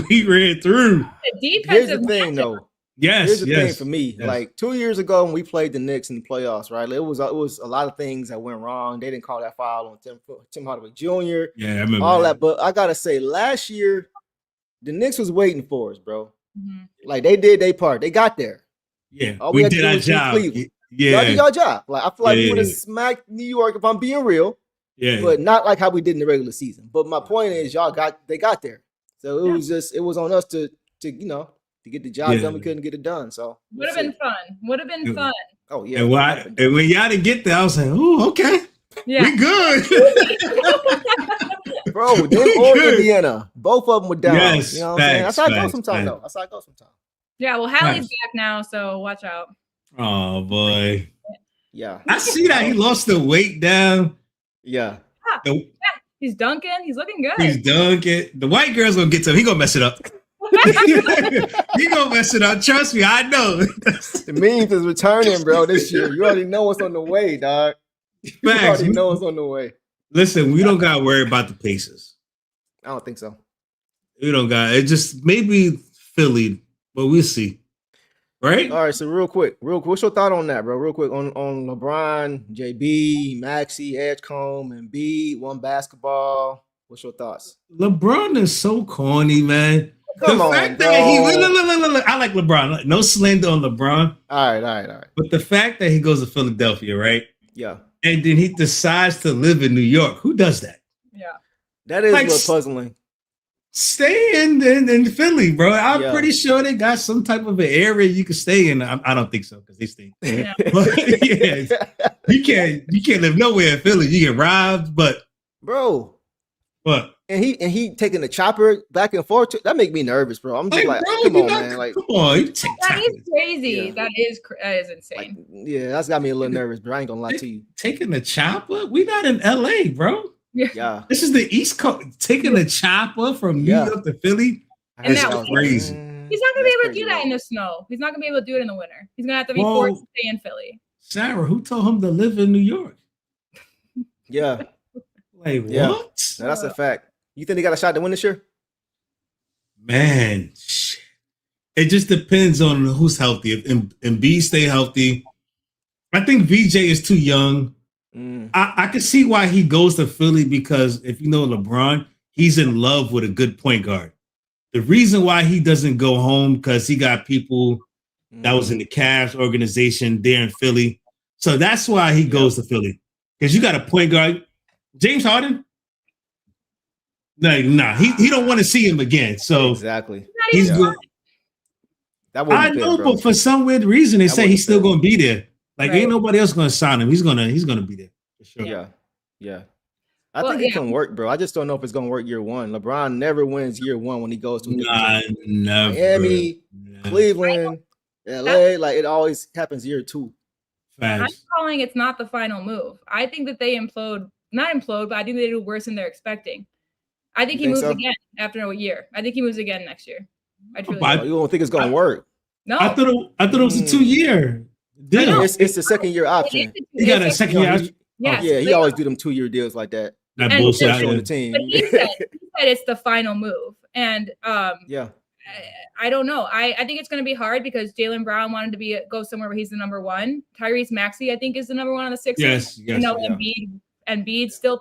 we ran through. The here's defensive the thing, matchup. though. Yes, Here's the yes. thing for me. yes. Like 2 years ago when we played the Knicks in the playoffs, right? It was a lot of things that went wrong. They didn't call that foul on Tim Hardaway Jr. Yeah, I remember all that. But I gotta say, last year, the Knicks was waiting for us, bro. Mhm. Like they did their part. They got there. Yeah, All we we had to did do our was beat job. Cleveland. Yeah, Y'all did your job. Like I feel like Yeah, we would have yeah. smacked New York if I'm being real, yeah. but not like how we did in the regular season. But my point is, they got there. So it was on us to get the job Yeah. done. We couldn't get it done. So Would have we'll been see. fun. Would have been Yeah. fun. Oh yeah. And when y'all didn't get there, I was like, "Oh, okay, Yeah. we good." Bro, them We or good. Indiana, both of them were down. Yes, You know what I'm saying? facts, That's how it goes facts, sometimes, facts. though. That's how it goes sometimes. Yeah. Well, Hallie's Nice. back now, so watch out. Oh boy, Yeah. I see that he lost the weight down. Yeah. The, He's dunking. He's looking good. he's dunking. The white girl's gonna get to him. He gonna mess it up. He gonna mess it up. Trust me, I know. The memes is returning, bro, this year. You already know what's on the way, dog. You Facts. already know what's on the way. Listen, we don't gotta worry about the Pacers. I don't think so. We don't got it. Just maybe Philly, but we'll see. Right? All right, so real quick, what's your thought on that, bro? Real quick on LeBron, JB, Maxey, Edgecombe, and B, one basketball. What's your thoughts? LeBron is so corny, man. Come the on, fact bro. that he look, I like LeBron. Like, no slander on LeBron, All right. but the fact that he goes to Philadelphia, right, Yeah, and then he decides to live in New York. Who does that? Yeah. that is Like, a little puzzling. Stay in Philly, bro. I'm Yeah. pretty sure they got some type of an area you can stay in. I don't think so because they stay. Yeah. But yeah, you can't live nowhere in Philly. You get robbed, but Bro, and he taking the chopper back and forth. That make me nervous, bro. I'm just like, bro, come you on, not- man. Like, come on, you take That time. is crazy. Yeah. That is insane. yeah, that's got me a little nervous, bro. I ain't gonna lie to you. Taking the chopper? We not in LA, bro. Yeah, This is the East Coast. Taking the chopper from New Yeah. York to Philly. And That's that- crazy. He's not gonna be able to do that in the snow. He's not gonna be able to do it in the winter. He's gonna have to be Well- forced to stay in Philly. Sarah, who told him to live in New York? Yeah, Like, Yeah. what? now that's a fact. You think they got a shot to win this year? Man, it just depends on who's healthy. If Embiid stay healthy, I think VJ is too young. I can see why he goes to Philly because if you know LeBron, he's in love with a good point guard. The reason why he doesn't go home because he got people that was in the Cavs organization there in Philly. So that's why he goes to Philly. Because you got a point guard. James Harden? Nah, he don't want to see him again. So Exactly. he's even good. That wouldn't I fit, know, bro. but for some weird reason, they That say wouldn't he's still fit. gonna be there. Like Right. ain't nobody else gonna sign him. He's gonna be there for sure. Yeah. I Well, think it can work, bro. I just don't know if it's gonna work year one. LeBron never wins year one when he goes to a new Nah, team. never. Miami, Nah. Cleveland, LA. Like it always happens year two. I'm Facts. calling it's not the final move. I think that they not implode, but I think they do worse than they're expecting. I think You he think moves so? again after a year. I think he moves again next year. I truly But do. You don't think it's gonna work? No. I thought it was a 2-year I know. deal. It's the second year It option. is He got a it's- second You year. know, Yes, Yeah, he but- always do them 2-year deals like that. That And- bullshit. Showing out the team. But he said it's the final move. And Yeah. I don't know. I think it's going to be hard because Jaylen Brown wanted to go somewhere where he's the number one. Tyrese Maxey, I think, is the number one on the Sixers. Yes. You know, yeah. Embiid still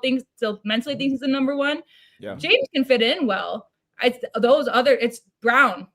mentally thinks he's the number one. Yeah. James can fit in well. It's Brown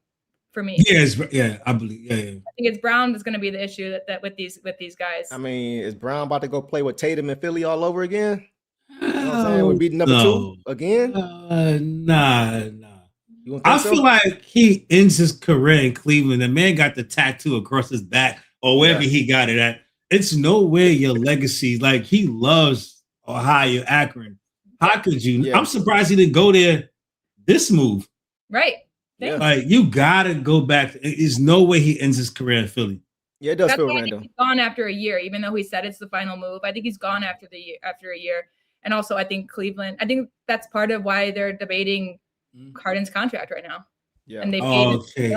for me. Yeah, I believe. Yeah. I think it's Brown that's going to be the issue that with these guys. I mean, is Brown about to go play with Tatum and Philly all over again? You know what I'm saying? We're beating number 2 again. Nah. You don't think I so? feel like he ends his career in Cleveland. The man got the tattoo across his back or wherever he got it at. It's nowhere your legacy. Like, he loves Ohio, Akron. How could you? Yeah. I'm surprised he didn't go there this move. Right. Yeah. Like, you gotta go back. There's no way he ends his career in Philly. Yeah, it does That's feel why I random. think he's gone after a year, even though he said it's the final move. I think he's gone after a year. And also, I think Cleveland. I think that's part of why they're debating Harden's contract right now. Yeah. And they paid Okay,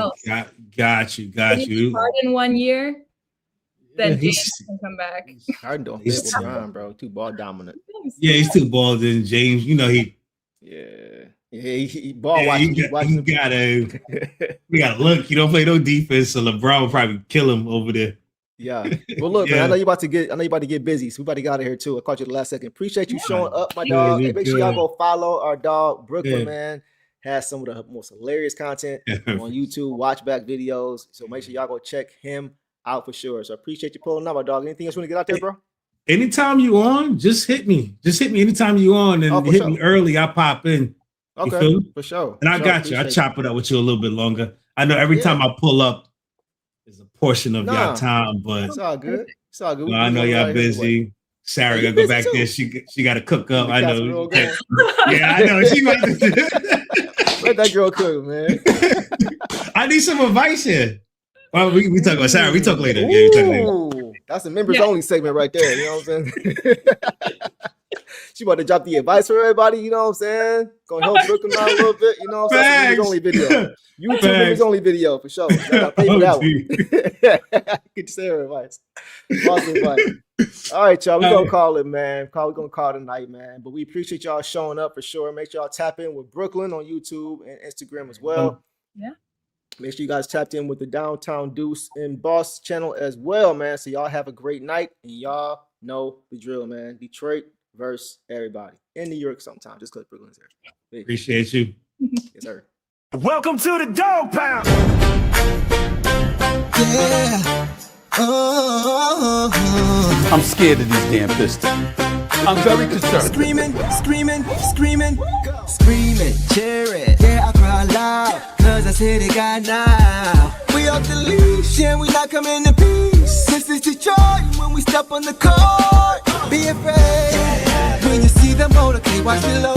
got you. Harden 1 year, then Yeah, James can come back. Harden don't He's fit with John, bro. Too ball dominant. Yeah, he's too bald than James. You know he. Yeah, he ball Yeah, watching. you gotta look. He don't play no defense, so LeBron will probably kill him over there. Yeah. Well, look, man. I know you about to get busy, so we about to get out of here too. I caught you the last second. Appreciate you showing up, my dog. Hey, make sure y'all go follow our dog Brooklyn, man. Has some of the most hilarious content on YouTube, watch back videos. So make sure y'all go check him out for sure. So appreciate you pulling up, my dog. Anything else you want to get out there, bro? Anytime you on, just hit me. Just hit me anytime you on, and hit me early. I pop in. Okay, for sure. And I got you. I chop it up with you a little bit longer. I know every time I pull up, there's a portion of your time, but it's all good. It's all good. I know y'all busy. Sarah gotta go back there. She got to cook up. I know. Yeah, I know. She might. Let that girl cook, man. I need some advice here. Well, we talk about Sarah. We talk later. Yeah, we talk later. That's a members only segment right there. You know what I'm saying? She about to drop the advice for everybody. You know what I'm saying? Gonna help Brooklyn out a little bit. You know what I'm saying? Members only video. YouTube members only video for sure. I gotta pay for that one. Get Sarah advice. Awesome advice. All right, y'all. We're gonna call it, man. We're gonna call it tonight, man. But we appreciate y'all showing up for sure. Make sure y'all tap in with Brooklyn on YouTube and Instagram as well. Yeah. Make sure you guys tapped in with the Downtown Deuce and Boss channel as well, man. So y'all have a great night, and y'all know the drill, man. Detroit versus everybody. In New York sometime. Just because Brooklyn's there. Peace. Appreciate you. Yes, sir. Welcome to the Dog Pound. Yeah. I'm scared of these damn Pistons. I'm very concerned. Screaming, cheer it. Yeah, I cry loud, cause I see the guy now. We off the leash, and we not coming in peace. This is Detroit when we step on the court. Be afraid when you see the motorcade, watch below.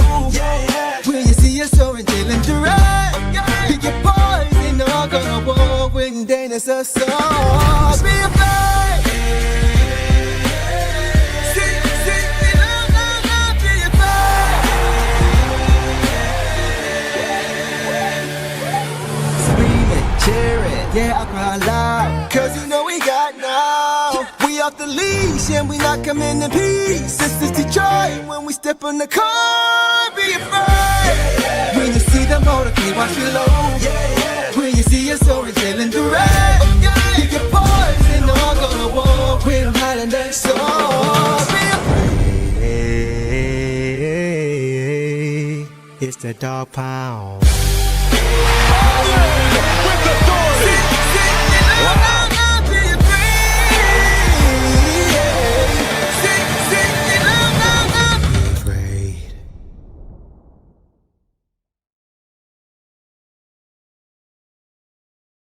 When you see us soaring, dealing direct. Pick your poison, all gonna walk when Dana's a song. Be afraid. Yeah, I cry loud, cause you know we got now. We off the leash and we not coming in peace. This is Detroit when we step on the car. Be afraid when you see the motorcade, watch below. When you see us soaring, dealing direct. Pick your poison, all gonna walk with them Highlander song. Be afraid. It's the Dog Pound. With the